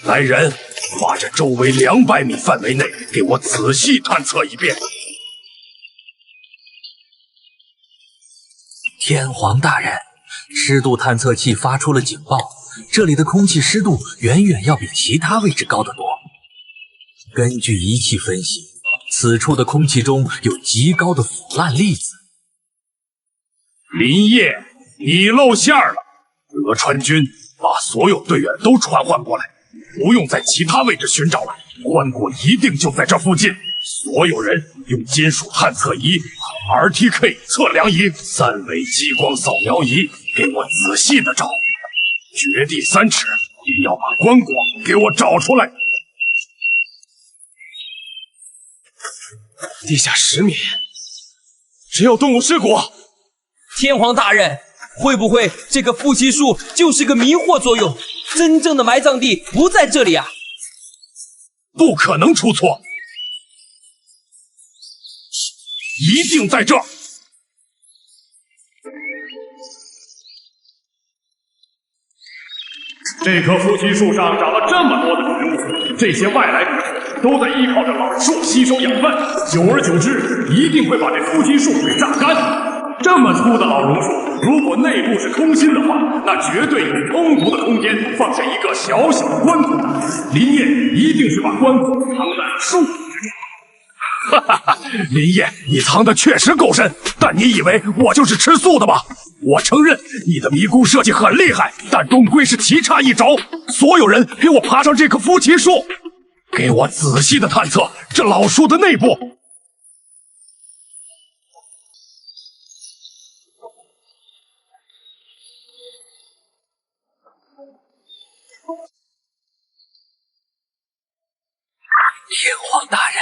来人，把这周围200米范围内给我仔细探测一遍。天皇大人，湿度探测器发出了警报，这里的空气湿度远远要比其他位置高得多。根据仪器分析，此处的空气中有极高的腐烂粒子。林业，你露馅了！德川军把所有队员都传唤过来，不用在其他位置寻找了，棺椁一定就在这附近。所有人用金属探测仪、RTK 测量仪、3维激光扫描仪，给我仔细的找，掘地3尺，也要把棺椁给我找出来。地下10米，只有动物尸骨。天皇大人，会不会这个夫妻树就是个迷惑作用？真正的埋葬地不在这里啊！不可能出错，一定在这儿。这棵夫妻树上长了这么多的植物，这些外来植物都在依靠着老树吸收养分，久而久之，一定会把这夫妻树给榨干。这么粗的老榕树，如果内部是空心的话，那绝对有充足的空间放下一个小小的棺椁。林业一定是把棺椁藏在了树之中。哈哈哈，林业，你藏的确实够深，但你以为我就是吃素的吗？我承认你的迷宫设计很厉害，但终归是棋差一着。所有人给我爬上这棵夫妻树，给我仔细的探测这老树的内部。天皇大人，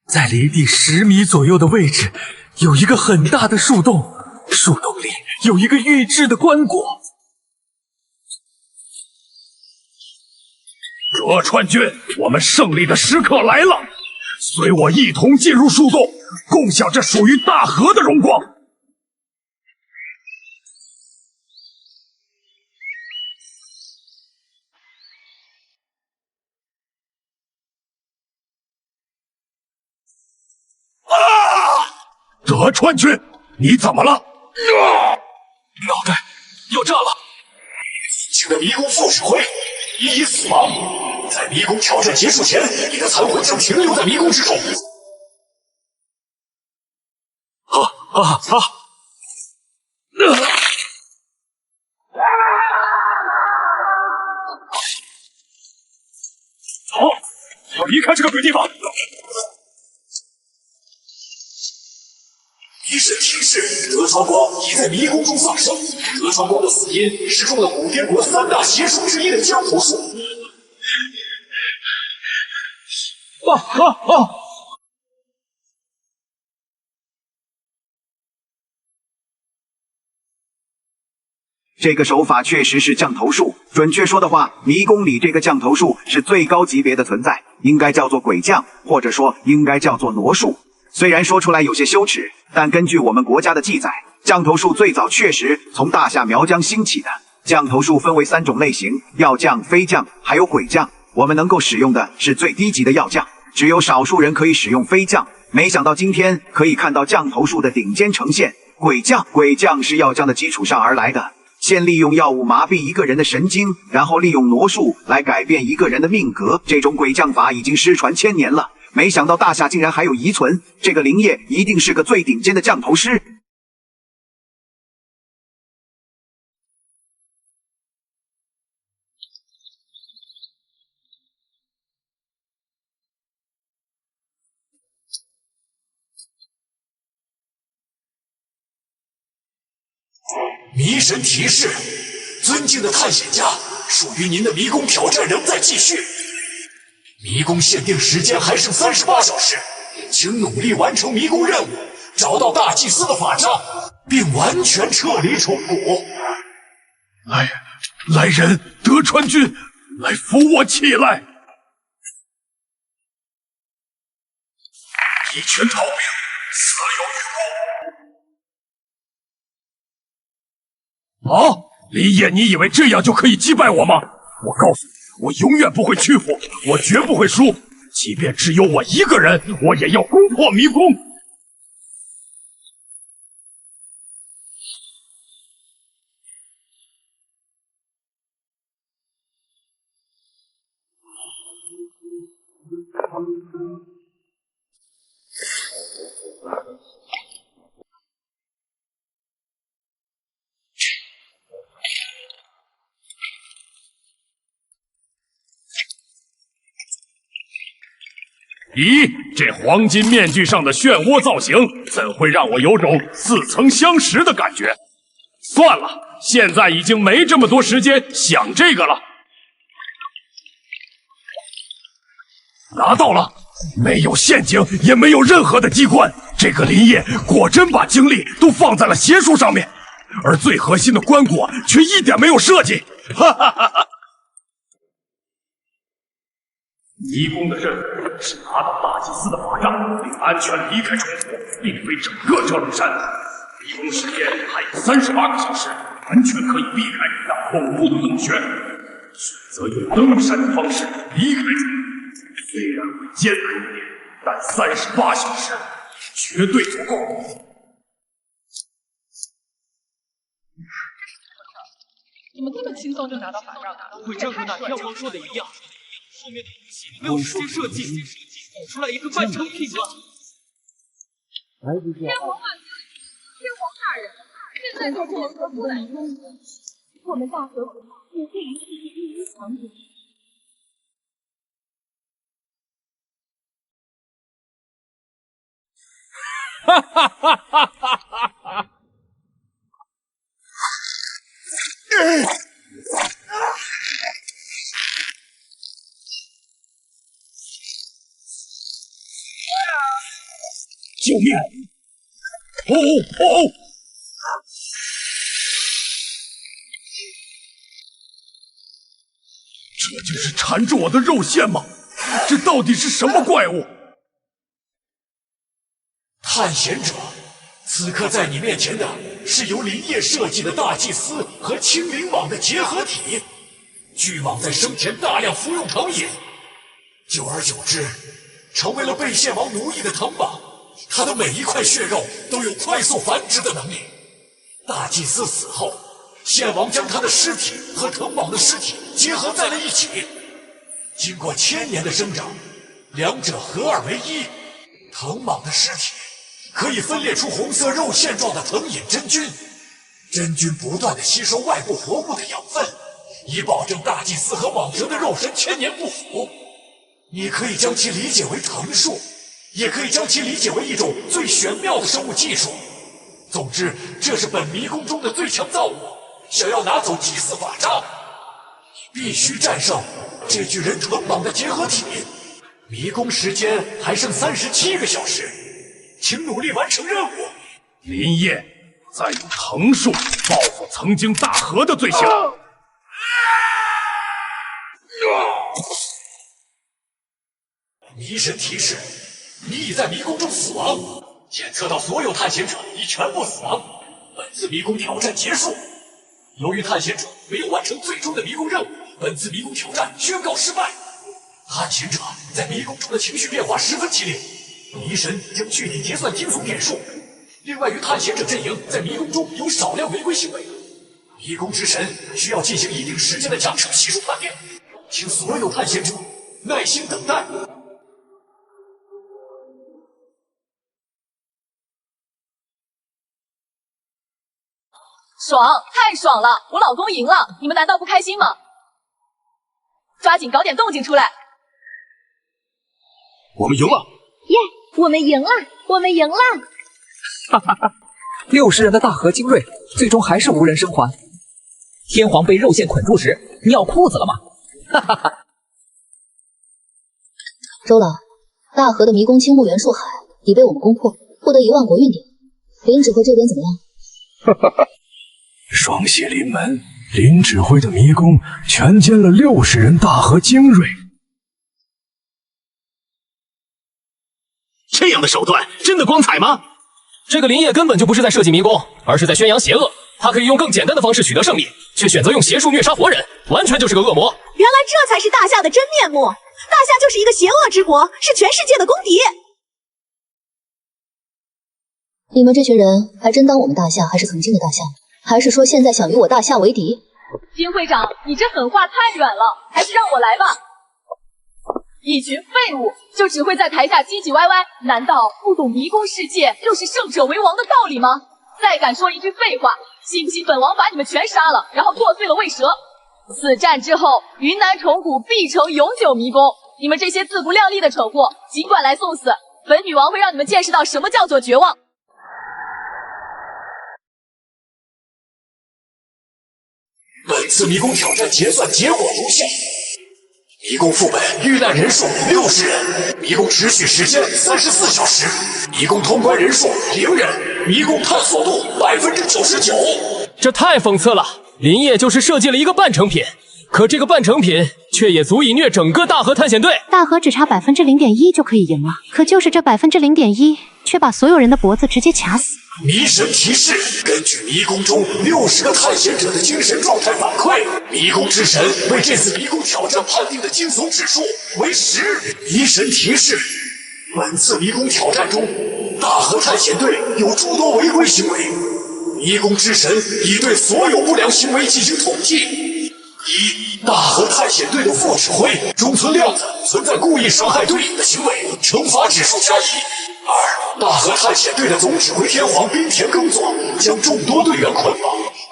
在离地10米左右的位置，有一个很大的树洞，树洞里有一个预制的棺椁。德川军，我们胜利的时刻来了！随我一同进入树洞，共享这属于大河的荣光。德川君，你怎么了？脑袋要炸了！请的迷宫副指挥已死亡，在迷宫挑战结束前，你的残魂将停留在迷宫之中。离开这个鬼地方！迷神提示：德川光已在迷宫中丧生。德川光的死因是中了古天国3大邪术之一的降头术。这个手法确实是降头术，准确说的话，迷宫里这个降头术是最高级别的存在，应该叫做鬼降，或者说应该叫做挪术。虽然说出来有些羞耻，但根据我们国家的记载，降头术最早确实从大夏苗疆兴起的。降头术分为3种类型：药降、飞降，还有鬼降。我们能够使用的是最低级的药降，只有少数人可以使用飞降。没想到今天可以看到降头术的顶尖呈现——鬼降。鬼降是药降的基础上而来的。先利用药物麻痹一个人的神经，然后利用魔术来改变一个人的命格。这种鬼降法已经失传1000年了，没想到大夏竟然还有遗存。这个林业一定是个最顶尖的降头师。迷神提示：尊敬的探险家，属于您的迷宫挑战仍在继续。迷宫限定时间还剩38小时，请努力完成迷宫任务，找到大祭司的法杖，并完全撤离虫谷。来人，德川君，来扶我起来！一拳逃兵，死有余辜。林业，你以为这样就可以击败我吗？我告诉你，我永远不会屈服，我绝不会输，即便只有我一个人，我也要攻破迷宫。咦，这黄金面具上的漩涡造型，怎会让我有种似曾相识的感觉？算了，现在已经没这么多时间想这个了。拿到了，没有陷阱，也没有任何的机关。这个林业果真把精力都放在了邪术上面，而最核心的棺椁却一点没有设计。哈哈哈哈！迷宫的任务是拿到大祭司的法杖，并安全离开虫谷，并非整个遮龙山。迷宫时间还有38个小时，完全可以避开那恐怖的洞穴，选择用登山的方式离开虫谷。虽然会艰难一点，但38小时绝对足够。怎么这么轻松就拿到法杖了？会正如那天皇说的一样，后面的东西没有时间设计，搞出来一个半成品了。天皇万岁！天皇大人，现在就是我们的不难中，我们大和国也会以世界第一强者。哈哈哈哈哈哈！救命！哦！这就是缠住我的肉线吗？这到底是什么怪物？探险者，此刻在你面前的是由林业设计的大祭司和青灵蟒的结合体。巨蟒在生前大量服用藤饮，久而久之，成为了被献王奴役的藤蟒。它的每一块血肉都有快速繁殖的能力。大祭司死后，献王将他的尸体和藤蟒的尸体结合在了一起，经过1000年的生长，两者合二为一。藤蟒的尸体可以分裂出红色肉馅状的藤饮真菌，真菌不断地吸收外部活物的养分，以保证大祭司和蟒蛇的肉身1000年不腐。你可以将其理解为藤树，也可以将其理解为一种最玄妙的生物技术。总之，这是本迷宫中的最强造物。想要拿走祭祀法杖，你必须战胜这具人臀蟒的结合体。迷宫时间还剩37个小时，请努力完成任务。林业再用藤树报复曾经大和的罪行。迷神提示：你已在迷宫中死亡，检测到所有探险者已全部死亡，本次迷宫挑战结束。由于探险者没有完成最终的迷宫任务，本次迷宫挑战宣告失败。探险者在迷宫中的情绪变化十分激烈，迷神将具体结算惊悚点数。另外，与探险者阵营在迷宫中有少量违规行为，迷宫之神需要进行一定时间的奖惩系数判定，请所有探险者耐心等待。爽，太爽了！我老公赢了，你们难道不开心吗？抓紧搞点动静出来！我们赢了！耶，我们赢了！我们赢了！哈哈哈！60人的大河精锐，最终还是无人生还。天皇被肉线捆住时，尿裤子了吗？哈哈哈！周老，大河的迷宫青木元素海已被我们攻破，获得1万国运点。林指挥这边怎么样？哈哈哈！双血临门，林指挥的迷宫全歼了60人大河精锐。这样的手段真的光彩吗？这个林业根本就不是在设计迷宫，而是在宣扬邪恶。他可以用更简单的方式取得胜利，却选择用邪术虐杀活人，完全就是个恶魔。原来这才是大夏的真面目！大夏就是一个邪恶之国，是全世界的公敌。你们这群人还真当我们大夏还是曾经的大夏？还是说现在想与我大夏为敌？金会长，你这狠话太软了，还是让我来吧。一群废物，就只会在台下唧唧歪歪，难道不懂迷宫世界就是胜者为王的道理吗？再敢说一句废话，信不信本王把你们全杀了，然后剁碎了喂蛇？此战之后，云南虫谷必成永久迷宫。你们这些自不量力的蠢货，尽管来送死，本女王会让你们见识到什么叫做绝望。本次迷宫挑战结算结果如下：迷宫副本遇难人数60人，迷宫持续时间34小时，迷宫通关人数0人，迷宫探索度99%。这太讽刺了！林业就是设计了一个半成品，可这个半成品却也足以虐整个大河探险队。大河只差0.1%就可以赢了，可就是这0.1%，却把所有人的脖子直接卡死。迷神提示：根据迷宫中60个探险者的精神状态反馈，迷宫之神为这次迷宫挑战判定的惊悚指数为10。迷神提示：本次迷宫挑战中，大河探险队有诸多违规行为，迷宫之神已对所有不良行为进行统计。1. 大河探险队的副指挥中村亮子存在故意伤害队友的行为，惩罚指数加1。2. 大河探险队的总指挥天皇滨田耕作将众多队员捆绑，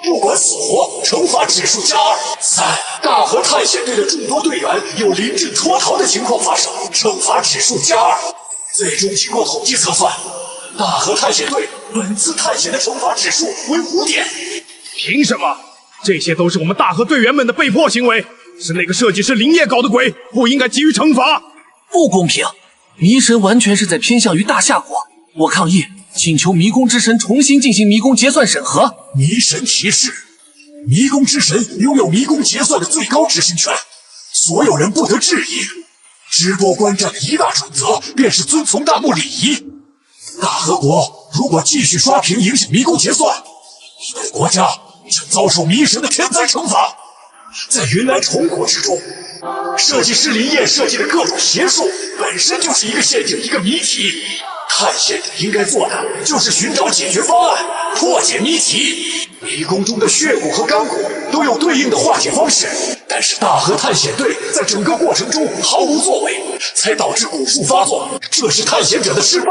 不管死活，惩罚指数加2。3. 大河探险队的众多队员有临阵脱逃的情况发生，惩罚指数加2。最终经过统计测算，大河探险队本次探险的惩罚指数为5点。凭什么？这些都是我们大河队员们的被迫行为，是那个设计师林业搞的鬼，不应该给予惩罚。不公平！迷神完全是在偏向于大夏国，我抗议，请求迷宫之神重新进行迷宫结算审核。迷神提示：迷宫之神拥有迷宫结算的最高执行权，所有人不得质疑。直播观战的一大准则便是遵从弹幕礼仪。大和国如果继续刷屏影响迷宫结算，你们国家将遭受迷神的天灾惩罚。在云南虫谷之中，设计师林业设计的各种邪术本身就是一个陷阱，一个谜题。探险者应该做的就是寻找解决方案，破解谜题。迷宫中的血骨和干骨都有对应的化解方式，但是大河探险队在整个过程中毫无作为，才导致蛊术发作，这是探险者的失败。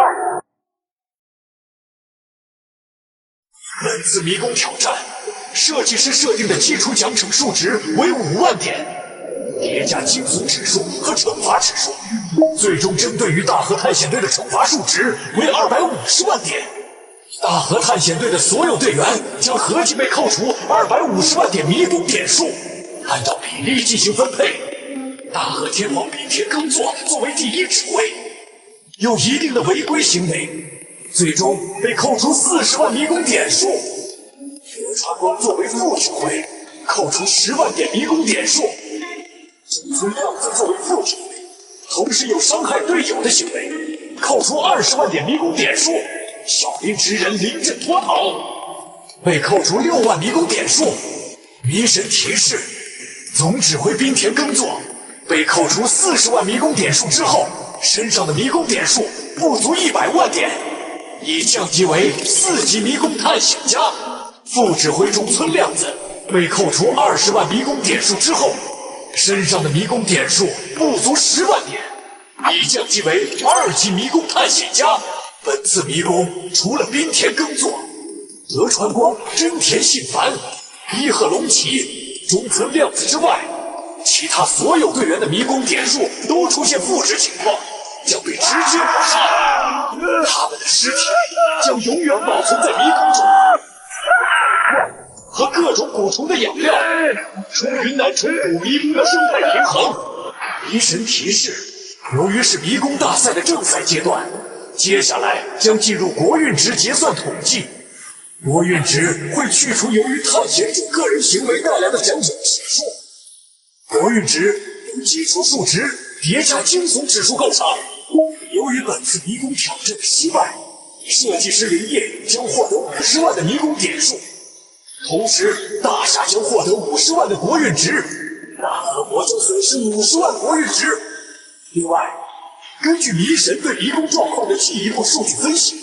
本次迷宫挑战，设计师设定的基础奖惩数值为5万点，叠加惊悚指数和惩罚指数，最终针对于大河探险队的惩罚数值为250万点。大河探险队的所有队员将合计被扣除250万点迷宫点数，按照比例进行分配。大河天皇冰田耕作作为第一指挥，有一定的违规行为，最终被扣除40万迷宫点数。德川光作为副指挥，扣除10万点迷宫点数。中村亮子作为副指挥，同时有伤害队友的行为，扣除20万点迷宫点数。小林直人临阵脱逃，被扣除6万迷宫点数。迷神提示，总指挥滨田耕作被扣除40万迷宫点数之后，身上的迷宫点数不足100万点，已降级为4级迷宫探险家。副指挥中村亮子被扣除20万迷宫点数之后，身上的迷宫点数不足10万点，已降级为2级迷宫探险家。本次迷宫除了滨田耕作、德川光、真田信繁、伊贺龙骑、中村亮子之外，其他所有队员的迷宫点数都出现负值情况，将被直接抹杀。他们的尸体将永远保存在迷宫中，和各种蛊虫的养料，充云南虫谷迷宫的生态平衡。迷神提示，由于是迷宫大赛的正赛阶段，接下来将进入国运值结算统计。国运值会去除由于探险者个人行为带来的奖赏指数。国运值由基础数值叠加惊悚指数构成。由于本次迷宫挑战的失败，设计师林业将获得50万的迷宫点数，同时大厦将获得50万的国运值，大河国将损失50万国运值。另外，根据迷神对迷宫状况的进一步数据分析，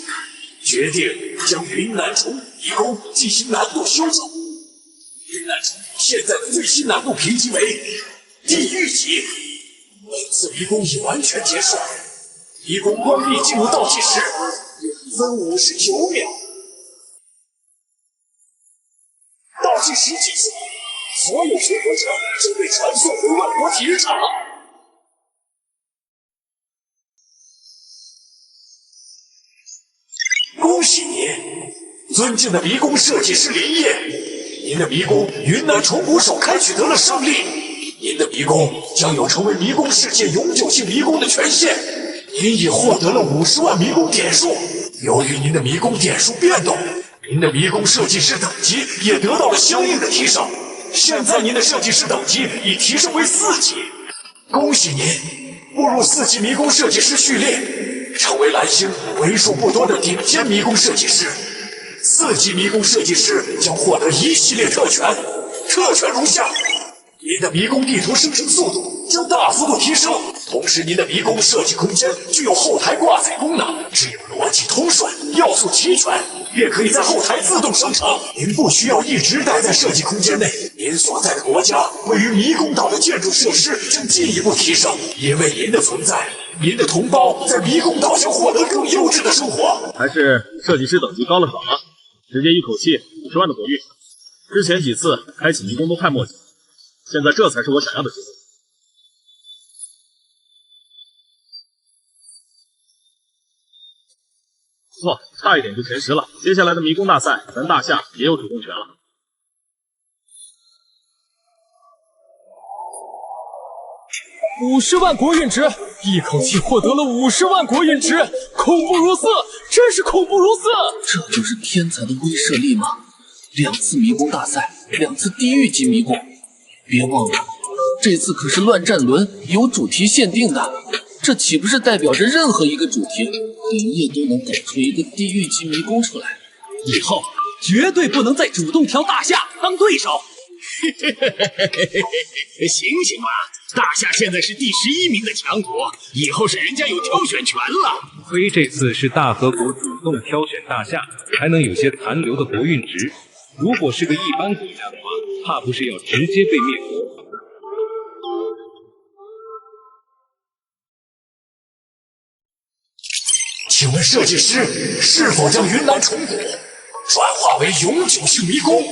决定将云南虫迷宫进行难度修正。云南虫现在的最新难度评级为地狱级。本次迷宫已完全结束，迷宫关闭进入倒计时2分59秒。倒计时结束，所有全国者将被传送回万国体育场。恭喜您，尊敬的迷宫设计师林业，您的迷宫云南虫谷手开取得了胜利，您的迷宫将有成为迷宫世界永久性迷宫的权限，您已获得了50万迷宫点数。由于您的迷宫点数变动，您的迷宫设计师等级也得到了相应的提升，现在您的设计师等级已提升为4级。恭喜您步入4级迷宫设计师序列，成为蓝星为数不多的顶尖迷宫设计师。4级迷宫设计师将获得一系列特权，特权如下：您的迷宫地图生成速度将大幅度提升，同时您的迷宫设计空间具有后台挂载功能，只有逻辑通顺、要素齐全，便可以在后台自动生成。您不需要一直待在设计空间内，您所在的国家位于迷宫岛的建筑设施将进一步提升，因为您的存在，您的同胞在迷宫岛将获得更优质的生活。还是设计师等级高了爽啊！直接一口气50万的国运。之前几次开启迷宫都太墨迹，现在这才是我想要的结果。不错，差一点就前10了。接下来的迷宫大赛，咱大夏也有主动权了。50万国运值，一口气获得了50万国运值，恐怖如色，真是恐怖如色！这就是天才的威慑力吗？2次迷宫大赛，2次地狱级迷宫，别忘了，这次可是乱战轮，有主题限定的。这岂不是代表着任何一个主题，林业都能搞出一个地狱级迷宫出来？以后绝对不能再主动挑大夏当对手。醒醒吧！大夏现在是第11名的强国，以后是人家有挑选权了。亏这次是大和国主动挑选大夏，还能有些残留的国运值。如果是个一般国家的话，怕不是要直接被灭国。请问设计师是否将云南虫谷转化为永久性迷宫？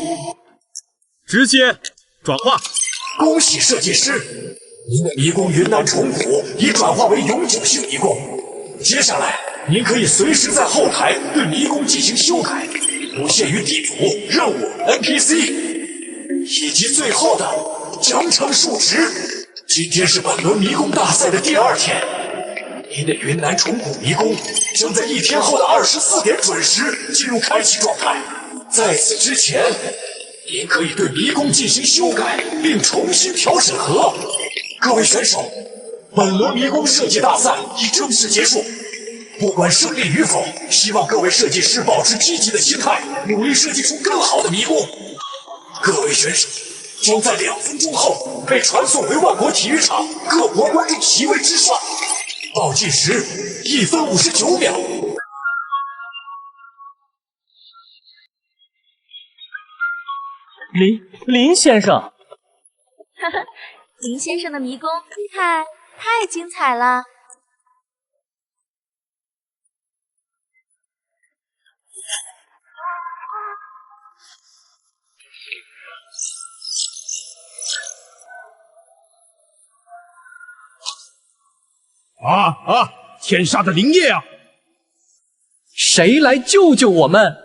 直接转化。恭喜设计师，您的迷宫云南虫谷已转化为永久性迷宫，接下来您可以随时在后台对迷宫进行修改，不限于地图、任务、NPC， 以及最后的奖惩数值。今天是本轮迷宫大赛的第2天，您的云南虫谷迷宫将在1天后的24点准时进入开启状态。在此之前，您可以对迷宫进行修改，并重新调审核。各位选手，本轮迷宫设计大赛已正式结束。不管胜利与否，希望各位设计师保持积极的心态，努力设计出更好的迷宫。各位选手将在2分钟后被传送回万国体育场各国观众席位之上，倒计时1分59秒。林先生，哈哈，林先生的迷宫太精彩了。天杀的灵液啊！谁来救救我们？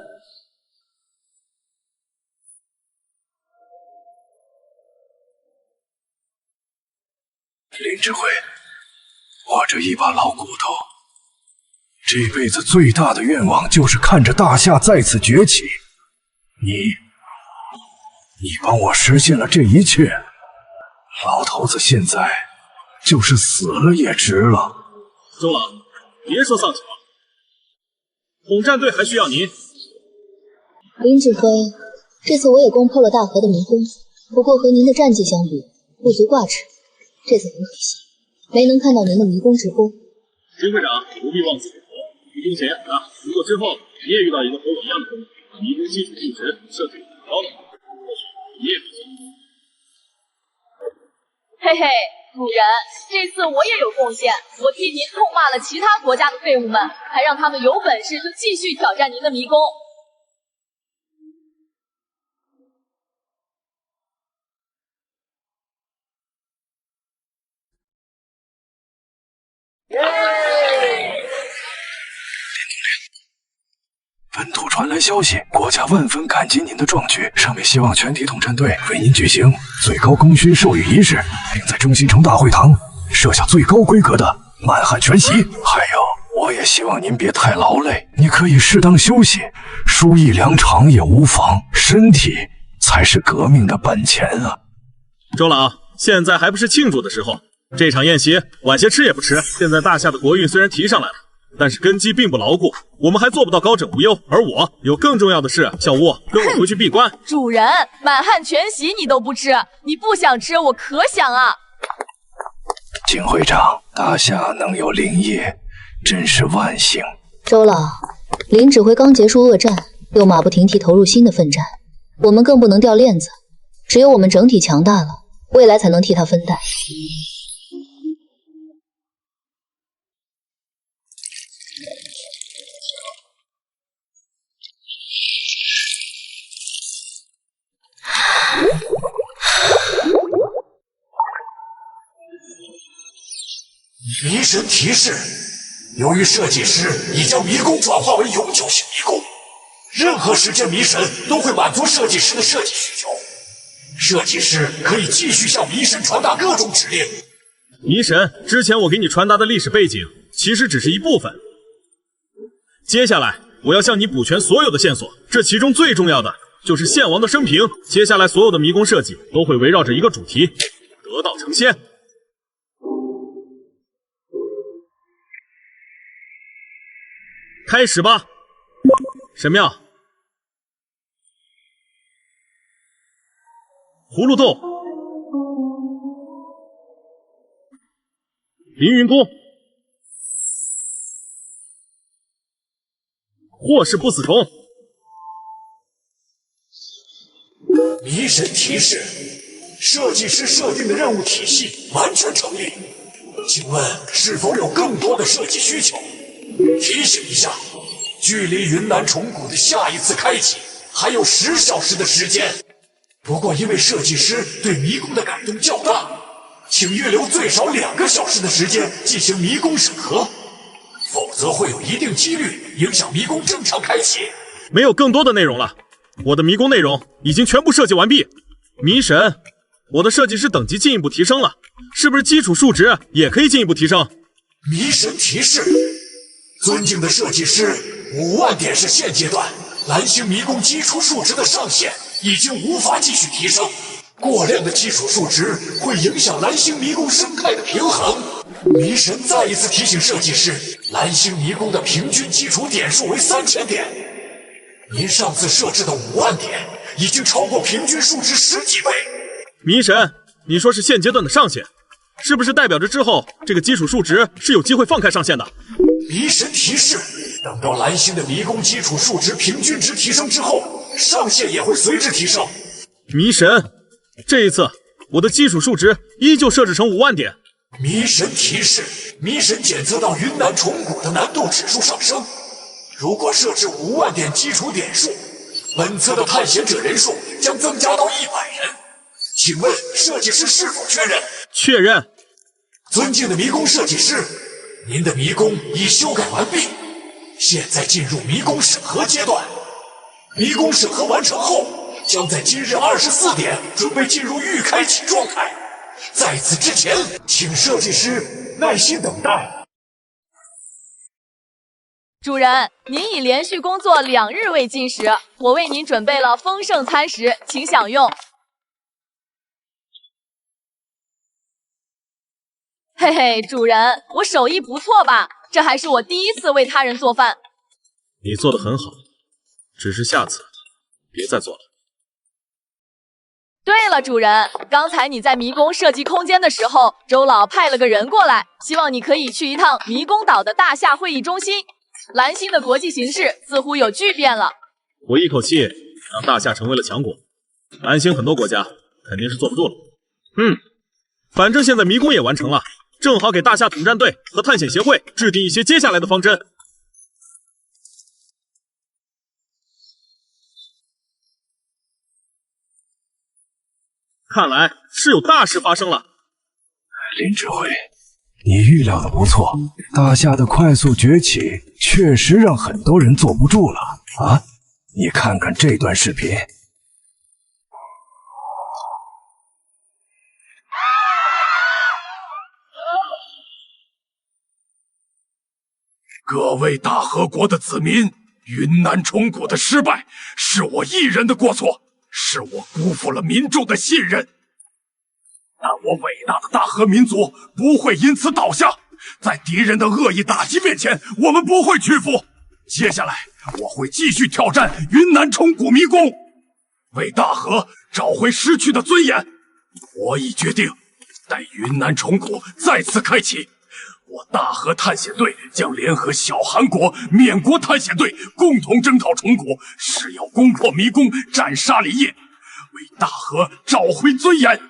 林指挥，我这一把老骨头，这辈子最大的愿望就是看着大夏再次崛起。你帮我实现了这一切，老头子现在就是死了也值了。周老，别说丧气话，统战队还需要您。林指挥，这次我也攻破了大河的迷宫，不过和您的战绩相比，不足挂齿。这次很可惜，没能看到您的迷宫直播。金会长不必妄自菲薄，迷宫前如果之后你也遇到一个和我一样的人，迷宫基础数值设置很高的话，或许你也可以。嘿嘿，主人，这次我也有贡献，我替您痛骂了其他国家的废物们，还让他们有本事就继续挑战您的迷宫。本土传来消息，国家万分感激您的壮举，上面希望全体统战队为您举行最高功勋授予仪式，并在中心城大会堂设下最高规格的满汉全席。还有，我也希望您别太劳累，你可以适当休息，输益良场也无妨，身体才是革命的本钱啊！周老，现在还不是庆祝的时候，这场宴席晚些吃也不迟。现在大夏的国运虽然提上来了，但是根基并不牢固，我们还做不到高枕无忧。而我有更重要的事，小吴，跟我回去闭关。主人，满汉全席你都不吃，你不想吃，我可想啊。景会长，大夏能有林业，真是万幸。周老，林指挥刚结束恶战，又马不停蹄投入新的奋战，我们更不能掉链子。只有我们整体强大了，未来才能替他分担。迷神提示：由于设计师已将迷宫转化为永久性迷宫，任何时间迷神都会满足设计师的设计需求。设计师可以继续向迷神传达各种指令。迷神，之前我给你传达的历史背景其实只是一部分，接下来我要向你补全所有的线索，这其中最重要的就是献王的生平。接下来所有的迷宫设计都会围绕着一个主题：得道成仙。开始吧，神庙、葫芦洞、凌云宫、祸氏不死虫。迷神提示：设计师设定的任务体系完全成立，请问是否有更多的设计需求？提醒一下，距离云南虫谷的下一次开启还有10小时的时间。不过因为设计师对迷宫的改动较大，请预留最少2个小时的时间进行迷宫审核，否则会有一定几率影响迷宫正常开启。没有更多的内容了，我的迷宫内容已经全部设计完毕。迷神，我的设计师等级进一步提升了，是不是基础数值也可以进一步提升？迷神提示：尊敬的设计师，5万点是现阶段蓝星迷宫基础数值的上限，已经无法继续提升。过量的基础数值会影响蓝星迷宫生态的平衡。迷神再一次提醒设计师，蓝星迷宫的平均基础点数为3000点。您上次设置的5万点已经超过平均数值10几倍。迷神，你说是现阶段的上限，是不是代表着之后这个基础数值是有机会放开上限的？迷神提示，等到蓝星的迷宫基础数值平均值提升之后，上限也会随之提升。迷神，这一次我的基础数值依旧设置成5万点。迷神提示，迷神检测到云南虫谷的难度指数上升，如果设置5万点基础点数，本次的探险者人数将增加到100人。请问设计师是否确认？确认。尊敬的迷宫设计师，您的迷宫已修改完毕，现在进入迷宫审核阶段。迷宫审核完成后，将在今日24点准备进入预开启状态。在此之前，请设计师耐心等待。主人，您已连续工作2日未进食，我为您准备了丰盛餐食，请享用。嘿嘿，主人，我手艺不错吧？这还是我第1次为他人做饭。你做得很好，只是下次别再做了。对了，主人，刚才你在迷宫设计空间的时候，周老派了个人过来，希望你可以去一趟迷宫岛的大夏会议中心。蓝星的国际形势似乎有巨变了。我一口气让大夏成为了强国，蓝星很多国家肯定是坐不住了。反正现在迷宫也完成了，正好给大夏统战队和探险协会制定一些接下来的方针。看来是有大事发生了。林指挥，你预料的不错，大夏的快速崛起确实让很多人坐不住了啊！你看看这段视频。各位大和国的子民，云南虫谷的失败是我一人的过错，是我辜负了民众的信任。但我伟大的大和民族不会因此倒下，在敌人的恶意打击面前，我们不会屈服。接下来，我会继续挑战云南虫谷迷宫，为大和找回失去的尊严。我已决定，待云南虫谷再次开启，我大和探险队将联合小韩国、缅国探险队，共同征讨虫谷，誓要攻破迷宫，斩杀林业，为大和找回尊严。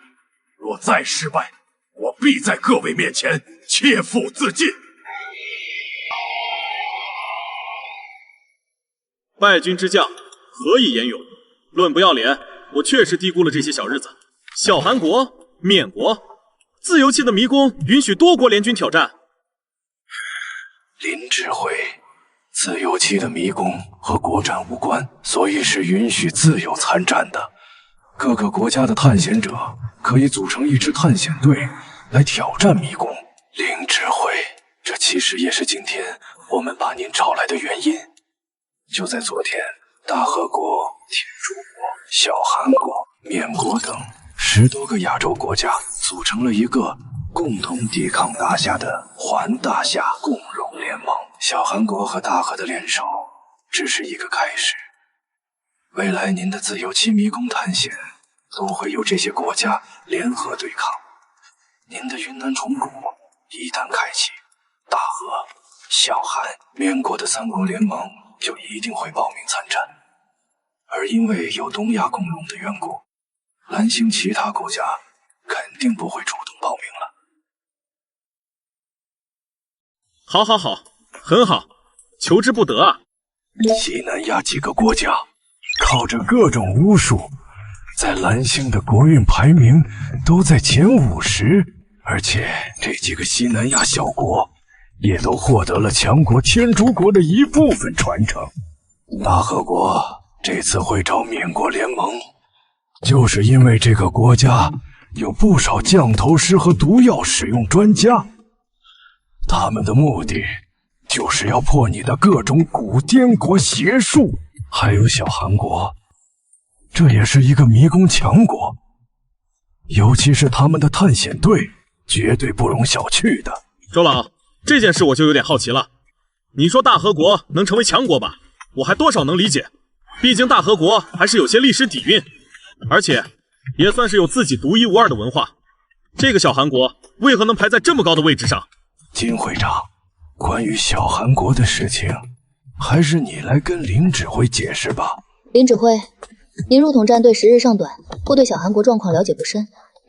若再失败，我必在各位面前切腹自尽。败军之将，何以言勇？论不要脸，我确实低估了这些小日子。小韩国、缅国，自由期的迷宫允许多国联军挑战。林指挥，自由期的迷宫和国战无关，所以是允许自由参战的。各个国家的探险者可以组成一支探险队来挑战迷宫。林指挥，这其实也是今天我们把您找来的原因。就在昨天，大和国、天竺国、小韩国、缅国等10多个亚洲国家组成了一个共同抵抗大夏的环大夏共荣联盟。小韩国和大和的联手只是一个开始，未来您的自由期迷宫探险都会有这些国家联合对抗。您的云南虫谷一旦开启，大和、小韩、缅国的3国联盟就一定会报名参战。而因为有东亚共荣的缘故，蓝星其他国家肯定不会主动报名了。好，很好，求之不得啊！西南亚几个国家靠着各种巫术，在蓝星的国运排名都在前50，而且这几个西南亚小国也都获得了强国天竺国的一部分传承。大和国这次会找缅国联盟，就是因为这个国家有不少降头师和毒药使用专家，他们的目的就是要破你的各种古滇国邪术。还有小韩国，这也是一个迷宫强国，尤其是他们的探险队绝对不容小觑的。周老，这件事我就有点好奇了。你说大和国能成为强国吧，我还多少能理解，毕竟大和国还是有些历史底蕴，而且也算是有自己独一无二的文化。这个小韩国为何能排在这么高的位置上？金会长，关于小韩国的事情，还是你来跟林指挥解释吧。林指挥，您入统战队时日尚短，或对小韩国状况了解不深。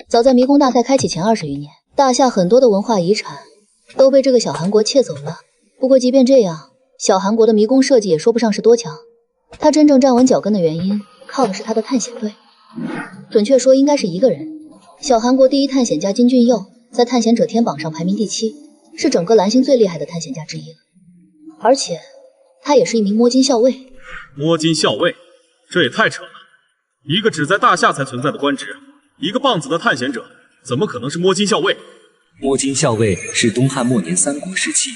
早在迷宫大赛开启前20余年，大夏很多的文化遗产都被这个小韩国窃走了。不过即便这样，小韩国的迷宫设计也说不上是多强。他真正站稳脚跟的原因，靠的是他的探险队。准确说，应该是一个人。小韩国第一探险家金俊佑，在探险者天榜上排名第7，是整个蓝星最厉害的探险家之一了。而且他也是一名摸金校尉。摸金校尉，这也太扯了！一个只在大夏才存在的官职，一个棒子的探险者，怎么可能是摸金校尉？摸金校尉是东汉末年三国时期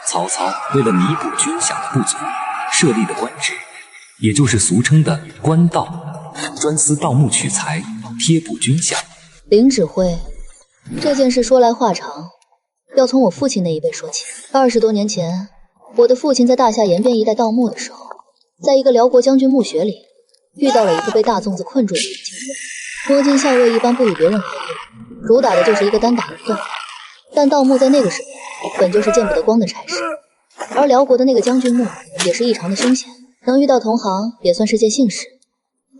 曹操为了弥补军饷的不足设立的官职，也就是俗称的官盗，专司盗墓取材，贴补军饷。林指挥，这件事说来话长，要从我父亲那一辈说起。20多年前，我的父亲在大夏延边一带盗墓的时候，在一个辽国将军墓穴里遇到了一个被大粽子困住的人精。摸金校尉一般不与别人合作，主打的就是一个单打独斗。但盗墓在那个时候本就是见不得光的差事，而辽国的那个将军墓也是异常的凶险，能遇到同行也算是件幸事。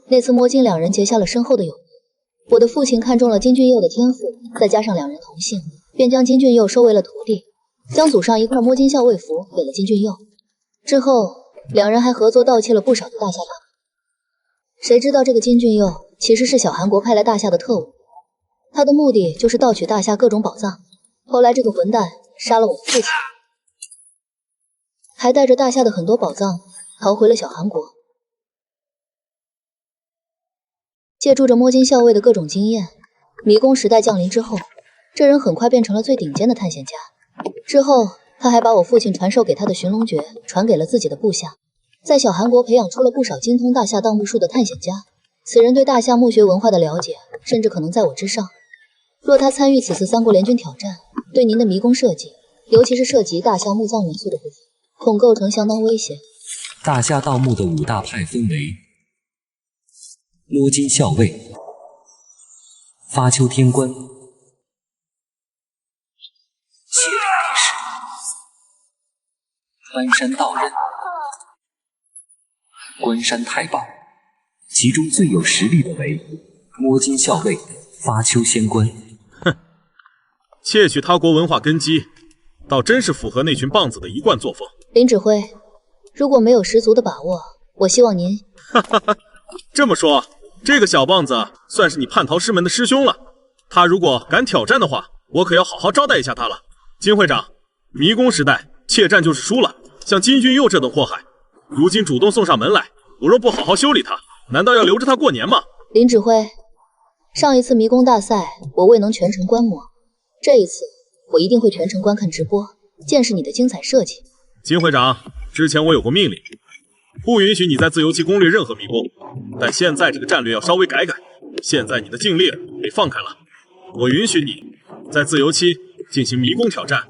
那次摸金两人结下了深厚的友谊，我的父亲看中了金俊佑的天赋，再加上两人同姓，便将金俊佑收为了徒弟，将祖上一块摸金校尉符给了金俊佑。之后两人还合作盗窃了不少的大夏大墓。谁知道这个金俊佑其实是小韩国派来大夏的特务，他的目的就是盗取大夏各种宝藏。后来这个混蛋杀了我的父亲，还带着大夏的很多宝藏逃回了小韩国。借助着摸金校尉的各种经验，迷宫时代降临之后，这人很快变成了最顶尖的探险家。之后他还把我父亲传授给他的寻龙诀传给了自己的部下，在小韩国培养出了不少精通大夏盗墓术的探险家。此人对大夏墓穴文化的了解甚至可能在我之上。若他参与此次三国联军挑战，对您的迷宫设计，尤其是涉及大夏墓葬元素的部分，恐构成相当威胁。大夏盗墓的5大派分为摸金校尉、发丘天官、谢灵帝师、翻山道人、关山太保，其中最有实力的为摸金校尉、发丘仙官。窃取他国文化根基，倒真是符合那群棒子的一贯作风。林指挥，如果没有十足的把握，我希望您……这么说，这个小棒子算是你叛逃师门的师兄了。他如果敢挑战的话，我可要好好招待一下他了。金会长，迷宫时代怯战就是输了，像金俊佑这等祸害，如今主动送上门来，我若不好好修理他，难道要留着他过年吗？林指挥，上一次迷宫大赛我未能全程观摩，这一次我一定会全程观看直播，见识你的精彩设计。金会长，之前我有过命令，不允许你在自由期攻略任何迷宫，但现在这个战略要稍微改改。现在你的禁令被放开了，我允许你在自由期进行迷宫挑战。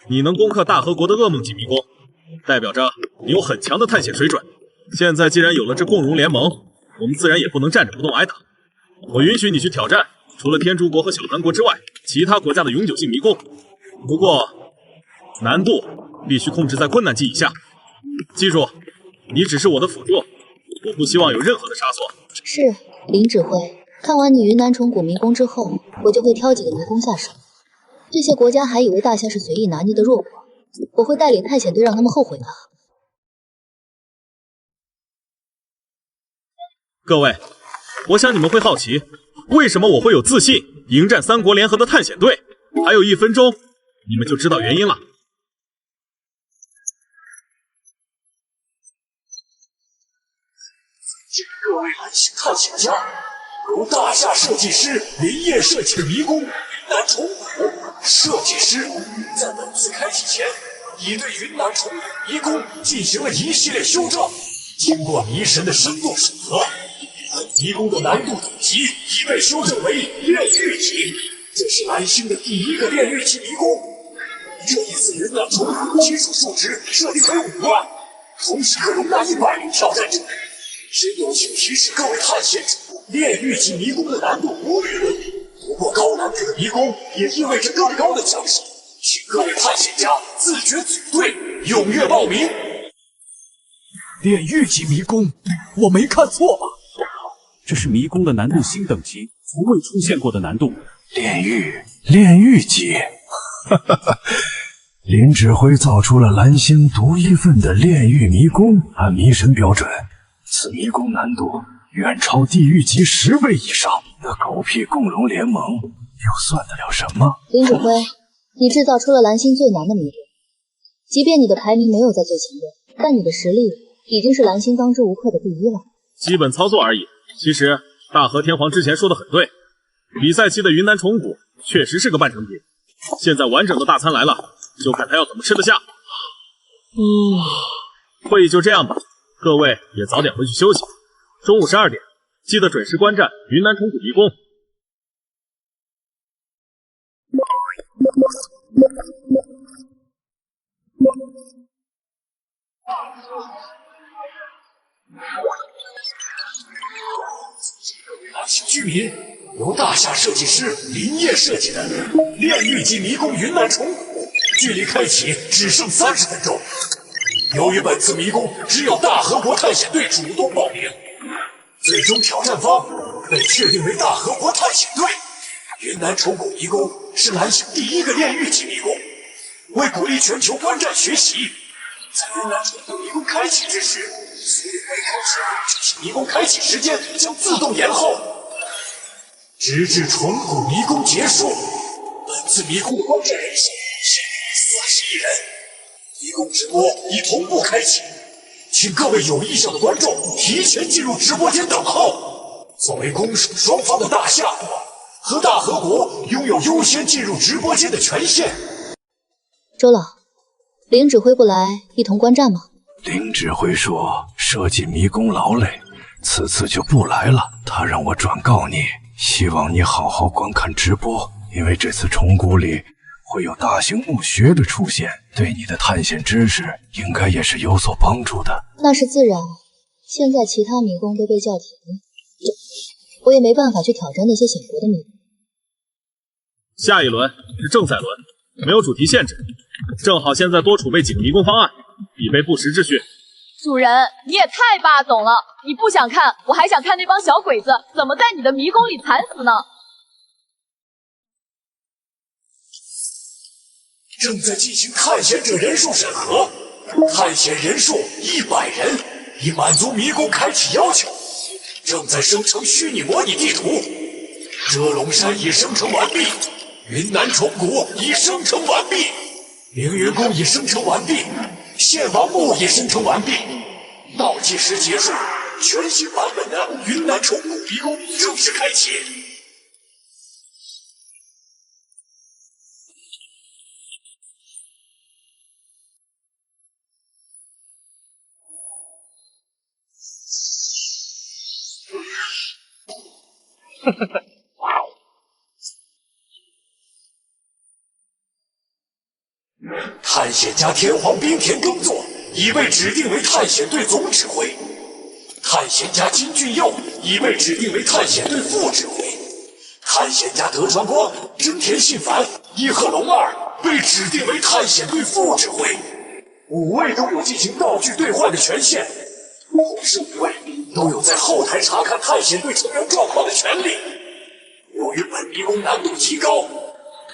你能攻克大和国的噩梦级迷宫，代表着你有很强的探险水准。现在既然有了这共荣联盟，我们自然也不能站着不动挨打。我允许你去挑战除了天竺国和小韩国之外其他国家的永久性迷宫，不过难度必须控制在困难级以下。记住，你只是我的辅助，我不希望有任何的差错。是，林指挥。看完你云南虫谷迷宫之后，我就会挑几个迷宫下手。这些国家还以为大夏是随意拿捏的弱国，我会带领探险队让他们后悔的。各位，我想你们会好奇，为什么我会有自信迎战3国联合的探险队？还有1分钟，你们就知道原因了。各位蓝星探险家，由大夏设计师林业设计的迷宫云南虫谷，设计师在本次开启前，已对云南虫谷迷宫进行了一系列修正。经过迷神的深度审核，迷宫的难度等级已被修正为炼狱级。这是蓝星的第1个炼狱级迷宫。这一次云南虫谷基础数值设定为5万，同时可容纳100名挑战者。真有幸提示各位探险者，炼狱级迷宫的难度无与伦比。不过高难度的迷宫也意味着更高的奖赏，请各位探险家自觉组队，踊跃报名。炼狱级迷宫，我没看错吧？这是迷宫的难度新等级，从未出现过的难度。炼狱级，哈哈哈！林指挥造出了蓝星独一份的炼狱迷宫，按迷神标准，此迷宫难度远超地狱级10倍以上。那狗屁共荣联盟又算得了什么？林指挥，你制造出了蓝星最难的迷宫，即便你的排名没有在最前列，但你的实力已经是蓝星当之无愧的第1了。基本操作而已。其实大和天皇之前说的很对，比赛期的云南虫谷确实是个半成品。现在完整的大餐来了，就看他要怎么吃得下。会议就这样吧，各位也早点回去休息。中午12点，记得准时观战云南虫谷迷宫。蓝星居民，由大夏设计师林业设计的炼狱级迷宫云南虫谷，距离开启只剩30分钟。由于本次迷宫只有大和国探险队主动报名，最终挑战方被确定为大和国探险队。云南虫谷迷宫是蓝星第1个炼狱级迷宫，为鼓励全球观战学习，在云南虫谷迷宫开启之时，所有未开启这些迷宫开启时间将自动延后，直至虫谷迷宫结束。本次迷宫的观战人数限41人，迷宫直播已同步开启，请各位有意向的观众提前进入直播间等候。作为攻守双方的大夏国和大和国拥有优先进入直播间的权限。周老，林指挥不来一同观战吗？林指挥说设计迷宫劳累，此次就不来了。他让我转告你，希望你好好观看直播，因为这次虫谷里会有大型墓穴的出现，对你的探险知识应该也是有所帮助的。那是自然，现在其他迷宫都被叫停，我也没办法去挑战那些小国的迷宫。下一轮是正赛轮，没有主题限制，正好现在多储备几个迷宫方案，以备不时之需。主人，你也太霸总了！你不想看，我还想看那帮小鬼子怎么在你的迷宫里惨死呢。正在进行探险者人数审核，探险人数100人，以满足迷宫开启要求。正在生成虚拟模拟地图，遮龙山已生成完毕，云南虫谷已生成完毕，凌云宫已生成完毕，献王墓已生成完毕。倒计时结束，全新版本的云南虫谷迷宫正式开启。探险家天皇冰田耕作已被指定为探险队总指挥，探险家金俊佑已被指定为探险队副指挥，探险家德川光、真田信繁、伊贺龙二被指定为探险队副指挥，5位都有进行道具兑换的权限，同时5位都有在后台查看探险队成员状况的权利。由于本迷宫难度极高，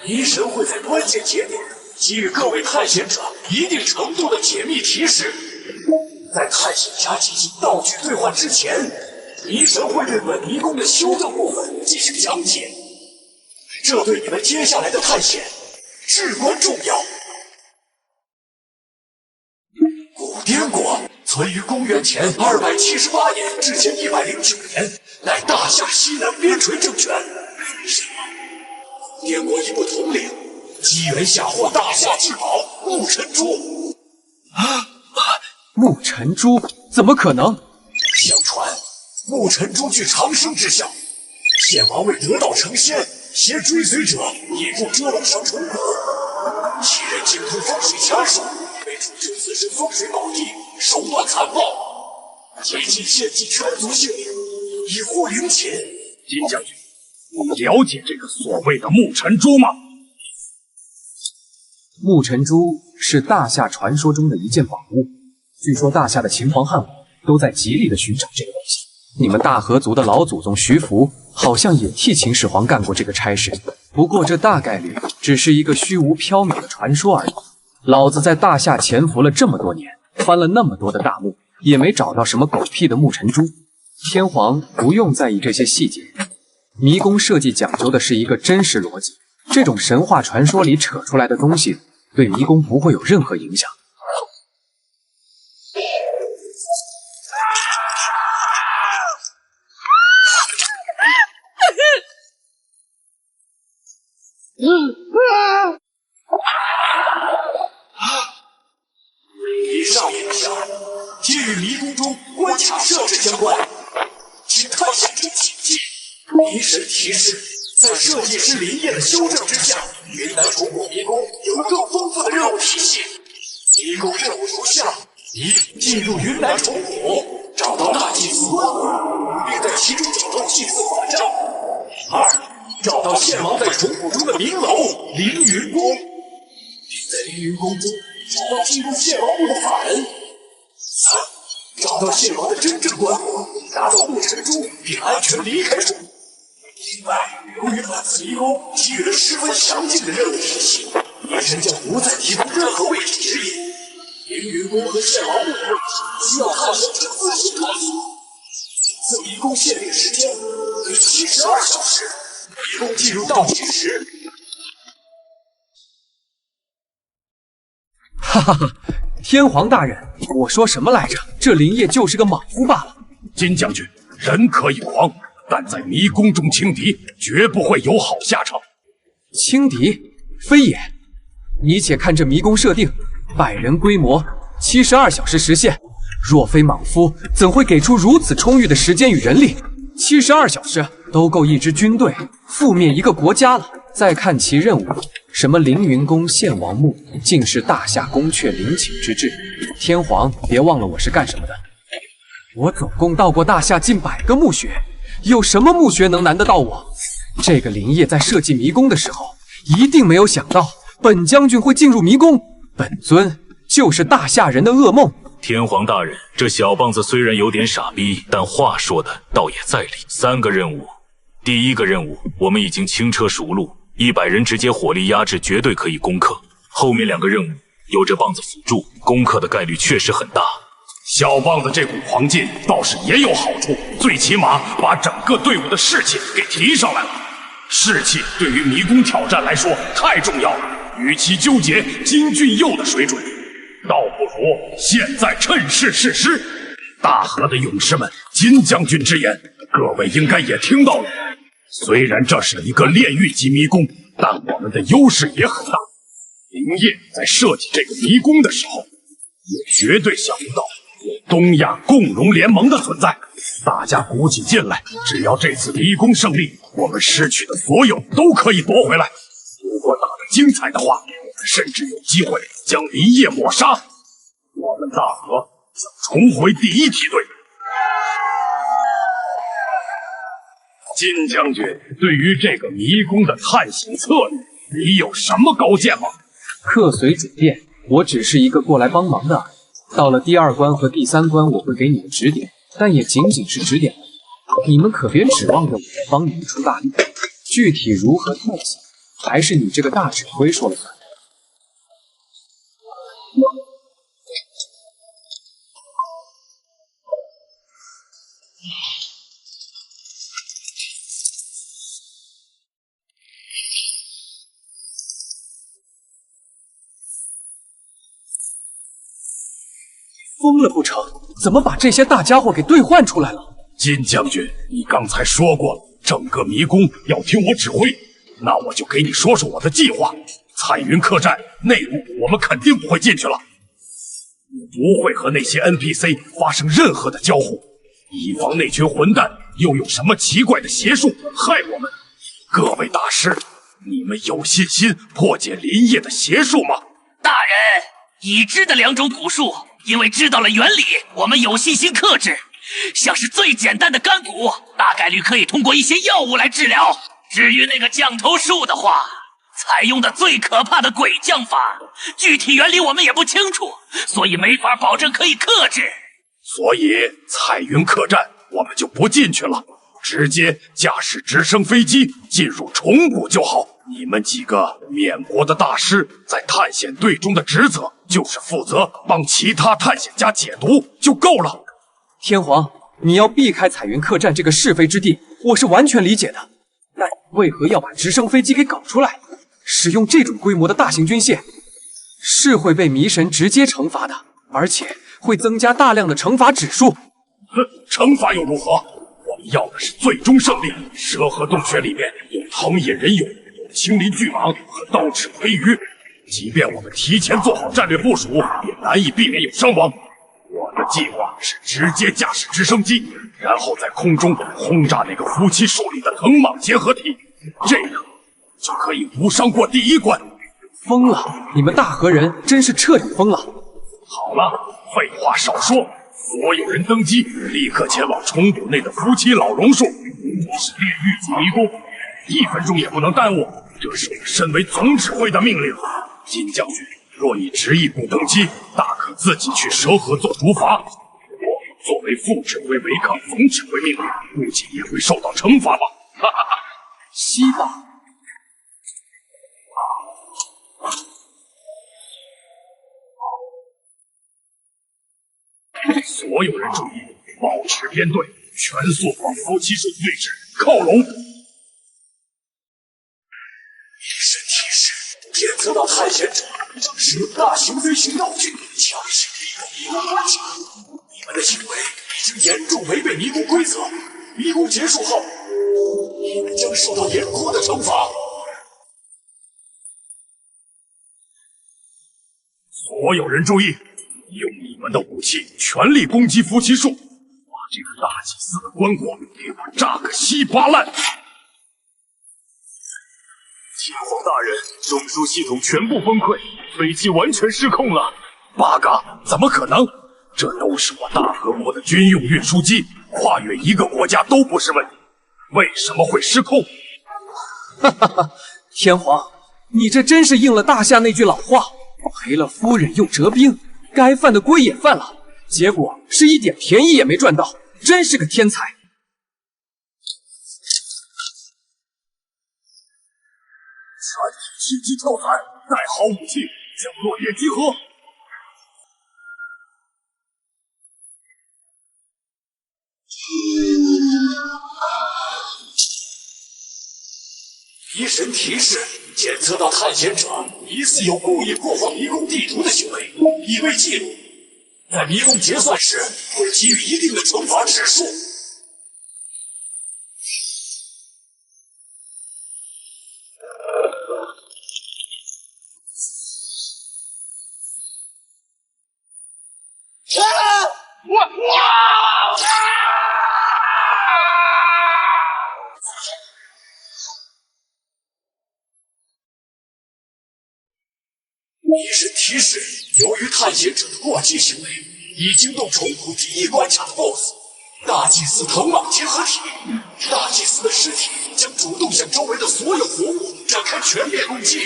迷神会在关键节点给予各位探险者一定程度的解密提示。在探险家进行道具兑换之前，迷神会对本迷宫的修正部分进行讲解，这对你们接下来的探险至关重要。古滇国存于公元前278年至前109年，乃大夏西南边陲政权。滇国一部统领，机缘下获大夏至宝木尘珠。木尘珠怎么可能？相传木尘珠具长生之效，献王为得道成仙，携追随者引入遮龙山重谷。其人精通风水掐术，被处置此身风水宝地，手段残暴，几近献尽全族性命，以护陵寝。金将军，你了解这个所谓的木尘珠吗？木尘珠是大夏传说中的一件宝物，据说大夏的秦皇汉武都在极力的寻找这个东西。你们大和族的老祖宗徐福好像也替秦始皇干过这个差事，不过这大概率只是一个虚无缥缈的传说而已。老子在大夏潜伏了这么多年，翻了那么多的大墓，也没找到什么狗屁的木尘珠。天皇不用在意这些细节，迷宫设计讲究的是一个真实逻辑，这种神话传说里扯出来的东西对迷宫不会有任何影响。以上影响皆与迷宫中关卡设置相关，请探险者谨记。迷神提示，在设计师林业的修正之下，云南虫谷迷宫有了更丰富的任务体系。迷宫任务如下：一、进入云南虫谷，找到大祭司关谷，并在其中找到祭祀法杖；二、找到献王在虫谷中的名楼凌云宫，并在凌云宫中找到进入献王墓的法门；三、找到献王的真正关谷，拿到木尘珠，并安全离开虫谷。另外，由于本次迷宫给予了十分详尽的任务体系，迷神将不再提供任何位置指引。凌云宫和献王墓的位置需要探险者自行探索。此迷宫限定时间为72小时。迷宫进入倒计时。哈哈哈！天皇大人，我说什么来着？这林业就是个莽夫罢了。金将军，人可以狂，但在迷宫中轻敌，绝不会有好下场。轻敌？非也。你且看这迷宫设定，100人规模，72小时实现。若非莽夫，怎会给出如此充裕的时间与人力？72小时都够一支军队覆灭一个国家了。再看其任务，什么凌云宫、献王墓，尽是大夏宫阙陵寝之志。天皇，别忘了我是干什么的。我总共到过大夏近100个墓穴，有什么墓穴能难得到我？这个林业在设计迷宫的时候，一定没有想到本将军会进入迷宫。本尊就是大夏人的噩梦。天皇大人，这小棒子虽然有点傻逼，但话说的倒也在理。3个任务，第1个任务我们已经轻车熟路，100人直接火力压制绝对可以攻克。后面2个任务有这棒子辅助，攻克的概率确实很大。小棒子这股狂劲倒是也有好处，最起码把整个队伍的士气给提上来了。士气对于迷宫挑战来说太重要了，与其纠结金俊佑的水准，倒不如现在趁势誓师。大河的勇士们，金将军之言，各位应该也听到了。虽然这是一个炼狱级迷宫，但我们的优势也很大。林业在设计这个迷宫的时候，也绝对想不到有东亚共荣联盟的存在。大家鼓起劲来，只要这次迷宫胜利，我们失去的所有都可以夺回来。如果打得精彩的话，我们甚至有机会将林业抹杀。我们大河将重回第1梯队。金将军，对于这个迷宫的探险策略，你有什么高见吗？客随主便，我只是一个过来帮忙的。到了第2关和第3关，我会给你们指点，但也仅仅是指点而已。你们可别指望着我帮你们出大力，具体如何探险，还是你这个大指挥说了算。疯了不成？怎么把这些大家伙给兑换出来了？金将军，你刚才说过了，整个迷宫要听我指挥，那我就给你说说我的计划。彩云客栈内务我们肯定不会进去了，我不会和那些 NPC 发生任何的交互，以防那群混蛋又有什么奇怪的邪术害我们。各位大师，你们有信心破解林业的邪术吗？大人，已知的2种蛊术，因为知道了原理，我们有信心克制。像是最简单的干蛊，大概率可以通过一些药物来治疗。至于那个降头术的话，采用的最可怕的鬼降法，具体原理我们也不清楚，所以没法保证可以克制。所以彩云客栈我们就不进去了，直接驾驶直升飞机进入虫谷就好。你们几个缅国的大师在探险队中的职责就是负责帮其他探险家解毒就够了。天皇，你要避开彩云客栈这个是非之地，我是完全理解的。但为何要把直升飞机给搞出来？使用这种规模的大型军械，是会被迷神直接惩罚的，而且会增加大量的惩罚指数。哼，惩罚又如何？我们要的是最终胜利。蛇河洞穴里面有藤野人俑，有青鳞巨蟒和刀齿葵鱼，即便我们提前做好战略部署，也难以避免有伤亡。我的计划是直接驾驶直升机，然后在空中轰炸那个夫妻树里的藤蟒结合体，这样就可以无伤过第1关。疯了！你们大和人真是彻底疯了。好了，废话少说，所有人登机，立刻前往虫谷内的夫妻老榕树。这是炼狱级迷宫，1分钟也不能耽误。这是我身为总指挥的命令。金将军，若你执意不登基，大可自己去蛇河做竹筏。我作为副指挥违抗总指挥命令，估计也会受到惩罚吧。哈哈哈！西巴。所有人注意，保持编队，全速往夫妻树位置靠拢。神提示：检测到探险者正使用大型飞行道具强行利用迷宫关卡，你们的行为已经严重违背迷宫规则。迷宫结束后，你们将受到严酷的惩罚。所有人注意，用你们的武器全力攻击夫妻树，把这个大祭司的棺椁给我炸个稀巴烂！天皇大人，中枢系统全部崩溃，飞机完全失控了。八嘎，怎么可能？这都是我大和国的军用运输机，跨越1个国家都不是问题，为什么会失控？哈哈哈，天皇，你这真是应了大夏那句老话，赔了夫人又折兵，该犯的规也犯了，结果是一点便宜也没赚到，真是个天才。全体轻骑跳伞，带好武器，向落叶集合。疑神提示：检测到探险者疑似有故意破坏迷宫地图的行为，已被记录。在迷宫结算时会给予一定的惩罚指数。疑神提示：由于探险者的过激行为，已经动虫谷第1关卡的 BOSS 大祭司藤蟒结合体。大祭司的尸体将主动向周围的所有活物展开全面攻击。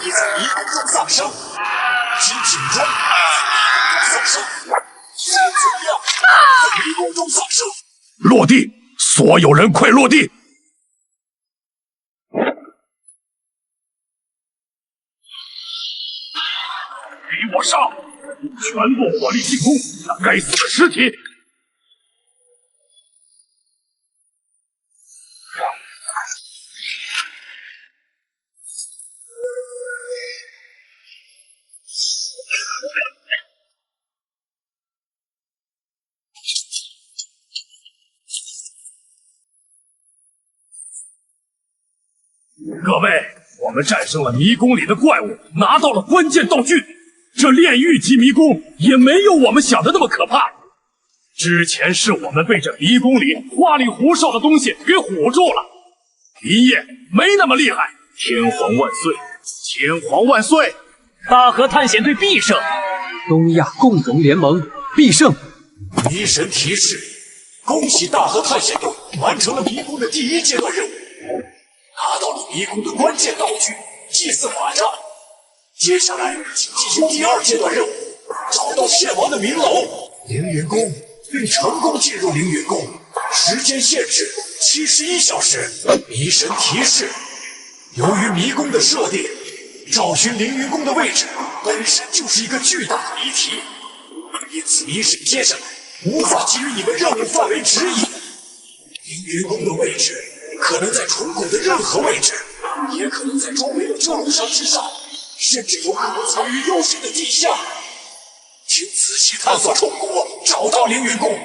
已在迷宫中丧生，金警中丧生，金怎样在迷宫中丧生？落地！所有人快落地！给我上！全部火力进攻那该死的尸体！各位，我们战胜了迷宫里的怪物，拿到了关键道具。这炼狱级迷宫也没有我们想的那么可怕。之前是我们被这迷宫里花里胡哨的东西给唬住了。林业没那么厉害。天皇万岁！天皇万岁！大河探险队必胜！东亚共荣联盟必胜！迷神提示：恭喜大河探险队完成了迷宫的第1阶段任务，拿到了迷宫的关键道具祭祀法杖。接下来请进行第2阶段任务，找到献王的冥楼凌云宫，并成功进入凌云宫。时间限制71小时。迷神提示：由于迷宫的设定，找寻凌云宫的位置本身就是一个巨大的谜题，因此迷神接下来无法给予你们任务范围指引。凌云宫的位置可能在虫谷的任何位置，也可能在周围的遮龙山之上，甚至有可能藏于幽深的地下。请仔细探索虫谷，找到凌云宫。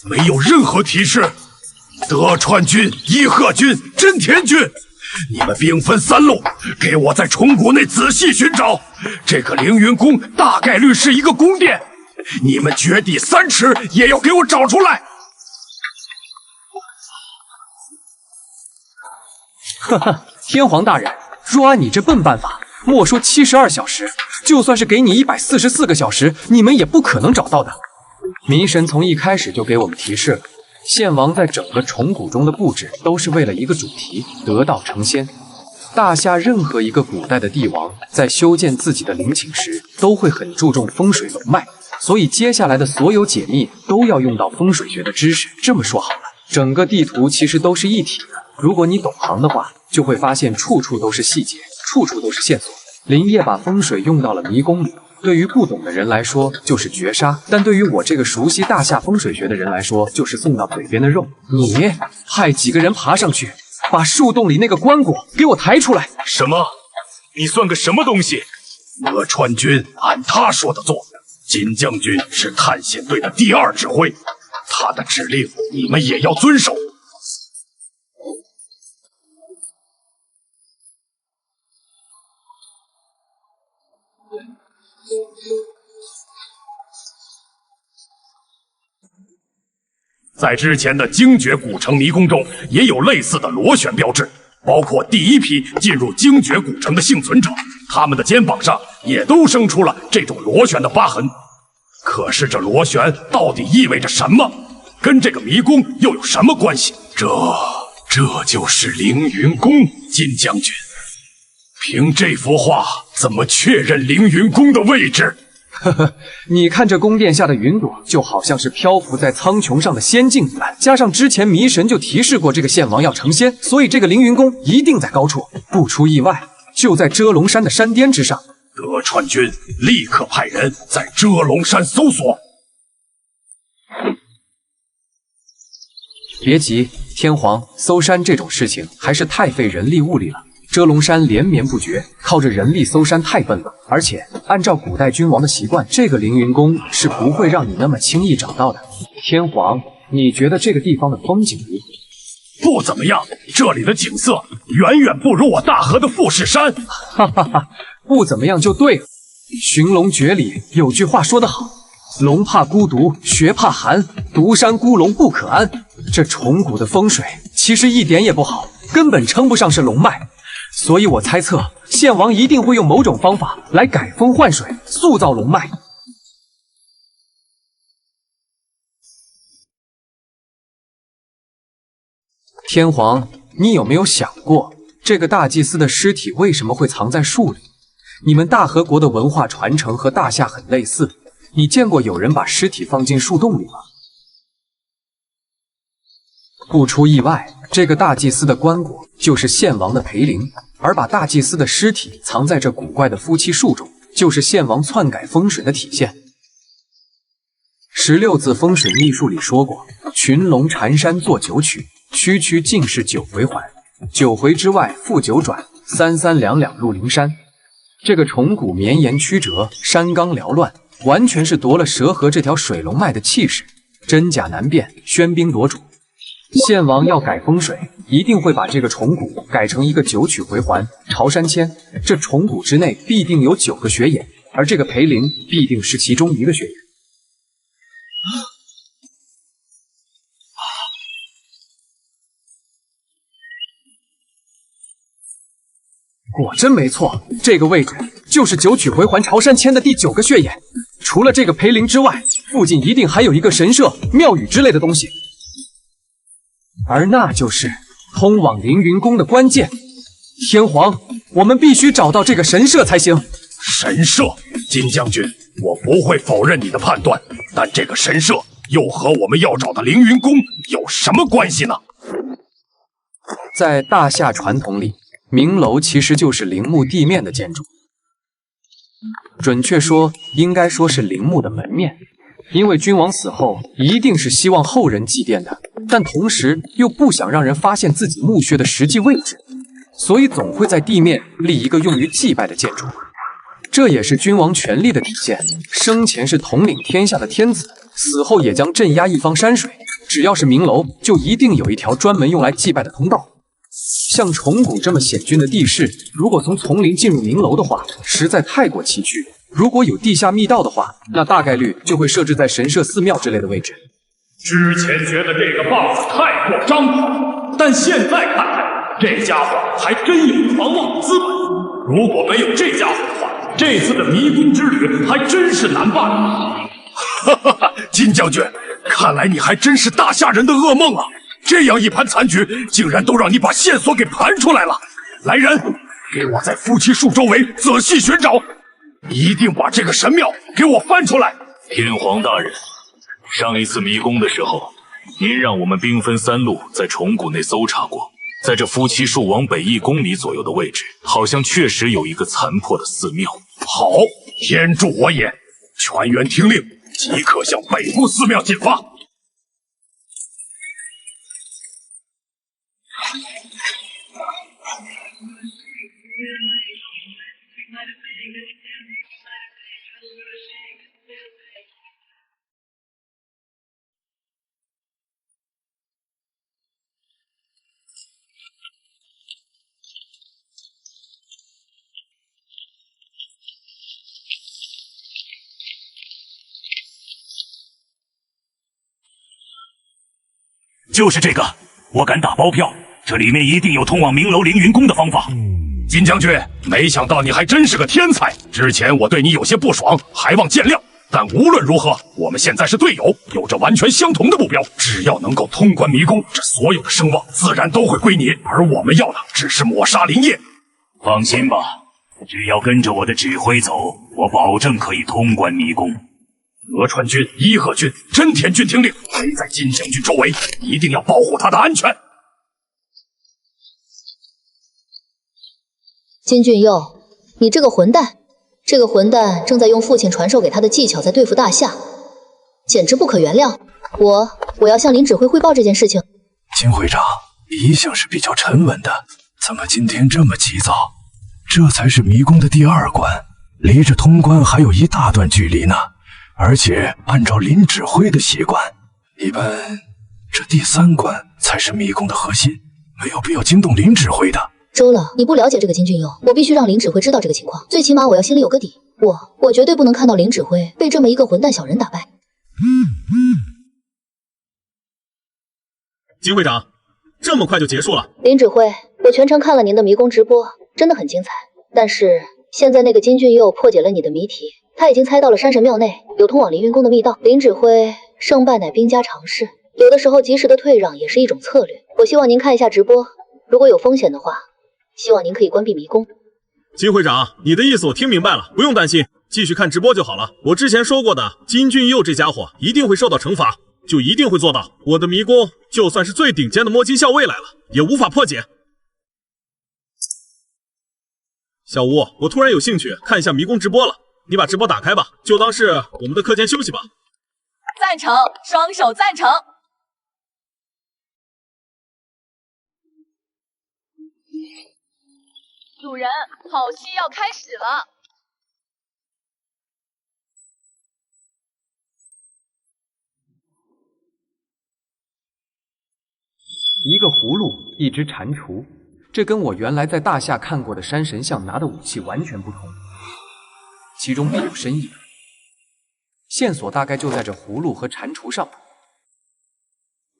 没有任何提示。德川军、伊贺军、真田军，你们兵分3路，给我在虫谷内仔细寻找。这个凌云宫大概率是一个宫殿，你们掘地3尺也要给我找出来。呵呵，天皇大人，若按你这笨办法，莫说72小时，就算是给你144个小时，你们也不可能找到的。迷神从一开始就给我们提示了，献王在整个虫谷中的布置都是为了一个主题：得道成仙。大夏任何一个古代的帝王在修建自己的陵寝时，都会很注重风水龙脉，所以接下来的所有解密都要用到风水学的知识。这么说好了，整个地图其实都是一体的，如果你懂行的话，就会发现处处都是细节，处处都是线索。林业把风水用到了迷宫里，对于不懂的人来说就是绝杀，但对于我这个熟悉大夏风水学的人来说，就是送到嘴边的肉。你派几个人爬上去，把树洞里那个棺椁给我抬出来。什么？你算个什么东西？德川军按他说的做，金将军是探险队的第2指挥，他的指令你们也要遵守。在之前的精绝古城迷宫中，也有类似的螺旋标志，包括第1批进入精绝古城的幸存者，他们的肩膀上也都生出了这种螺旋的疤痕。可是这螺旋到底意味着什么？跟这个迷宫又有什么关系？这就是凌云宫，金将军。凭这幅画，怎么确认凌云宫的位置？呵呵，你看这宫殿下的云朵，就好像是漂浮在苍穹上的仙境一般。加上之前迷神就提示过这个献王要成仙，所以这个凌云宫一定在高处，不出意外就在遮龙山的山巅之上。德川军立刻派人在遮龙山搜索。别急，天皇，搜山这种事情还是太费人力物力了。遮龙山连绵不绝，靠着人力搜山太笨了。而且按照古代君王的习惯，这个凌云宫是不会让你那么轻易找到的。天皇，你觉得这个地方的风景如何？不怎么样，这里的景色远远不如我大河的富士山。哈哈哈，不怎么样就对了。寻龙诀里有句话说得好，龙怕孤独，穴怕寒，独山孤龙不可安。这虫谷的风水其实一点也不好，根本称不上是龙脉。所以我猜测，献王一定会用某种方法来改风换水，塑造龙脉。天皇，你有没有想过，这个大祭司的尸体为什么会藏在树里？你们大和国的文化传承和大夏很类似，你见过有人把尸体放进树洞里吗？不出意外，这个大祭司的棺椁就是献王的陪灵，而把大祭司的尸体藏在这古怪的夫妻树中，就是献王篡改风水的体现。16字风水秘术里说过，群龙缠山作9曲，区区尽是9回环，9回之外复9转，3三2两入灵山。这个虫谷绵延曲折，山冈缭乱，完全是夺了蛇河这条水龙脉的气势。真假难辨，喧宾夺主。献王要改风水，一定会把这个虫谷改成一个九曲回环、朝山签。这虫谷之内必定有9个穴眼，而这个培灵必定是其中一个穴眼。果真没错，这个位置就是九曲回环朝山签的第9个穴眼。除了这个培灵之外，附近一定还有一个神社、庙宇之类的东西。而那就是通往凌云宫的关键。天皇，我们必须找到这个神社才行。神社，金将军，我不会否认你的判断，但这个神社又和我们要找的凌云宫有什么关系呢？在大夏传统里，明楼其实就是陵墓地面的建筑，准确说，应该说是陵墓的门面。因为君王死后一定是希望后人祭奠的，但同时又不想让人发现自己墓穴的实际位置，所以总会在地面立一个用于祭拜的建筑。这也是君王权力的体现，生前是统领天下的天子，死后也将镇压一方山水。只要是明楼，就一定有一条专门用来祭拜的通道。像虫谷这么险峻的地势，如果从丛林进入明楼的话，实在太过崎岖。如果有地下密道的话，那大概率就会设置在神社、寺庙之类的位置。之前觉得这个 BOSS 太过张狂，但现在看来，这家伙还真有狂妄的资本。如果没有这家伙的话，这次的迷宫之旅还真是难办啊！哈哈哈，金将军，看来你还真是大夏人的噩梦啊！这样一盘残局，竟然都让你把线索给盘出来了。来人，给我在夫妻树周围仔细寻找。一定把这个神庙给我翻出来！天皇大人，上一次迷宫的时候，您让我们兵分3路在虫谷内搜查过，在这夫妻树往北1公里左右的位置，好像确实有一个残破的寺庙。好，天助我也！全员听令，即刻向北部寺庙进发。就是这个，我敢打包票，这里面一定有通往明楼凌云宫的方法。金将军，没想到你还真是个天才。之前我对你有些不爽，还望见谅。但无论如何，我们现在是队友，有着完全相同的目标。只要能够通关迷宫，这所有的声望自然都会归你。而我们要的只是抹杀林业。放心吧，只要跟着我的指挥走，我保证可以通关迷宫。德川军、伊贺军、真田军听令，围在金将军周围，一定要保护他的安全。金俊佑，你这个混蛋！这个混蛋正在用父亲传授给他的技巧在对付大夏，简直不可原谅！我要向林指挥汇报这件事情。金会长一向是比较沉稳的，怎么今天这么急躁？这才是迷宫的第2关，离着通关还有一大段距离呢。而且按照林指挥的习惯，一般这第3关才是迷宫的核心，没有必要惊动林指挥的。周了，你不了解这个金俊佑，我必须让林指挥知道这个情况，最起码我要心里有个底。我绝对不能看到林指挥被这么一个混蛋小人打败。金会长，这么快就结束了？林指挥，我全程看了您的迷宫直播，真的很精彩。但是现在那个金俊佑破解了你的谜题，他已经猜到了山神庙内有通往凌云宫的密道。林指挥，胜败乃兵家常事，有的时候及时的退让也是一种策略。我希望您看一下直播，如果有风险的话，希望您可以关闭迷宫。金会长，你的意思我听明白了，不用担心，继续看直播就好了。我之前说过的，金俊佑这家伙一定会受到惩罚，就一定会做到。我的迷宫就算是最顶尖的摸金校尉来了，也无法破解。小吴，我突然有兴趣看一下迷宫直播了，你把直播打开吧，就当是我们的课间休息吧。赞成，双手赞成。主人，好戏要开始了。一个葫芦，一只蟾蜍，这跟我原来在大夏看过的山神像拿的武器完全不同，其中必有深意。线索大概就在这葫芦和蟾蜍上。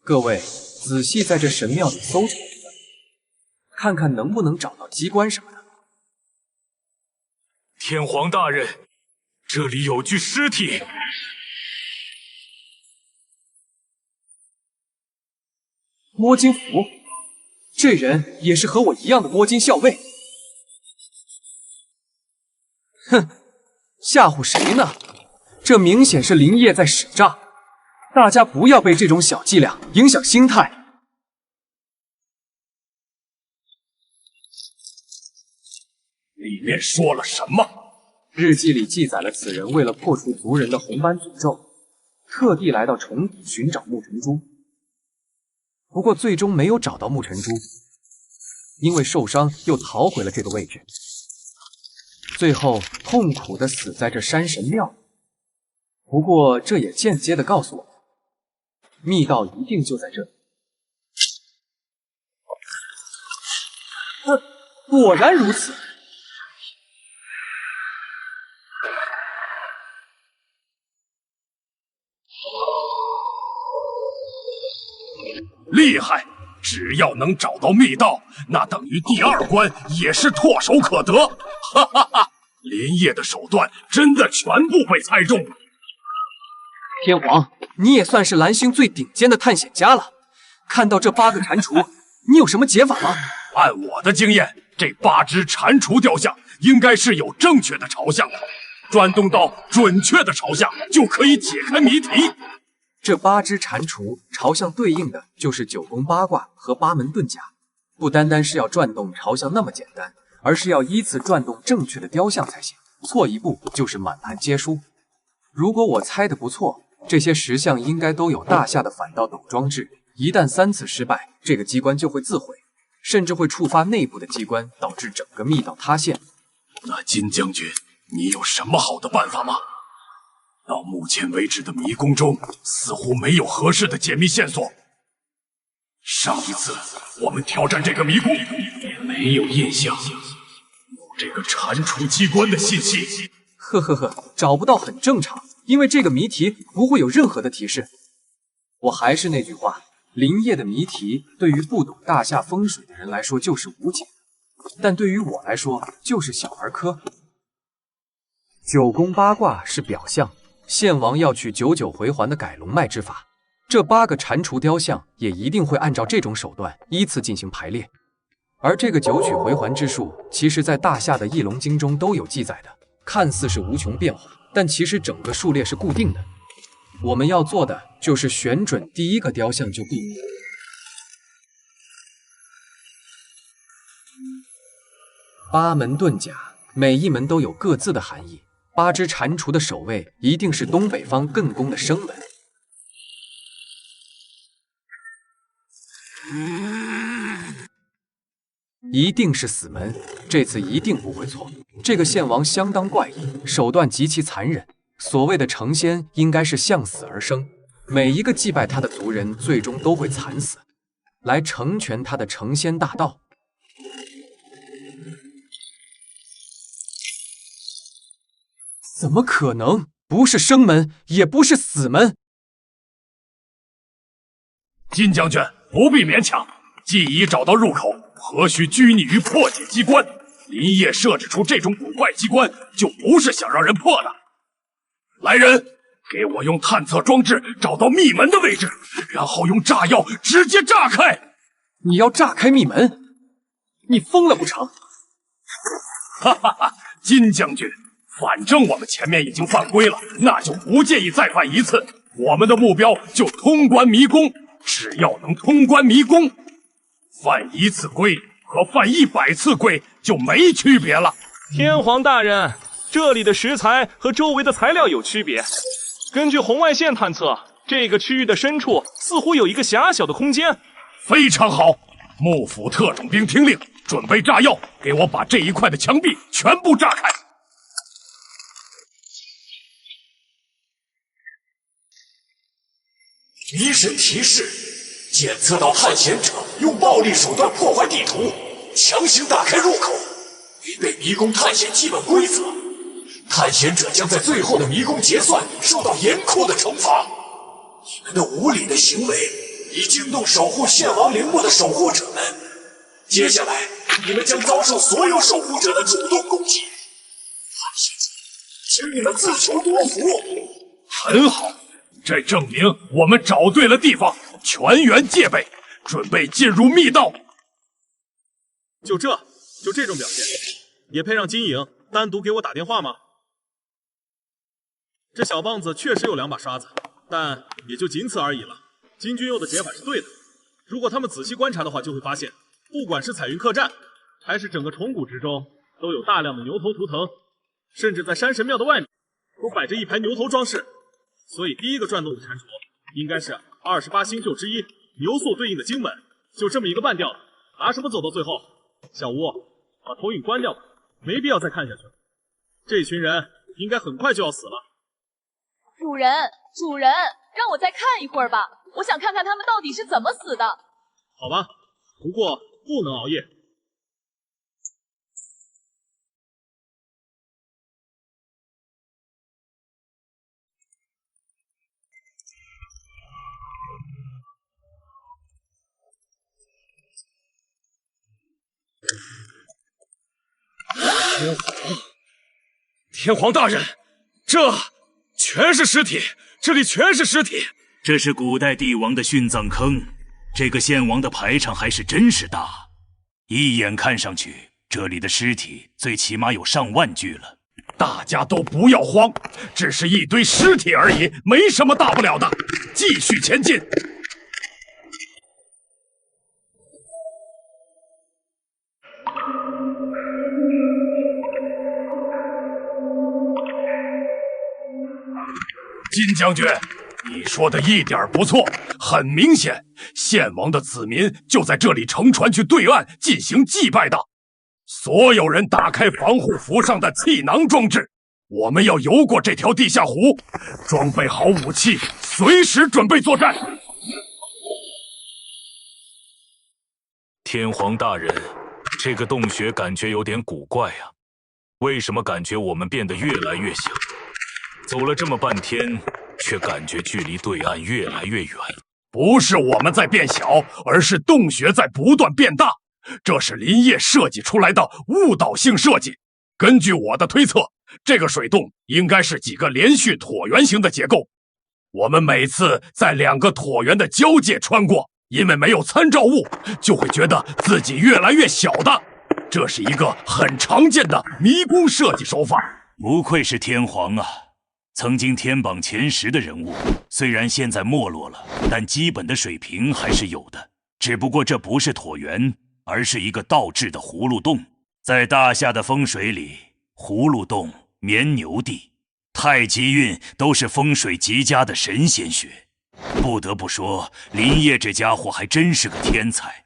各位仔细在这神庙里搜查，看看能不能找到机关什么的。天皇大人，这里有具尸体。摸金符，这人也是和我一样的摸金校尉。哼，吓唬谁呢？这明显是林业在使诈，大家不要被这种小伎俩影响心态。里面说了什么？日记里记载了此人为了破除族人的红斑诅咒，特地来到重谷寻找沐尘珠。不过最终没有找到沐尘珠，因为受伤又逃回了这个位置，最后痛苦地死在这山神庙。不过这也间接地告诉我们，密道一定就在这里。果然如此。厉害！只要能找到密道，那等于第二关也是唾手可得。哈哈哈！林业的手段真的全部被猜中了。天皇，你也算是蓝星最顶尖的探险家了。看到这8个蟾蜍，你有什么解法吗？按我的经验，这8只蟾蜍雕像应该是有正确的朝向的，转动到准确的朝向就可以解开谜题。这8只蟾蜍朝向对应的就是9宫八卦和8门遁甲，不单单是要转动朝向那么简单，而是要依次转动正确的雕像才行，错一步就是满盘皆输。如果我猜的不错，这些石像应该都有大夏的反盗斗装置，一旦3次失败，这个机关就会自毁，甚至会触发内部的机关，导致整个密道塌陷。那金将军，你有什么好的办法吗？到目前为止的迷宫中，似乎没有合适的解密线索。上一次我们挑战这个迷宫，也没有印象有这个蟾蜍机关的信息。呵呵呵，找不到很正常，因为这个谜题不会有任何的提示。我还是那句话，林业的谜题对于不懂大夏风水的人来说就是无解，但对于我来说就是小儿科。9宫八卦是表象，献王要取99回环的改龙脉之法，这8个蟾蜍雕像也一定会按照这种手段依次进行排列。而这个9取回环之术，其实在大夏的翼龙经中都有记载的，看似是无穷变化，但其实整个数列是固定的。我们要做的就是选准第1个雕像就够。8门遁甲，每一门都有各自的含义。8只蟾蜍的守卫一定是东北方艮宫的生门，一定是死门，这次一定不会错。这个献王相当怪异，手段极其残忍。所谓的成仙，应该是向死而生，每一个祭拜他的族人最终都会惨死，来成全他的成仙大道。怎么可能？不是生门，也不是死门。金将军不必勉强，既已找到入口，何须拘泥于破解机关？林业设置出这种古怪机关，就不是想让人破的。来人，给我用探测装置找到密门的位置，然后用炸药直接炸开。你要炸开密门？你疯了不成？哈哈哈，金将军。反正我们前面已经犯规了，那就不介意再犯一次。我们的目标就通关迷宫，只要能通关迷宫，犯1次规和犯100次规就没区别了。天皇大人，这里的石材和周围的材料有区别。根据红外线探测，这个区域的深处似乎有一个狭小的空间。非常好，幕府特种兵听令，准备炸药，给我把这一块的墙壁全部炸开。迷神提示：检测到探险者用暴力手段破坏地图，强行打开入口，违背迷宫探险基本规则。探险者将在最后的迷宫结算受到严酷的惩罚。你们的无理的行为已惊动守护献王陵墓的守护者们，接下来你们将遭受所有守护者的主动攻击。探险者，请你们自求多福。很好，这证明我们找对了地方，全员戒备，准备进入密道。就这种表现，也配让金颖单独给我打电话吗？这小棒子确实有2把刷子，但也就仅此而已了。金君佑的解法是对的，如果他们仔细观察的话，就会发现，不管是彩云客栈，还是整个虫谷之中，都有大量的牛头图腾，甚至在山神庙的外面，都摆着一排牛头装饰。所以第一个转动的蟾蜍，应该是28星宿之一牛宿对应的荆门。就这么一个半吊子，拿什么走到最后？小吴，把投影关掉吧，没必要再看下去了。这群人应该很快就要死了。主人，让我再看一会儿吧，我想看看他们到底是怎么死的。好吧，不过不能熬夜。天皇大人，这全是尸体，这里全是尸体。这是古代帝王的殉葬坑，这个献王的排场还是真是大，一眼看上去，这里的尸体最起码有上万具了。大家都不要慌，只是一堆尸体而已，没什么大不了的，继续前进。金将军，你说的一点不错，很明显，献王的子民就在这里乘船去对岸进行祭拜的。所有人打开防护服上的气囊装置，我们要游过这条地下湖，装备好武器，随时准备作战。天皇大人，这个洞穴感觉有点古怪啊，为什么感觉我们变得越来越小？走了这么半天，却感觉距离对岸越来越远。不是我们在变小，而是洞穴在不断变大。这是林业设计出来的误导性设计。根据我的推测，这个水洞应该是几个连续椭圆形的结构。我们每次在2个椭圆的交界穿过，因为没有参照物，就会觉得自己越来越小的。这是一个很常见的迷宫设计手法。不愧是天皇啊！曾经天榜前10的人物，虽然现在没落了，但基本的水平还是有的。只不过这不是椭圆，而是一个倒置的葫芦洞。在大夏的风水里，葫芦洞、绵牛地、太极运都是风水极佳的神仙穴。不得不说，林业这家伙还真是个天才，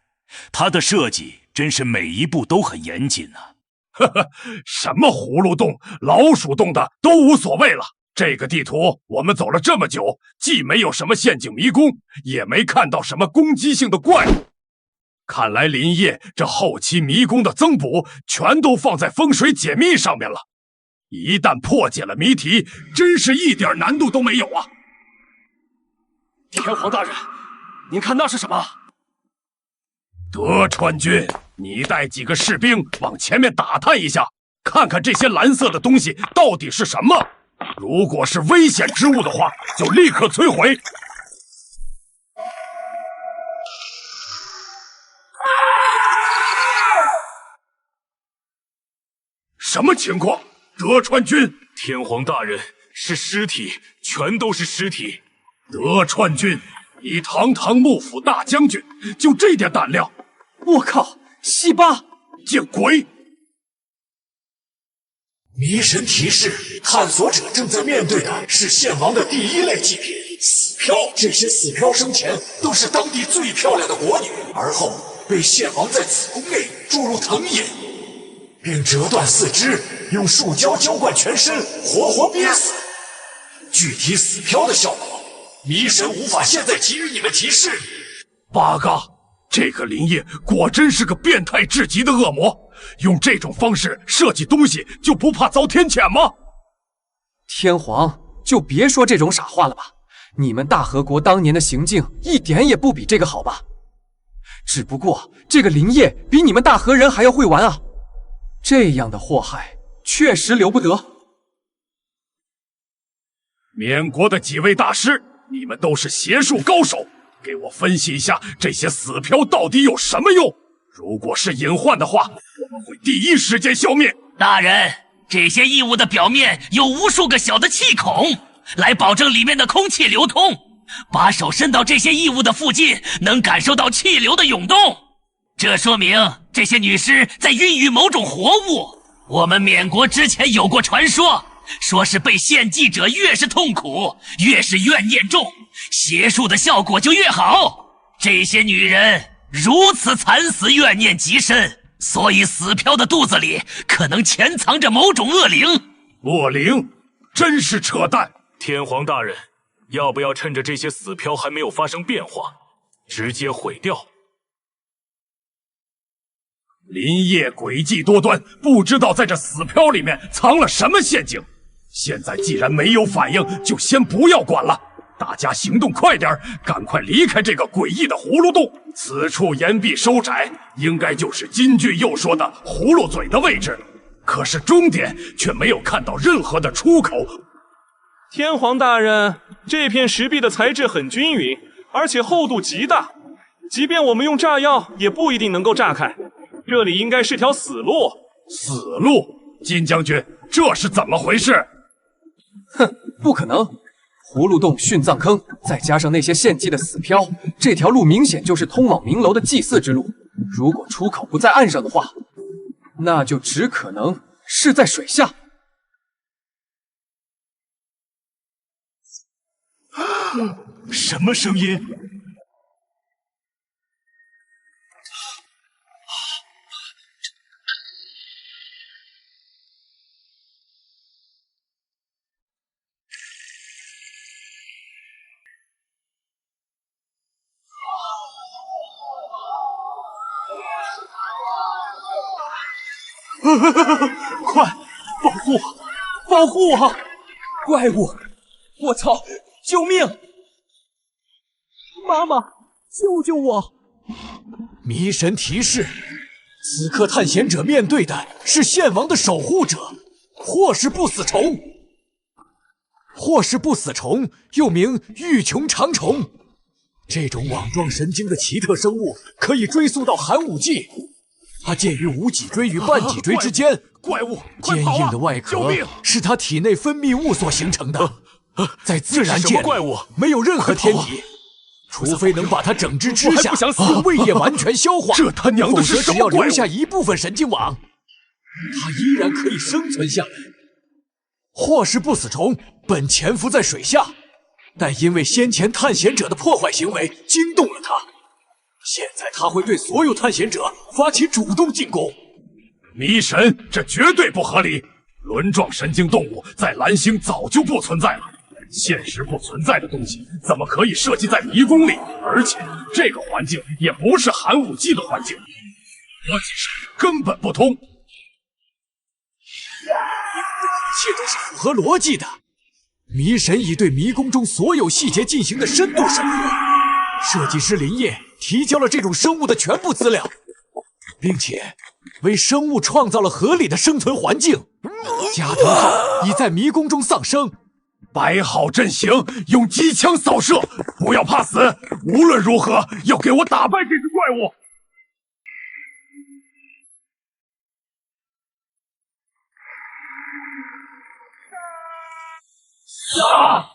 他的设计真是每一步都很严谨啊。呵呵，什么葫芦洞、老鼠洞的都无所谓了。这个地图我们走了这么久，既没有什么陷阱迷宫，也没看到什么攻击性的怪物。看来林业这后期迷宫的增补全都放在风水解密上面了。一旦破解了谜题，真是一点难度都没有啊！天皇大人，您看那是什么？德川君，你带几个士兵往前面打探一下，看看这些蓝色的东西到底是什么。如果是危险之物的话，就立刻摧毁。什么情况？德川君，天皇大人，是尸体，全都是尸体。德川君，你堂堂幕府大将军，就这点胆量？我靠，西巴，见鬼！迷神提示：探索者正在面对的是献王的第1类祭品——死漂。这些死漂生前都是当地最漂亮的国女，而后被献王在子宫内注入藤饮，并折断4肢，用树胶浇灌全身，活活憋死。具体死漂的效果，迷神无法现在给予你们提示。八嘎，这个林业果真是个变态至极的恶魔，用这种方式设计东西就不怕遭天谴吗？天皇，就别说这种傻话了吧。你们大和国当年的行径一点也不比这个好吧？只不过这个林业比你们大和人还要会玩啊！这样的祸害确实留不得。缅国的几位大师，你们都是邪术高手，给我分析一下这些死漂到底有什么用？如果是隐患的话，我们会第一时间消灭。大人，这些异物的表面有无数个小的气孔，来保证里面的空气流通。把手伸到这些异物的附近，能感受到气流的涌动。这说明这些女尸在孕育某种活物。我们缅国之前有过传说，说是被献祭者越是痛苦，越是怨念重，邪术的效果就越好。这些女人如此惨死，怨念极深，所以死漂的肚子里可能潜藏着某种恶灵。恶灵？真是扯淡！天皇大人，要不要趁着这些死漂还没有发生变化，直接毁掉？林业诡计多端，不知道在这死漂里面藏了什么陷阱。现在既然没有反应，就先不要管了。大家行动快点，赶快离开这个诡异的葫芦洞。此处岩壁收窄，应该就是金句又说的葫芦嘴的位置。可是终点却没有看到任何的出口。天皇大人，这片石壁的材质很均匀，而且厚度极大，即便我们用炸药，也不一定能够炸开。这里应该是条死路。死路？金将军，这是怎么回事？哼，不可能！葫芦洞、殉葬坑，再加上那些献祭的死漂，这条路明显就是通往明楼的祭祀之路。如果出口不在岸上的话，那就只可能是在水下。什么声音？快，保护我！保护我！怪物！我操！救命！妈妈，救救我！迷神提示：此刻探险者面对的是献王的守护者，或是不死虫。或是不死虫又名玉琼长虫，这种网状神经的奇特生物可以追溯到寒武纪。它介于无脊椎与半脊椎之间，怪物，坚硬的外壳是它体内分泌物所形成的。在自然界里，没有任何天敌，除非能把它整只吃下，用胃液完全消化，这他娘的是什么怪物？否则只要留下一部分神经网，它依然可以生存下来。或是不死虫本潜伏在水下，但因为先前探险者的破坏行为惊动了它。现在他会对所有探险者发起主动进攻。迷神，这绝对不合理！轮状神经动物在蓝星早就不存在了，现实不存在的东西怎么可以设计在迷宫里？而且这个环境也不是寒武纪的环境，逻辑上根本不通。一切都是符合逻辑的。迷神已对迷宫中所有细节进行了深度审核，设计师林业提交了这种生物的全部资料，并且为生物创造了合理的生存环境。加藤号已在迷宫中丧生，摆好阵型，用机枪扫射，不要怕死，无论如何要给我打败这只怪物。啊！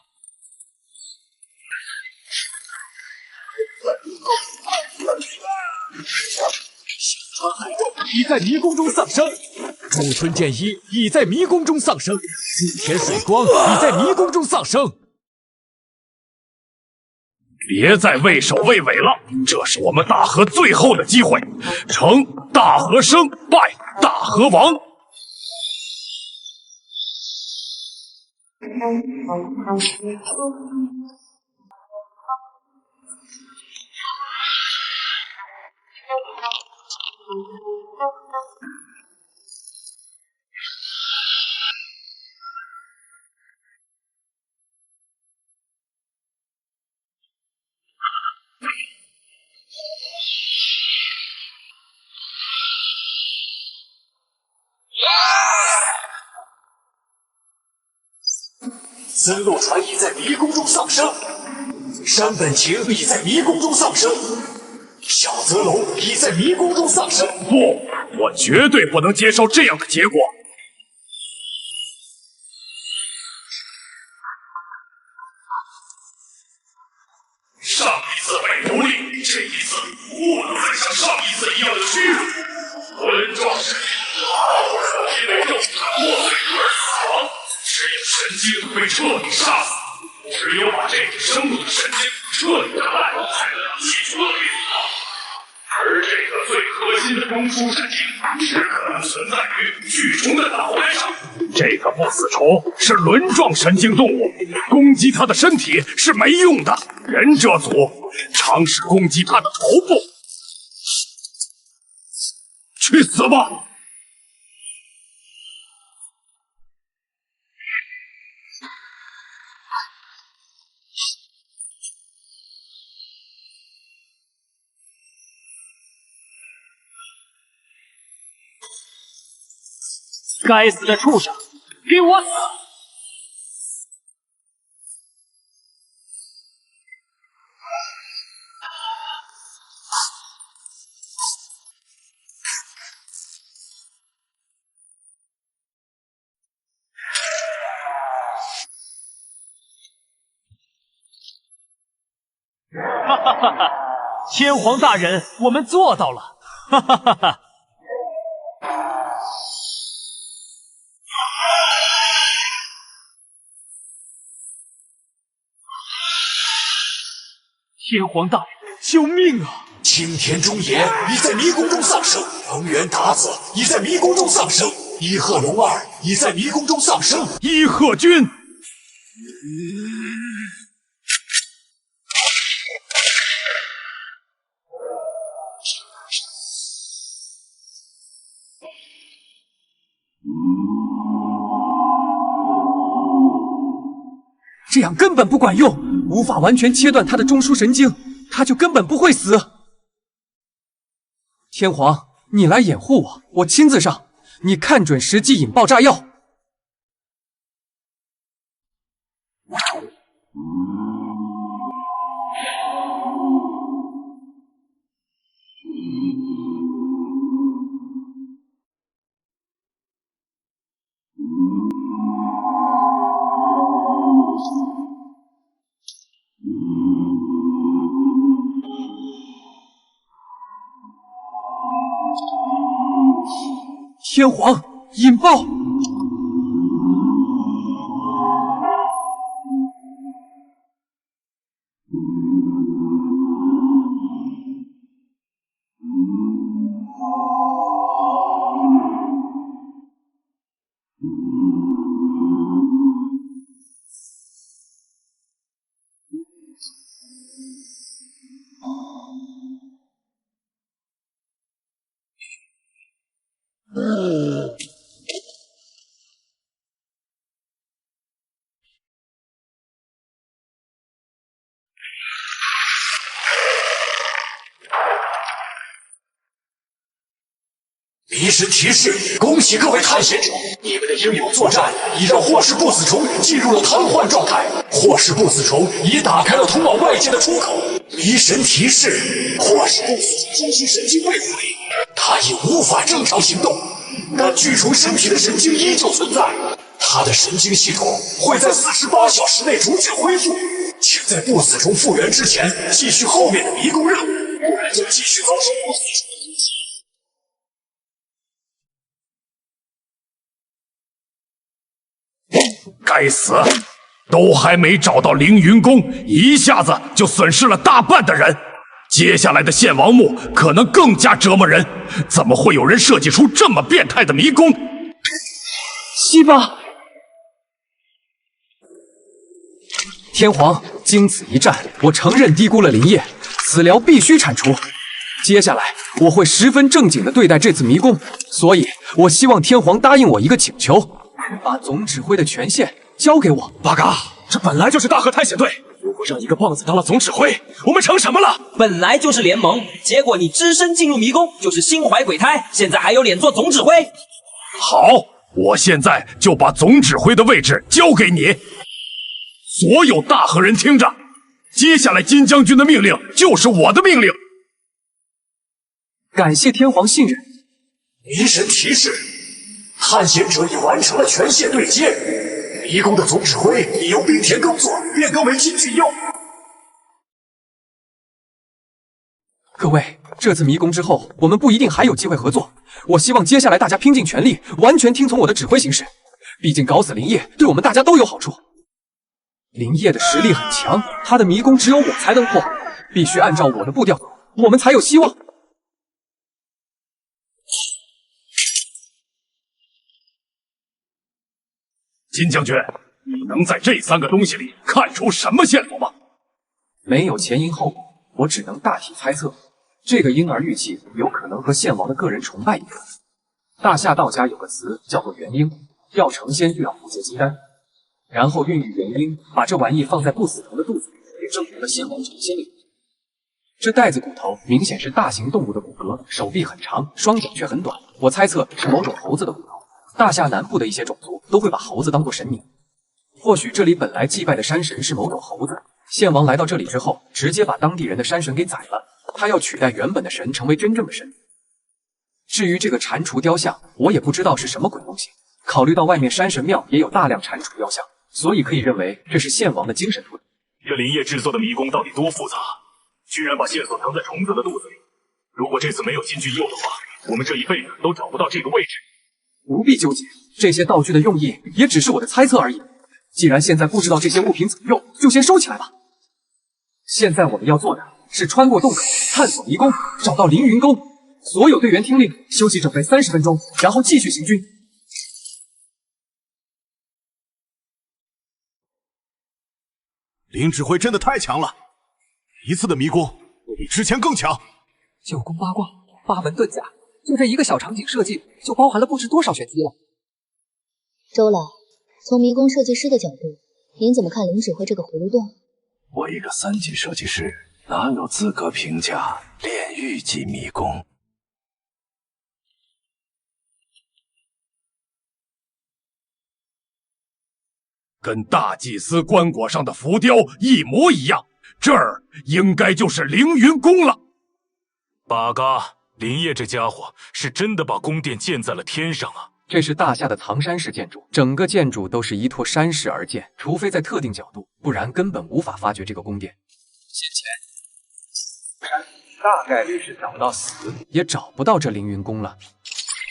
小川海斗已在迷宫中丧生，木村健一已在迷宫中丧生，织田水光已在迷宫中丧生。别再畏首畏尾了，这是我们大和最后的机会，成大和生，败大和亡。森洛传已在迷宫中丧生，山本晴已在迷宫中丧生，小泽龙已在迷宫中丧生。不，我绝对不能接受这样的结果。上一次被蹂躏，这一次不能再像上一次一样的屈辱。文壮士，因为肉体破碎而死亡，只有神经被彻底杀死。只有把这个生命的神经彻底的烂，才能让气出厄运。而这个最核心的中枢神经，只可能存在于巨虫的脑袋上。这个不死虫是轮状神经动物，攻击它的身体是没用的。忍者族尝试攻击它的头部，去死吧！该死的畜生，给我死！哈哈哈哈！天皇大人，我们做到了！哈哈哈哈！天皇大人，救命啊！青田中野已在迷宫中丧生，藤原达子已在迷宫中丧生，伊贺龙二已在迷宫中丧生。伊贺君，这样根本不管用，无法完全切断他的中枢神经，他就根本不会死。天皇，你来掩护我，我亲自上，你看准时机引爆炸药。天皇，引爆！迷神提示，恭喜各位探险者，你们的英勇作战已让霍氏不死虫进入了瘫痪状态，霍氏不死虫已打开了通往外界的出口。迷神提示，霍氏不死虫中枢神经被毁，它已无法正常行动，但巨虫身体的神经依旧存在，它的神经系统会在48小时内逐渐恢复，请在不死虫复原之前继续后面的迷宫任务，不然将继续遭受不死虫的攻击。该死！都还没找到凌云宫，一下子就损失了大半的人。接下来的献王墓可能更加折磨人。怎么会有人设计出这么变态的迷宫？西巴，天皇，经此一战，我承认低估了林业，此疗必须铲除。接下来我会十分正经地对待这次迷宫，所以我希望天皇答应我一个请求，把总指挥的权限交给我。八嘎，这本来就是大河探险队，如果让一个棒子当了总指挥，我们成什么了？本来就是联盟，结果你只身进入迷宫，就是心怀鬼胎，现在还有脸做总指挥？好，我现在就把总指挥的位置交给你。所有大河人听着，接下来金将军的命令就是我的命令。感谢天皇信任。迷神提示，探险者已完成了全线对接，迷宫的总指挥已由冰田耕作变更为金俊佑。各位，这次迷宫之后，我们不一定还有机会合作。我希望接下来大家拼尽全力，完全听从我的指挥行事。毕竟搞死林业，对我们大家都有好处。林业的实力很强，他的迷宫只有我才能破，必须按照我的步调走，我们才有希望。金将军，你能在这3个东西里看出什么线索吗？没有前因后果，我只能大体猜测。这个婴儿玉器有可能和献王的个人崇拜有关。大夏道家有个词叫做元婴，要成仙就要服些金丹，然后孕育元婴，把这玩意放在不死童的肚子里，也证明了献王成仙的意义。这袋子骨头明显是大型动物的骨骼，手臂很长，双脚却很短，我猜测是某种猴子的骨头。大夏南部的一些种族都会把猴子当作神明，或许这里本来祭拜的山神是某种猴子，献王来到这里之后，直接把当地人的山神给宰了。他要取代原本的神，成为真正的神。至于这个蟾蜍雕像，我也不知道是什么鬼东西。考虑到外面山神庙也有大量蟾蜍雕像，所以可以认为这是献王的精神图腾。这林业制作的迷宫到底多复杂，居然把线索藏在虫子的肚子里。如果这次没有金俊佑的话，我们这一辈子都找不到这个位置。不必纠结，这些道具的用意也只是我的猜测而已。既然现在不知道这些物品怎么用，就先收起来吧。现在我们要做的是穿过洞口，探索迷宫，找到凌云宫。所有队员听令，休息准备30分钟，然后继续行军。林指挥真的太强了，一次的迷宫比之前更强。9宫8卦，8门遁甲，就这一个小场景设计，就包含了不知多少玄机了。周老，从迷宫设计师的角度，您怎么看林指挥这个葫芦洞？我一个3级设计师，哪有资格评价炼狱级迷宫？跟大祭司棺椁上的浮雕一模一样，这儿应该就是凌云宫了。八嘎，林业这家伙是真的把宫殿建在了天上啊！这是大夏的唐山式建筑，整个建筑都是依托山势而建，除非在特定角度，不然根本无法发掘这个宫殿。先前大概率是找到死，也找不到这凌云宫了。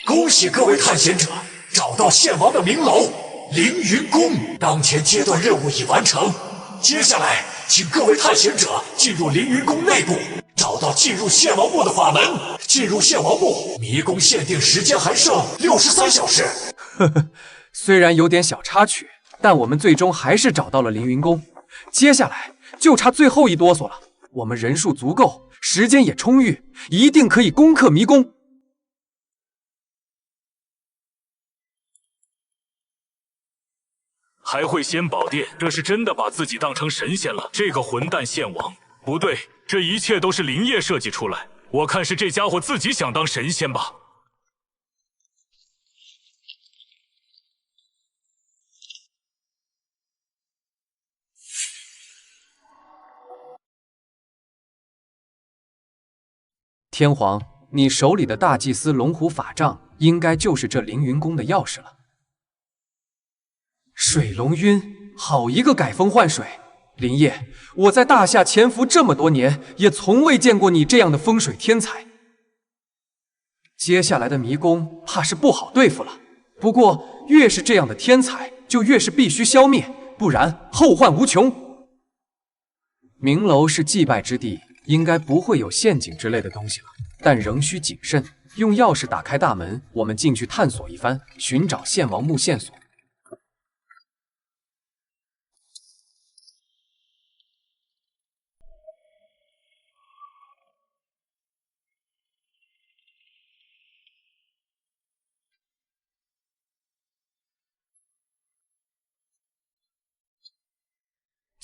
恭喜各位探险者，找到献王的明楼凌云宫。当前阶段任务已完成，接下来请各位探险者进入凌云宫内部，找到进入献王墓的法门。进入献王墓，迷宫限定时间还剩63小时。呵呵，虽然有点小插曲，但我们最终还是找到了凌云宫。接下来就差最后一哆嗦了，我们人数足够，时间也充裕，一定可以攻克迷宫。还会仙宝殿，这是真的把自己当成神仙了。这个混蛋献王，不对，这一切都是林业设计出来。我看是这家伙自己想当神仙吧。天皇，你手里的大祭司龙虎法杖，应该就是这凌云宫的钥匙了。水龙晕，好一个改风换水！林业，我在大夏潜伏这么多年，也从未见过你这样的风水天才。接下来的迷宫怕是不好对付了。不过，越是这样的天才，就越是必须消灭，不然后患无穷。明楼是祭拜之地，应该不会有陷阱之类的东西了，但仍需谨慎。用钥匙打开大门，我们进去探索一番，寻找献王墓线索。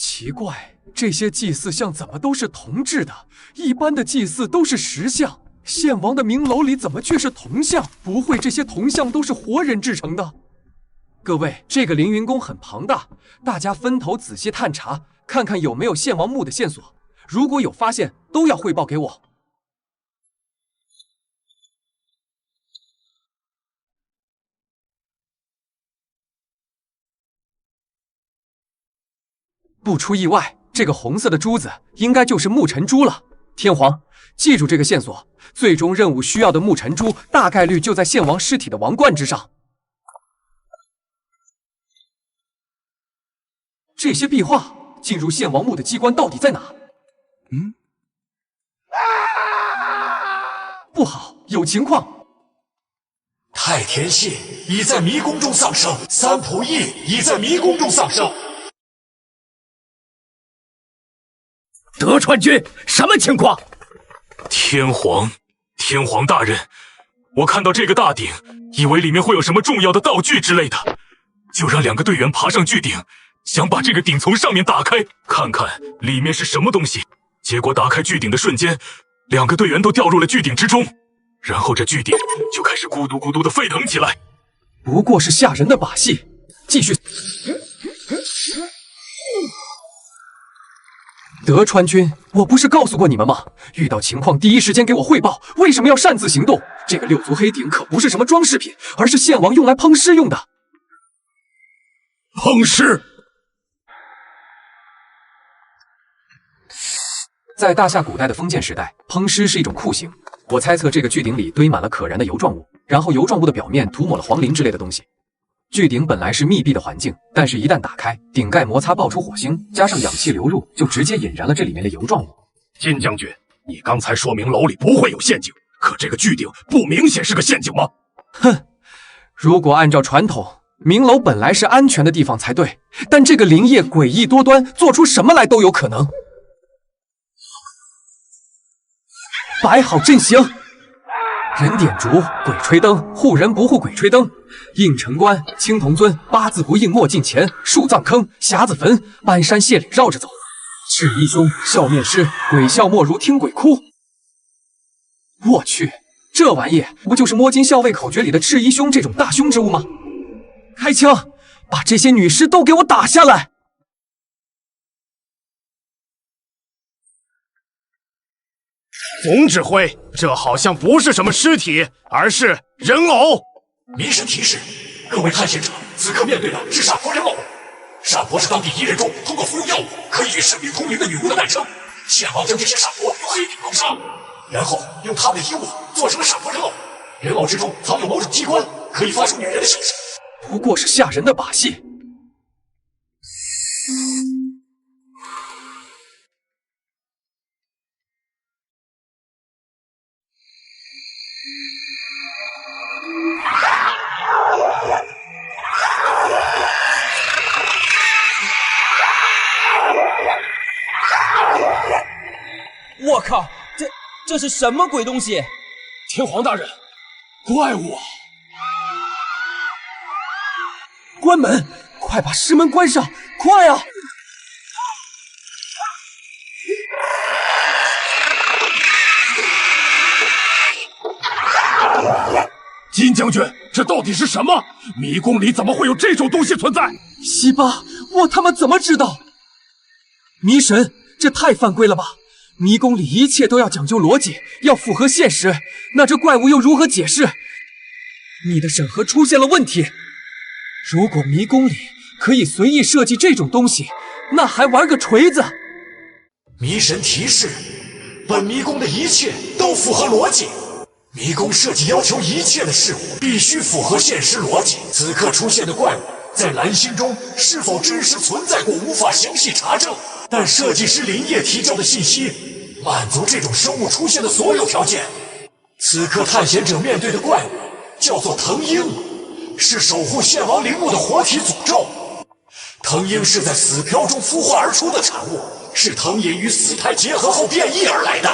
奇怪，这些祭祀像怎么都是铜制的？一般的祭祀都是石像，献王的明楼里怎么却是铜像？不会这些铜像都是活人制成的？各位，这个凌云宫很庞大，大家分头仔细探查，看看有没有献王墓的线索。如果有发现，都要汇报给我。不出意外，这个红色的珠子应该就是沐尘珠了。天皇，记住这个线索，最终任务需要的沐尘珠大概率就在献王尸体的王冠之上。这些壁画进入献王墓的机关到底在哪？不好，有情况！太田信已在迷宫中丧生，三浦义已在迷宫中丧生。德川君，什么情况？天皇大人，我看到这个大鼎，以为里面会有什么重要的道具之类的，就让2个队员爬上巨鼎，想把这个鼎从上面打开，看看里面是什么东西。结果打开巨鼎的瞬间，2个队员都掉入了巨鼎之中，然后这巨鼎就开始咕嘟咕嘟的沸腾起来。不过是吓人的把戏，继续。德川君，我不是告诉过你们吗？遇到情况第一时间给我汇报，为什么要擅自行动？这个6足黑鼎可不是什么装饰品，而是献王用来烹尸用的。烹尸？在大夏古代的封建时代，烹尸是一种酷刑。我猜测这个巨鼎里堆满了可燃的油状物，然后油状物的表面涂抹了黄磷之类的东西。巨鼎本来是密闭的环境，但是一旦打开，鼎盖摩擦爆出火星，加上氧气流入，就直接引燃了这里面的油状物。金将军，你刚才说明楼里不会有陷阱，可这个巨鼎不明显是个陷阱吗？哼，如果按照传统，明楼本来是安全的地方才对，但这个灵业诡异多端，做出什么来都有可能。摆好阵型，人点烛，鬼吹灯，护人不护鬼吹灯。应城关、青铜尊、八字不应莫近前，树葬坑、匣子坟，搬山卸岭绕着走。赤衣兄，笑面狮，鬼笑莫如听鬼哭。我去，这玩意不就是摸金校尉口诀里的赤衣兄这种大凶之物吗？开枪，把这些女尸都给我打下来！总指挥，这好像不是什么尸体，而是人偶。民神提示，各位探险者，此刻面对的是傻婆人偶。傻婆是当地1人中通过服用药物可以与神明通灵的女巫的代称。献王将这些傻婆用黑鼎封杀，然后用他们的衣物做成了傻婆人偶。人偶之中藏有某种机关，可以发出女人的声势。不过是吓人的把戏。我靠，这是什么鬼东西？天皇大人，怪物啊！关门，快把师门关上，快啊！金将军，这到底是什么？迷宫里怎么会有这种东西存在？西巴，我他妈怎么知道？迷神，这太犯规了吧！迷宫里一切都要讲究逻辑，要符合现实，那这怪物又如何解释？你的审核出现了问题。如果迷宫里可以随意设计这种东西，那还玩个锤子！迷神提示，本迷宫的一切都符合逻辑。迷宫设计要求一切的事物必须符合现实逻辑。此刻出现的怪物在蓝星中是否真实存在过，无法详细查证。但设计师林业提交的信息满足这种生物出现的所有条件。此刻探险者面对的怪物叫做藤鹰，是守护献王陵墓的活体诅咒。藤鹰是在死漂中孵化而出的产物，是藤饮与死胎结合后变异而来的，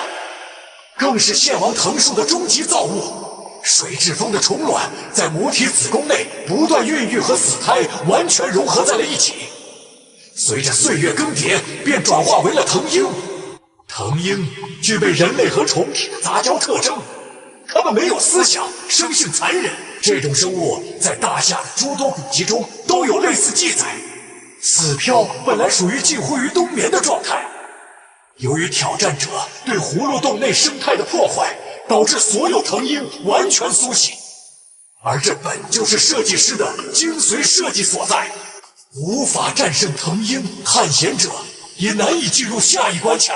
更是献王藤树的终极造物。水蛭蜂的虫卵在母体子宫内不断孕育和死胎完全融合在了一起，随着岁月更迭便转化为了藤鹰。藤鹰具备人类和虫体的杂交特征，它们没有思想，生性残忍，这种生物在大夏的诸多古籍中都有类似记载。死漂本来属于近乎于冬眠的状态，由于挑战者对葫芦洞内生态的破坏，导致所有藤樱完全苏醒。而这本就是设计师的精髓设计所在，无法战胜藤樱，探险者也难以进入下一关卡。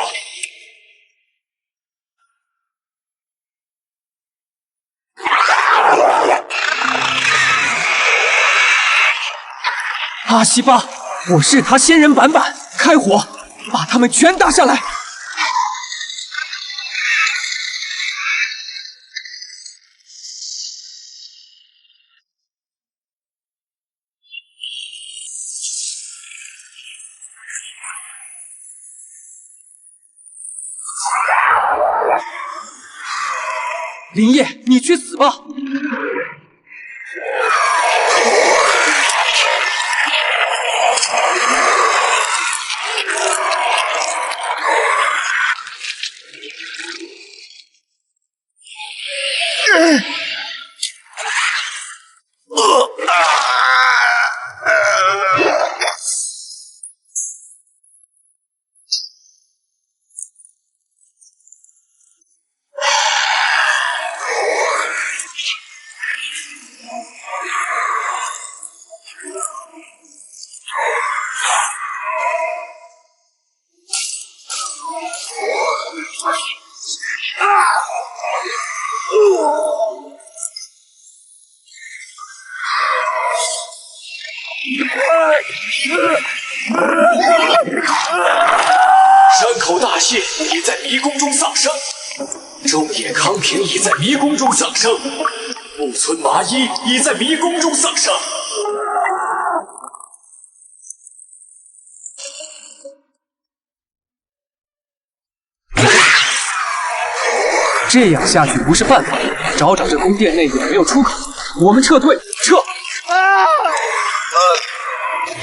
阿西巴，我是他仙人板板，开火，把他们全打下来！林叶，你去死吧！山口大蟹已在迷宫中丧生，中野康平已在迷宫中丧生，木村麻衣已在迷宫中丧生。这样下去不是办法，找找这宫殿内有没有出口。我们撤退，撤！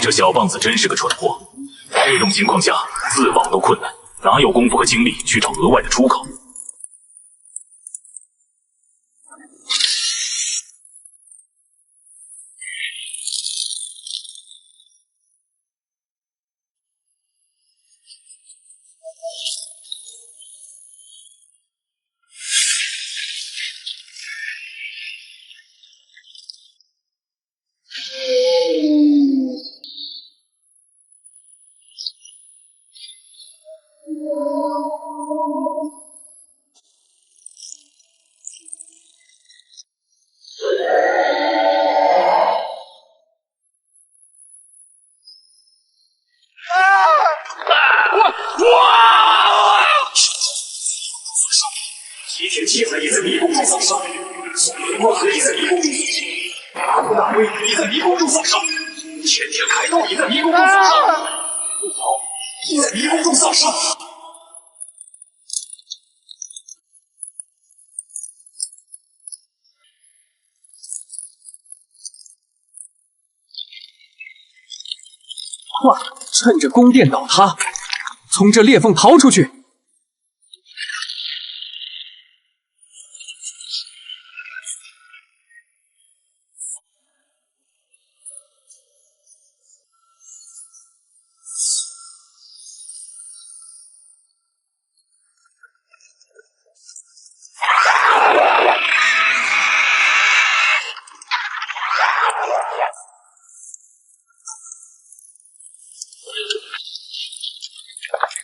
这小棒子真是个蠢货，这种情况下自保都困难，哪有功夫和精力去找额外的出口？吉田七海也在迷宫中丧生，松原光和也在迷宫中死去，大木大辉也在迷宫中丧生，前田凯斗也在迷宫中丧生，不好，也在迷宫中丧生。快，趁着宫殿倒塌，从这裂缝逃出去！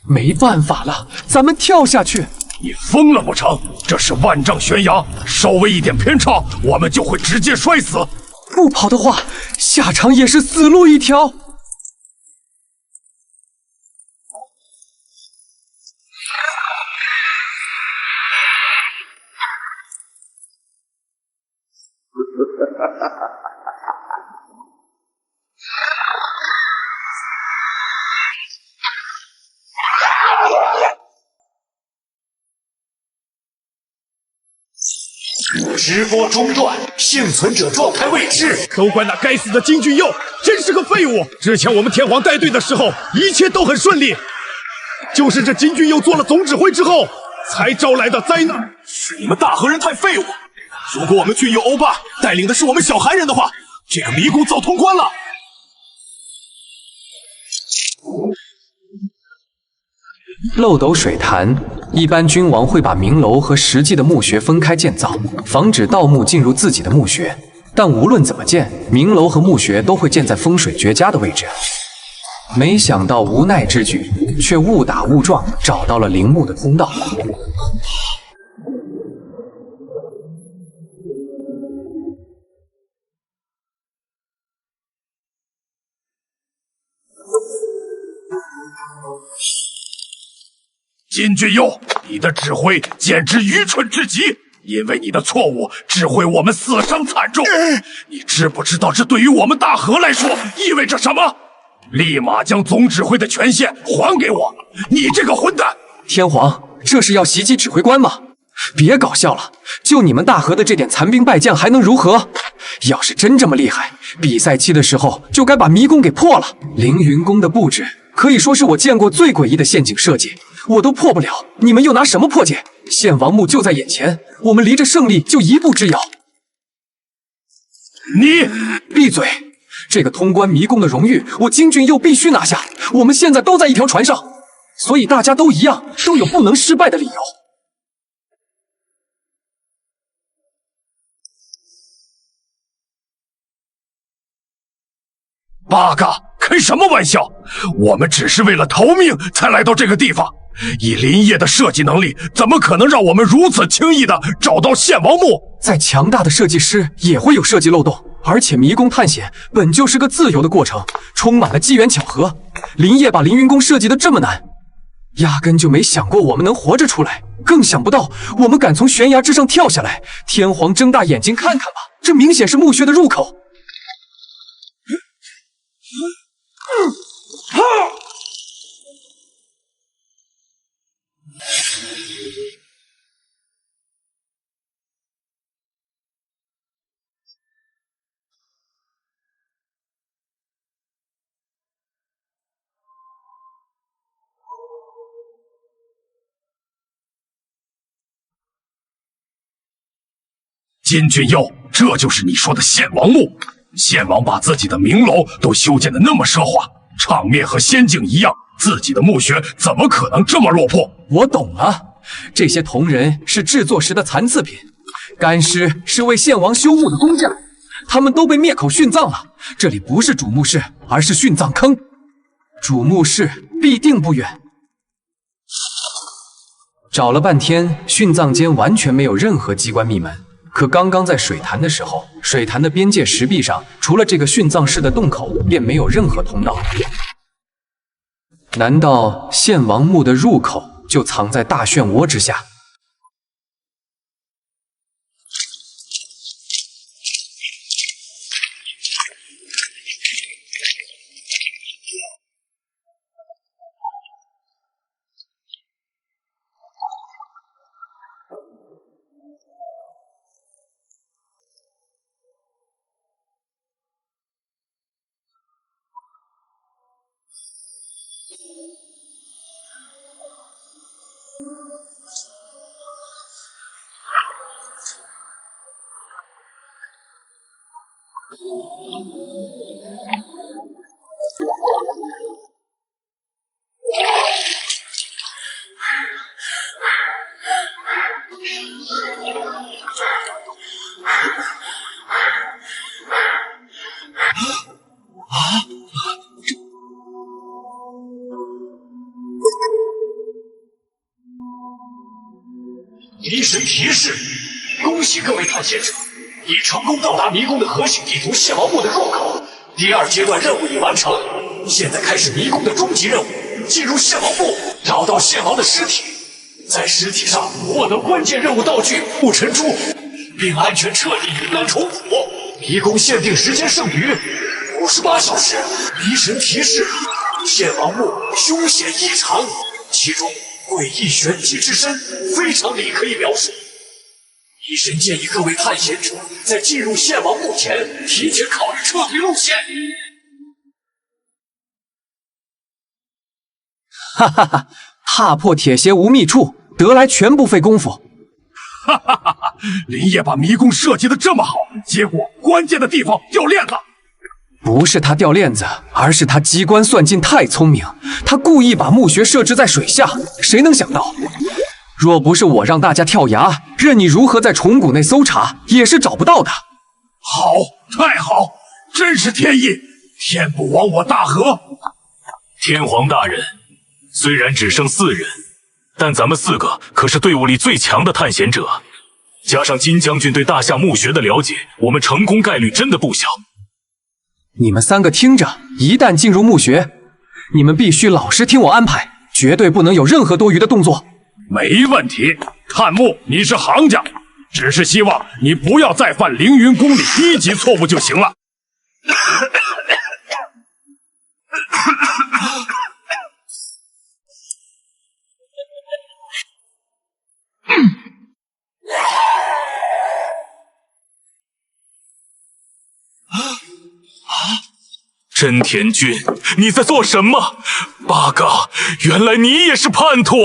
没办法了，咱们跳下去！你疯了不成？这是万丈悬崖，稍微一点偏差，我们就会直接摔死。不跑的话，下场也是死路一条。直播中断，幸存者状态未知。都怪那该死的金俊佑，真是个废物！之前我们天皇带队的时候，一切都很顺利，就是这金俊佑做了总指挥之后，才招来的灾难。是你们大和人太废物，如果我们军友欧巴带领的是我们小韩人的话，这个迷宫早通关了。漏斗水潭，一般君王会把明楼和实际的墓穴分开建造，防止盗墓进入自己的墓穴。但无论怎么建，明楼和墓穴都会建在风水绝佳的位置。没想到无奈之举，却误打误撞找到了陵墓的通道。金俊佑，你的指挥简直愚蠢至极，因为你的错误只会我们死伤惨重。你知不知道这对于我们大和来说意味着什么？立马将总指挥的权限还给我！你这个混蛋！天皇，这是要袭击指挥官吗？别搞笑了，就你们大和的这点残兵败将还能如何？要是真这么厉害，比赛期的时候就该把迷宫给破了。凌云宫的布置可以说是我见过最诡异的陷阱设计，我都破不了，你们又拿什么破解？献王墓就在眼前，我们离着胜利就一步之遥。你闭嘴！这个通关迷宫的荣誉，我金俊佑必须拿下。我们现在都在一条船上，所以大家都一样，都有不能失败的理由。八嘎，开什么玩笑？我们只是为了逃命才来到这个地方。以林业的设计能力，怎么可能让我们如此轻易的找到献王墓？再强大的设计师也会有设计漏洞，而且迷宫探险本就是个自由的过程，充满了机缘巧合。林业把凌云宫设计的这么难，压根就没想过我们能活着出来，更想不到我们敢从悬崖之上跳下来。天皇睁大眼睛看看吧，这明显是墓穴的入口。金俊佑，这就是你说的献王墓。献王把自己的明楼都修建的那么奢华，场面和仙境一样，自己的墓穴怎么可能这么落魄？我懂了，这些铜人是制作时的残次品，干尸是为献王修墓的工匠，他们都被灭口殉葬了。这里不是主墓室，而是殉葬坑，主墓室必定不远。找了半天，殉葬间完全没有任何机关密门。可刚刚在水潭的时候，水潭的边界石壁上，除了这个殉葬室的洞口，便没有任何通道。难道献王墓的入口就藏在大漩涡之下？迷神提示：恭喜各位探险者，已成功到达迷宫的核心地图献王墓的入口。第二阶段任务已完成，现在开始迷宫的终极任务：进入献王墓，找到献王的尸体，在尸体上获得关键任务道具雾尘珠，并安全撤离云南虫谷。迷宫限定时间剩余58小时。迷神提示：献王墓凶险异常，其中诡异玄机之深，非常理可以描述。医神建议各位探险者在进入献王墓前，提前考虑撤退路线。哈哈哈！踏破铁鞋无觅处，得来全不费工夫。哈哈哈哈！林业把迷宫设计的这么好，结果关键的地方掉链子。不是他掉链子，而是他机关算尽太聪明，他故意把墓穴设置在水下。谁能想到，若不是我让大家跳崖，任你如何在虫谷内搜查，也是找不到的。好，太好，真是天意！天不亡我大河。天皇大人，虽然只剩4人，但咱们4个可是队伍里最强的探险者，加上金将军对大夏墓穴的了解，我们成功概率真的不小。你们3个听着，一旦进入墓穴，你们必须老实听我安排，绝对不能有任何多余的动作。没问题，探墓你是行家，只是希望你不要再犯凌云宫里低级错误就行了。真田君，你在做什么？八嘎，原来你也是叛徒！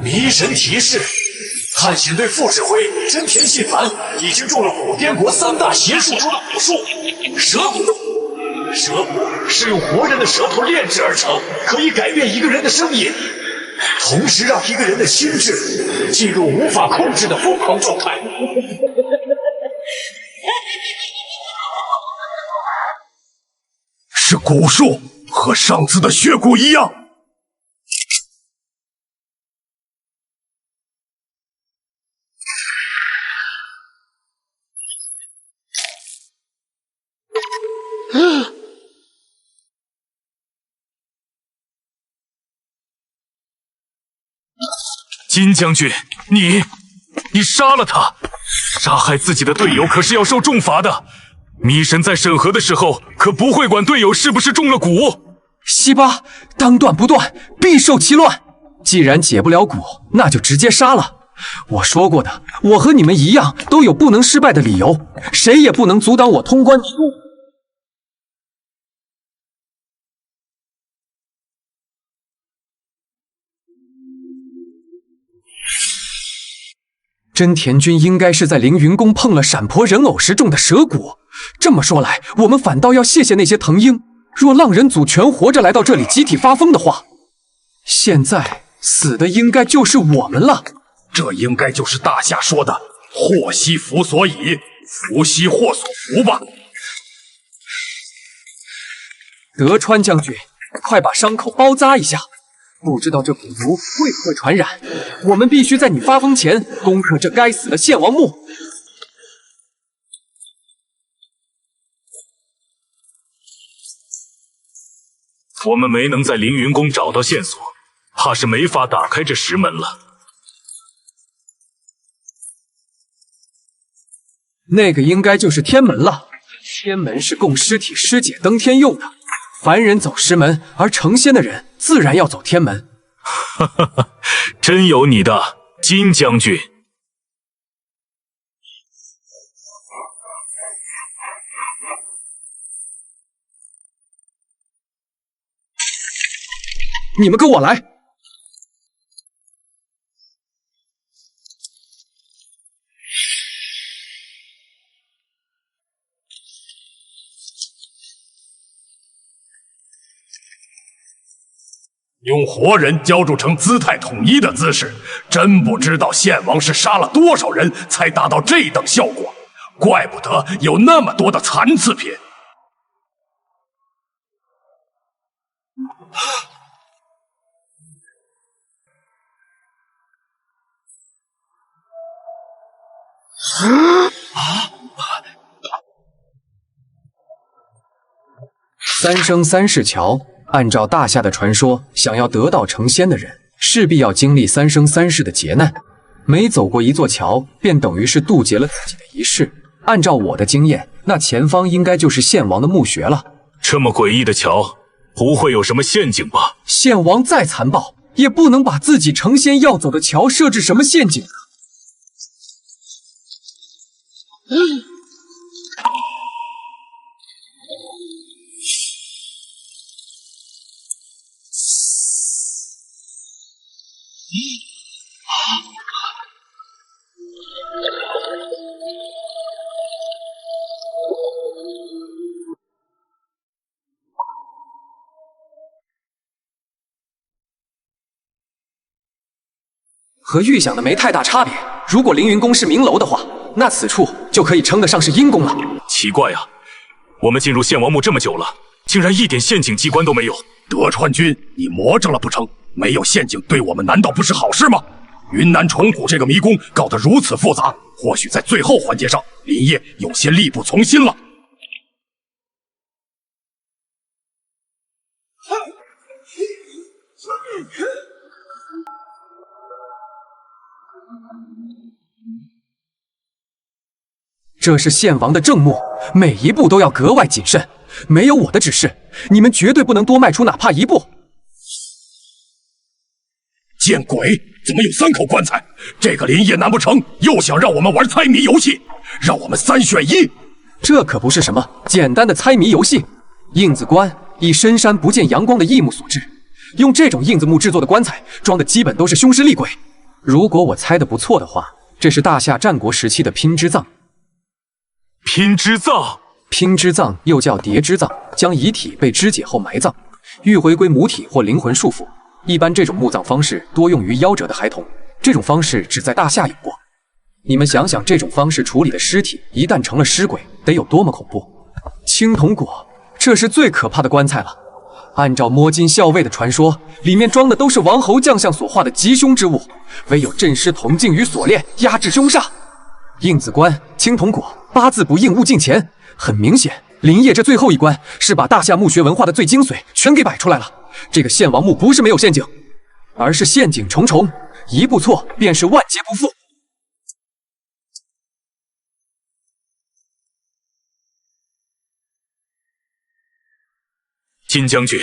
迷神提示：探险队副指挥真田信繁已经中了古滇国3大邪术中的蛊术——蛇蛊。蛇蛊是用活人的舌头炼制而成，可以改变一个人的声音，同时让一个人的心智进入无法控制的疯狂状态。是蛊术，和上次的血蛊一样。金将军，你杀了他，杀害自己的队友可是要受重罚的。迷神在审核的时候可不会管队友是不是中了蛊。西巴，当断不断，必受其乱。既然解不了蛊，那就直接杀了。我说过的，我和你们一样，都有不能失败的理由，谁也不能阻挡我通关迷宫。真田君应该是在凌云宫碰了闪婆人偶时中的蛇蛊。这么说来，我们反倒要谢谢那些藤鹰。若浪人组全活着来到这里集体发疯的话，现在死的应该就是我们了。这应该就是大夏说的“祸兮福所倚，福兮祸所伏”吧？德川将军，快把伤口包扎一下。不知道这蛊毒为何传染，我们必须在你发疯前攻克这该死的献王墓。我们没能在凌云宫找到线索，怕是没法打开这石门了。那个应该就是天门了。天门是供尸体尸解登天用的，凡人走石门，而成仙的人自然要走天门。哈哈哈，真有你的，金将军。你们跟我来。用活人浇筑成姿态统一的姿势，真不知道献王是杀了多少人才达到这等效果，怪不得有那么多的残次品。三生三世桥，按照大夏的传说，想要得道成仙的人，势必要经历三生三世的劫难。每走过一座桥，便等于是渡劫了自己的一世。按照我的经验，那前方应该就是献王的墓穴了。这么诡异的桥，不会有什么陷阱吧？献王再残暴，也不能把自己成仙要走的桥设置什么陷阱啊！和预想的没太大差别。如果凌云宫是明楼的话，那此处就可以称得上是阴宫了。奇怪啊，我们进入献王墓这么久了，竟然一点陷阱机关都没有。德川君，你魔怔了不成？没有陷阱对我们难道不是好事吗？云南虫谷这个迷宫搞得如此复杂，或许在最后环节上，林业有些力不从心了。这是献王的正墓，每一步都要格外谨慎。没有我的指示，你们绝对不能多迈出哪怕一步。见鬼！怎么有3口棺材？这个林业难不成又想让我们玩猜谜游戏？让我们3选1？这可不是什么简单的猜谜游戏。印子棺以深山不见阳光的异木所制，用这种印子木制作的棺材，装的基本都是凶尸厉鬼。如果我猜的不错的话，这是大夏战国时期的拼之葬。拼之葬，拼之葬又叫叠之葬，将遗体被肢解后埋葬，欲回归母体或灵魂束缚。一般这种墓葬方式多用于夭折的孩童，这种方式只在大夏有过。你们想想，这种方式处理的尸体一旦成了尸鬼，得有多么恐怖！青铜果，这是最可怕的棺材了。按照摸金校尉的传说，里面装的都是王侯将相所画的吉凶之物，唯有镇尸铜镜与锁链压制凶煞。印子棺、青铜果、八字不应勿近前，很明显，林业这最后一关是把大夏墓穴文化的最精髓全给摆出来了。这个献王墓不是没有陷阱，而是陷阱重重，一步错便是万劫不复。金将军，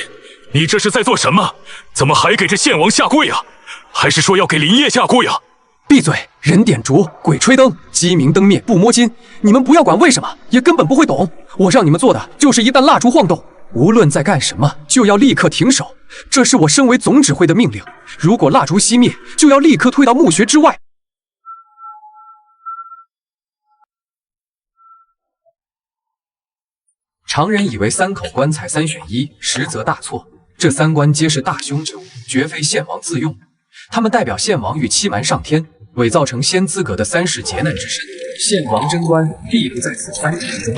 你这是在做什么？怎么还给这献王下跪啊？还是说要给林业下跪啊？闭嘴！人点烛，鬼吹灯，鸡鸣灯灭不摸金。你们不要管为什么，也根本不会懂。我让你们做的就是一旦蜡烛晃动，无论在干什么，就要立刻停手。这是我身为总指挥的命令。如果蜡烛熄灭，就要立刻退到墓穴之外。常人以为3口棺材3选1，实则大错。这3棺皆是大凶之物，绝非献王自用。他们代表献王欲欺瞒上天，伪造成仙资格的3世劫难之身。献王贞观必不在此3之中。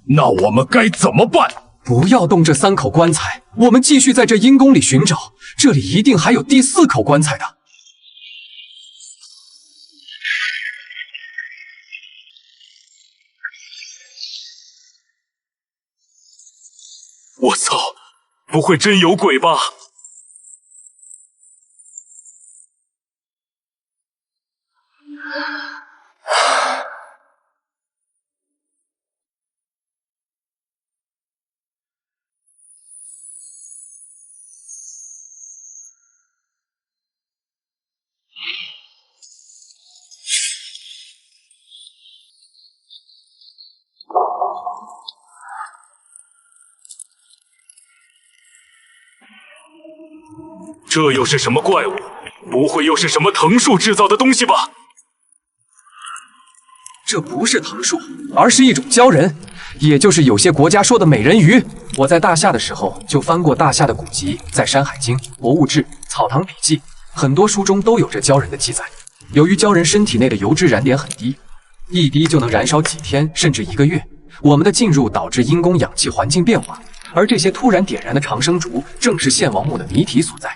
那我们该怎么办？不要动这3口棺材，我们继续在这阴宫里寻找，这里一定还有第4口棺材的。我操，不会真有鬼吧？这又是什么怪物？不会又是什么藤树制造的东西吧？这不是藤树，而是一种鲛人，也就是有些国家说的美人鱼。我在大夏的时候就翻过大夏的古籍，在《山海经》《博物志》《草堂笔记》很多书中都有这鲛人的记载。由于鲛人身体内的油脂燃点很低，一滴就能燃烧几天甚至1个月。我们的进入导致阴宫氧气环境变化，而这些突然点燃的长生烛正是献王墓的谜题所在。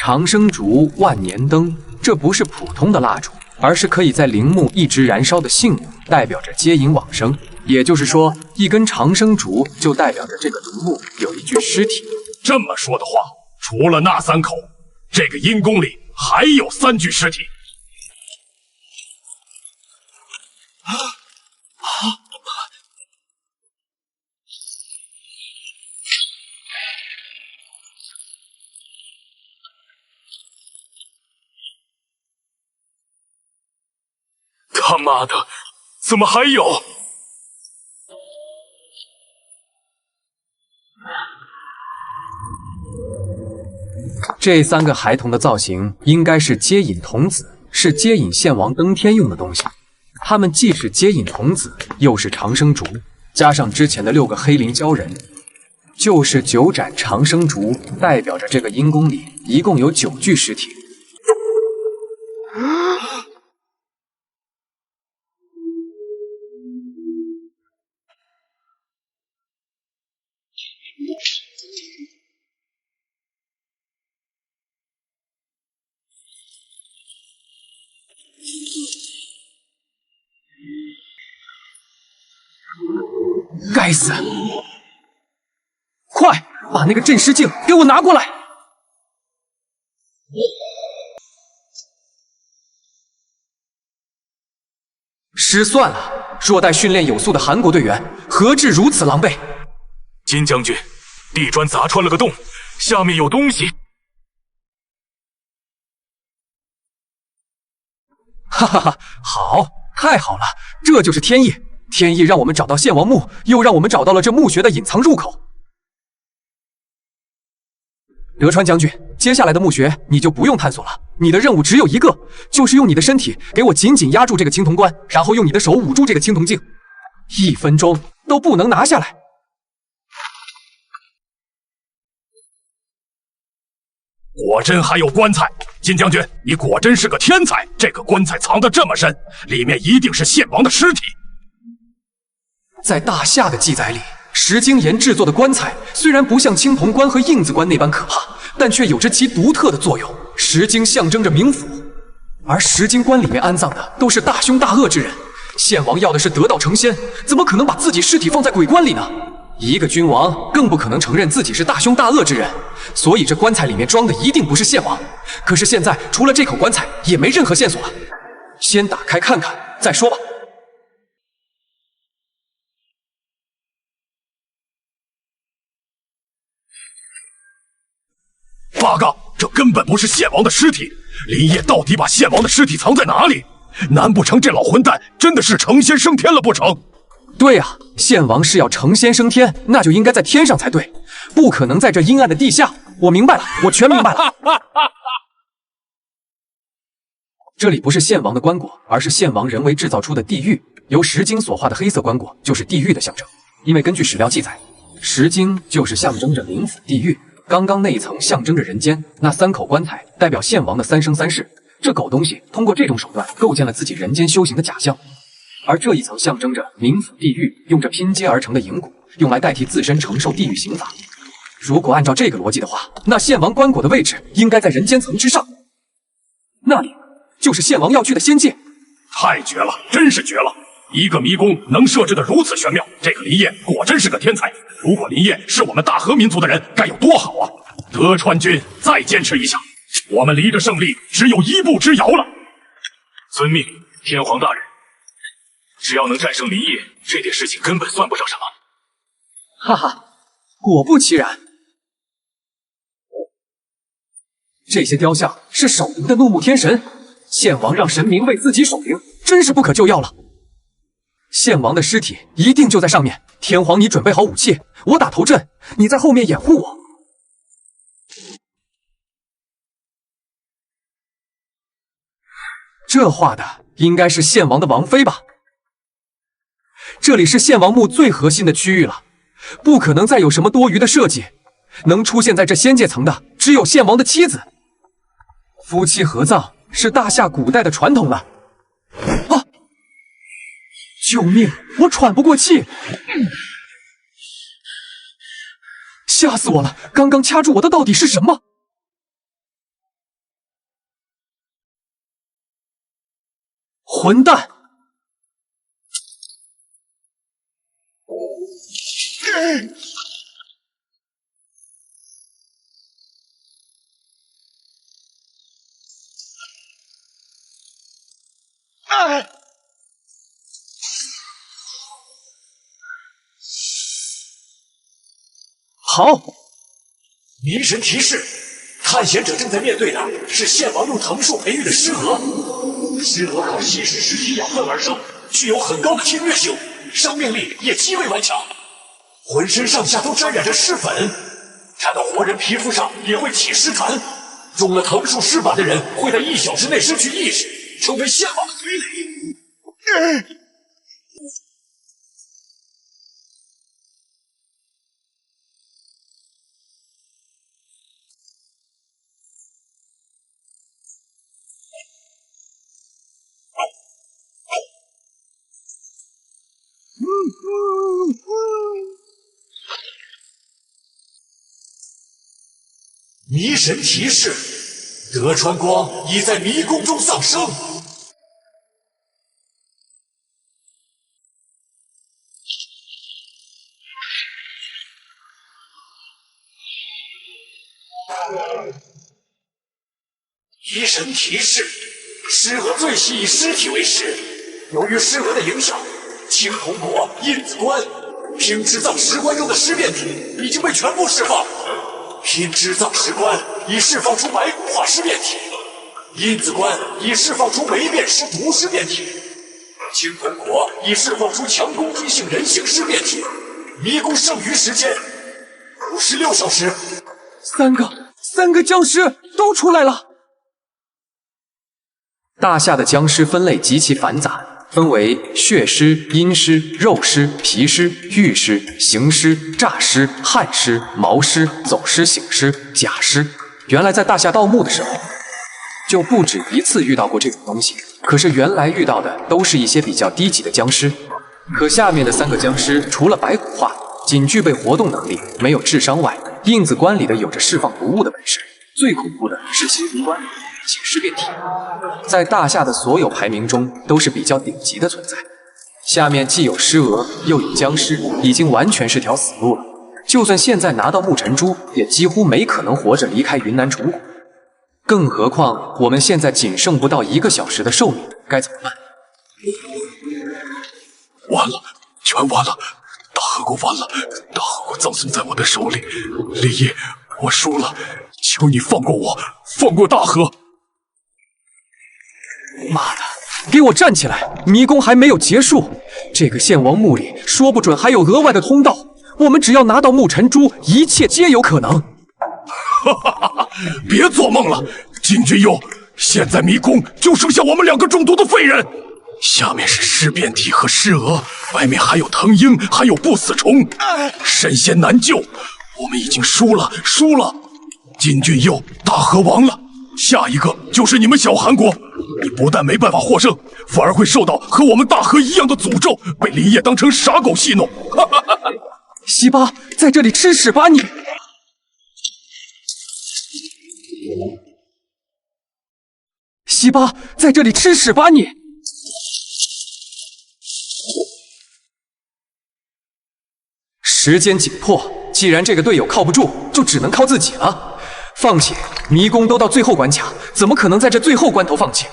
长生烛、万年灯，这不是普通的蜡烛，而是可以在陵墓一直燃烧的信物，代表着接引往生。也就是说，一根长生烛就代表着这个陵墓有一具尸体。这么说的话，除了那3口，这个阴宫里还有3具尸体。他妈的，怎么还有？这3个孩童的造型应该是接引童子，是接引献王登天用的东西。他们既是接引童子，又是长生竹，加上之前的6个黑灵鲛人，就是9盏长生竹，代表着这个阴宫里一共有9具尸体。该死！快把那个镇尸镜给我拿过来！失算了，若待训练有素的韩国队员，何至如此狼狈？金将军，地砖砸穿了个洞，下面有东西。哈哈哈，好，太好了，这就是天意。天意让我们找到献王墓，又让我们找到了这墓穴的隐藏入口。德川将军，接下来的墓穴你就不用探索了，你的任务只有一个，就是用你的身体给我紧紧压住这个青铜棺，然后用你的手捂住这个青铜镜，1分钟都不能拿下来。果真还有棺材，金将军，你果真是个天才！这个棺材藏得这么深，里面一定是献王的尸体。在大夏的记载里，石晶岩制作的棺材虽然不像青铜棺和印子棺那般可怕，但却有着其独特的作用。石晶象征着冥府，而石晶棺里面安葬的都是大凶大恶之人。献王要的是得道成仙，怎么可能把自己尸体放在鬼棺里呢？一个君王更不可能承认自己是大凶大恶之人，所以这棺材里面装的一定不是献王。可是现在除了这口棺材，也没任何线索了。先打开看看再说吧。八嘎，这根本不是献王的尸体！林烨到底把献王的尸体藏在哪里？难不成这老混蛋真的是成仙升天了不成？对呀，献王是要成仙升天，那就应该在天上才对，不可能在这阴暗的地下。我明白了，我全明白了。这里不是献王的棺椁，而是献王人为制造出的地狱。由石晶所画的黑色棺椁就是地狱的象征，因为根据史料记载，石晶就是象征着冥府地狱。刚刚那一层象征着人间，那3口棺材代表献王的3生3世。这狗东西通过这种手段构建了自己人间修行的假象，而这一层象征着冥府地狱，用着拼接而成的银骨，用来代替自身承受地狱刑罚。如果按照这个逻辑的话，那献王棺椁的位置应该在人间层之上，那里就是献王要去的仙界。太绝了，真是绝了！一个迷宫能设置的如此玄妙，这个林烨果真是个天才。如果林烨是我们大和民族的人，该有多好啊！德川君，再坚持一下，我们离着胜利只有1步之遥了。遵命，天皇大人。只要能战胜林烨，这点事情根本算不上什么。哈哈，果不其然，这些雕像是守灵的怒目天神，献王让神明为自己守灵，真是不可救药了。献王的尸体一定就在上面，天皇，你准备好武器，我打头阵，你在后面掩护我。这画的应该是献王的王妃吧？这里是献王墓最核心的区域了，不可能再有什么多余的设计。能出现在这仙界层的，只有献王的妻子。夫妻合葬是大夏古代的传统了。啊！救命！我喘不过气，吓死我了！刚刚掐住我的到底是什么？混蛋！好，明神提示，探险者正在面对的是献王用藤树培育的尸蛾。尸蛾靠吸食尸体养分而生，具有很高的侵略性，生命力也极为顽强。浑身上下都沾染着尸粉，沾到活人皮肤上也会起尸团。中了藤树施法的人会在1小时内失去意识，成为宪王的傀儡。迷神提示：德川光已在迷宫中丧生。迷神提示：尸娥最喜以尸体为食，由于尸娥的影响，青铜国、印子关、平之藏石棺中的尸变体已经被全部释放。平之藏石棺已释放出白骨化尸变体，印子关已释放出霉变尸毒尸变体，青铜国已释放出强攻击性人形尸变体。迷宫剩余时间56小时。三个僵尸都出来了。大夏的僵尸分类极其繁杂，分为血尸、阴尸、肉尸、皮尸、玉尸、行尸、诈尸、害尸、毛尸、走尸、醒尸、假尸。原来在大夏盗墓的时候，就不止一次遇到过这种东西。可是原来遇到的都是一些比较低级的僵尸。可下面的3个僵尸，除了白骨化，仅具备活动能力，没有智商外，印子棺里的有着释放毒物的本事。最恐怖的是邪灵棺里的血尸变体，在大夏的所有排名中都是比较顶级的存在。下面既有尸娥，又有僵尸，已经完全是条死路了。就算现在拿到木尘珠，也几乎没可能活着离开云南虫谷。更何况我们现在仅剩不到1个小时的寿命，该怎么办？完了，全完了！大河国完了，大河国葬送在我的手里。李毅，我输了，求你放过我，放过大河！妈的，给我站起来！迷宫还没有结束，这个献王墓里说不准还有额外的通道。我们只要拿到木尘珠，一切皆有可能。哈哈哈哈！别做梦了，金君佑，现在迷宫就剩下我们2个中毒的废人。下面是尸变体和尸蛾，外面还有藤鹰，还有不死虫，神仙难救。我们已经输了。金君佑，大河亡了，下一个就是你们小韩国。你不但没办法获胜，反而会受到和我们大河一样的诅咒，被林业当成傻狗戏弄。哈哈哈哈！西巴在这里吃屎吧你！西巴在这里吃屎吧你！时间紧迫，既然这个队友靠不住，就只能靠自己了。放弃，迷宫都到最后关卡，怎么可能在这最后关头放弃？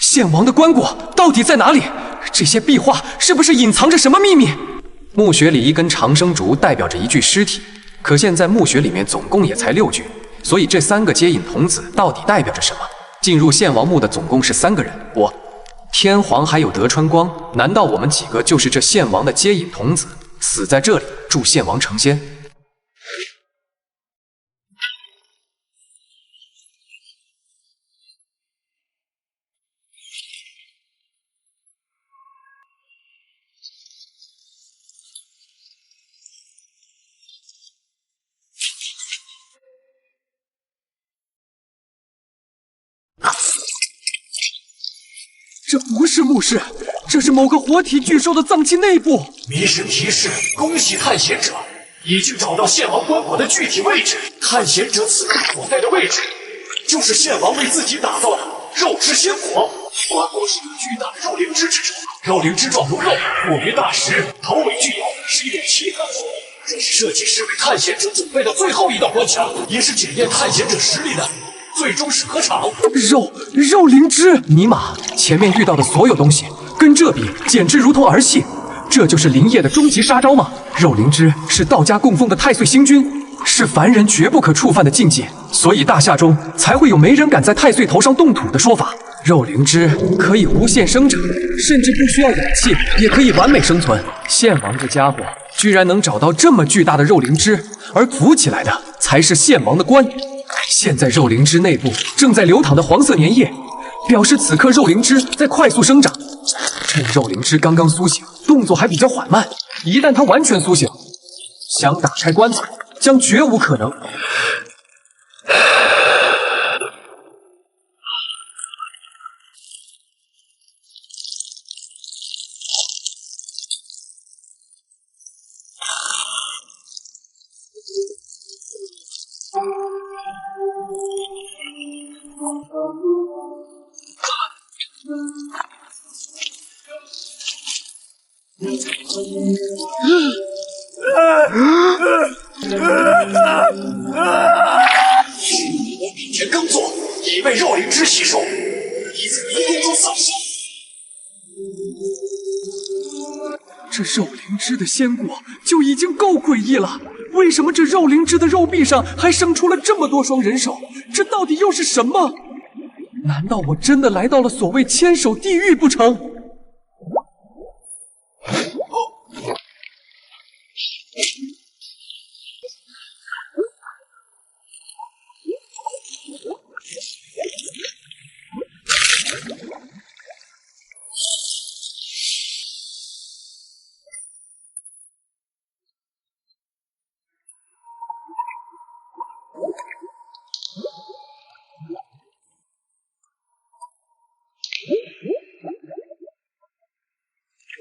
献王的棺椁到底在哪里？这些壁画是不是隐藏着什么秘密？墓穴里一根长生竹代表着一具尸体，可现在墓穴里面总共也才6具，所以这3个接引童子到底代表着什么？进入献王墓的总共是3个人，我、天皇还有德川光，难道我们几个就是这献王的接引童子，死在这里助献王成仙？这不是墓室，这是某个活体巨兽的脏器内部。迷神提示：恭喜探险者已经找到献王棺椁的具体位置。探险者此刻所在的位置，就是献王为自己打造的肉之仙火。棺椁是由巨大的肉灵芝制成，肉灵芝状如肉，木于大石，头尾具有，是一种奇特的火。这是设计师为探险者准备的最后一道关卡，也是检验探险者实力的最终审核场。肉灵芝，尼玛！前面遇到的所有东西跟这比，简直如同儿戏。这就是林业的终极杀招吗？肉灵芝是道家供奉的太岁星君，是凡人绝不可触犯的禁忌，所以大夏中才会有没人敢在太岁头上动土的说法。肉灵芝可以无限生长，甚至不需要氧气也可以完美生存。献王这家伙居然能找到这么巨大的肉灵芝，而浮起来的才是献王的棺。现在肉灵芝内部正在流淌的黄色粘液，表示此刻肉灵芝在快速生长。趁肉灵芝刚刚苏醒，动作还比较缓慢，一旦它完全苏醒，想打开棺材将绝无可能。我明天耕作，已被肉灵芝吸收，已在迷宫中丧生。这肉灵芝的仙果就已经够诡异了，为什么这肉灵芝的肉壁上还生出了这么多双人手？这到底又是什么？难道我真的来到了所谓千手地狱不成？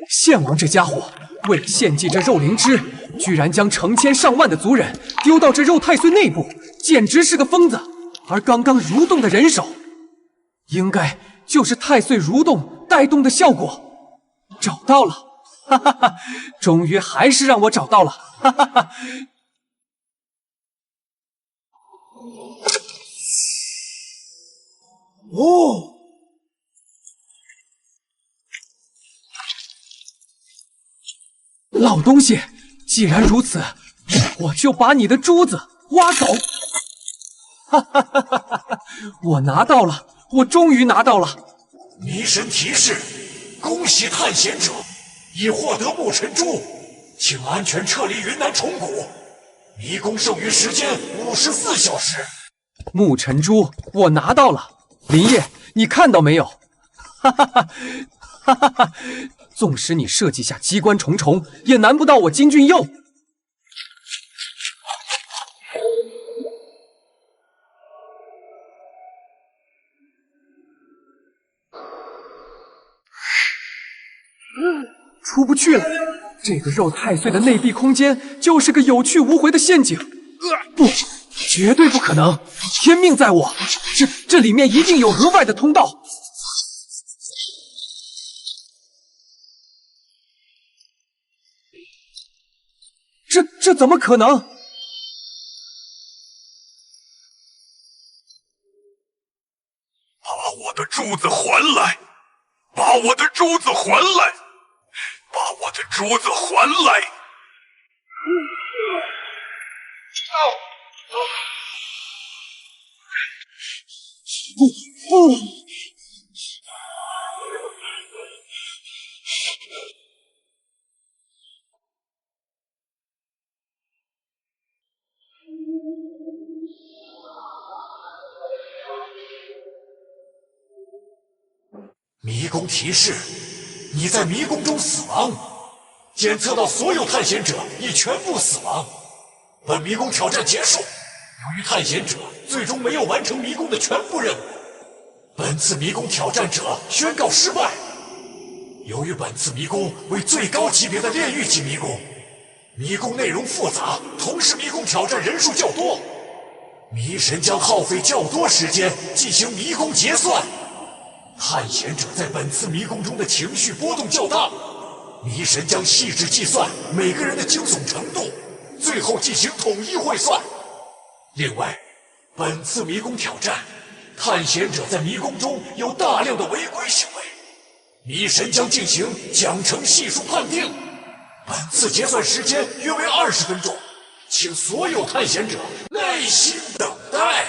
献王这家伙为了献祭这肉灵芝，居然将成千上万的族人丢到这肉太岁内部，简直是个疯子。而刚刚蠕动的人手，应该就是太岁蠕动带动的效果。找到了，哈哈哈！终于还是让我找到了，哈哈哈！哦。老东西，既然如此，我就把你的珠子挖走！哈哈哈哈哈！我拿到了，我终于拿到了！迷神提示：恭喜探险者已获得木尘珠，请安全撤离云南虫谷。迷宫剩余时间54小时。木尘珠我拿到了，林叶，你看到没有？哈哈哈，哈哈哈！纵使你设计下机关重重，也难不到我金俊佑。出不去了，这个肉太岁的内壁空间就是个有去无回的陷阱。不，绝对不可能！天命在我，这里面一定有额外的通道。这怎么可能？把我的珠子还来！把我的珠子还来！把我的珠子还来！不！迷宫提示：你在迷宫中死亡，检测到所有探险者已全部死亡。本迷宫挑战结束。由于探险者最终没有完成迷宫的全部任务，本次迷宫挑战者宣告失败。由于本次迷宫为最高级别的炼狱级迷宫，迷宫内容复杂，同时迷宫挑战人数较多，迷神将耗费较多时间进行迷宫结算。探险者在本次迷宫中的情绪波动较大，迷神将细致计算每个人的惊悚程度，最后进行统一汇算。另外，本次迷宫挑战，探险者在迷宫中有大量的违规行为，迷神将进行奖惩系数判定。本次结算时间约为20分钟，请所有探险者耐心等待。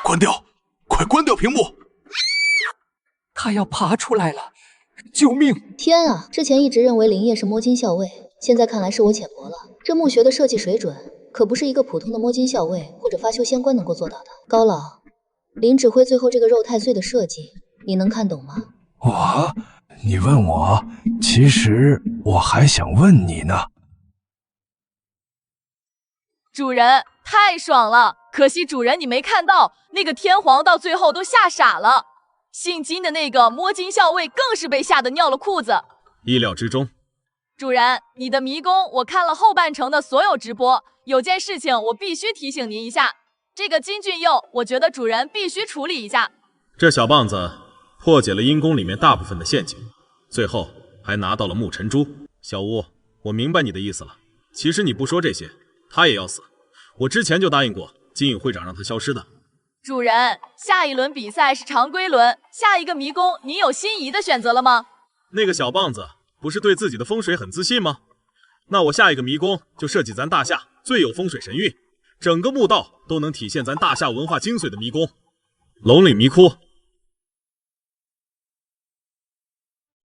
关掉，快关掉屏幕！他要爬出来了，救命！天啊！之前一直认为林业是摸金校尉，现在看来是我浅薄了。这墓穴的设计水准，可不是一个普通的摸金校尉或者发修仙官能够做到的。高老，林指挥最后这个肉太岁的设计，你能看懂吗？你问我，其实我还想问你呢。主人，太爽了！可惜主人你没看到，那个天皇到最后都吓傻了。姓金的那个摸金校尉更是被吓得尿了裤子。意料之中。主人，你的迷宫我看了后半程的所有直播，有件事情我必须提醒您一下。这个金俊佑，我觉得主人必须处理一下。这小棒子破解了阴宫里面大部分的陷阱，最后还拿到了沐尘珠。小吴，我明白你的意思了。其实你不说这些，他也要死。我之前就答应过金宇会长让他消失的。主人，下一轮比赛是常规轮，下一个迷宫你有心仪的选择了吗？那个小棒子不是对自己的风水很自信吗？那我下一个迷宫就设计咱大夏最有风水神韵，整个墓道都能体现咱大夏文化精髓的迷宫——龙岭迷窟。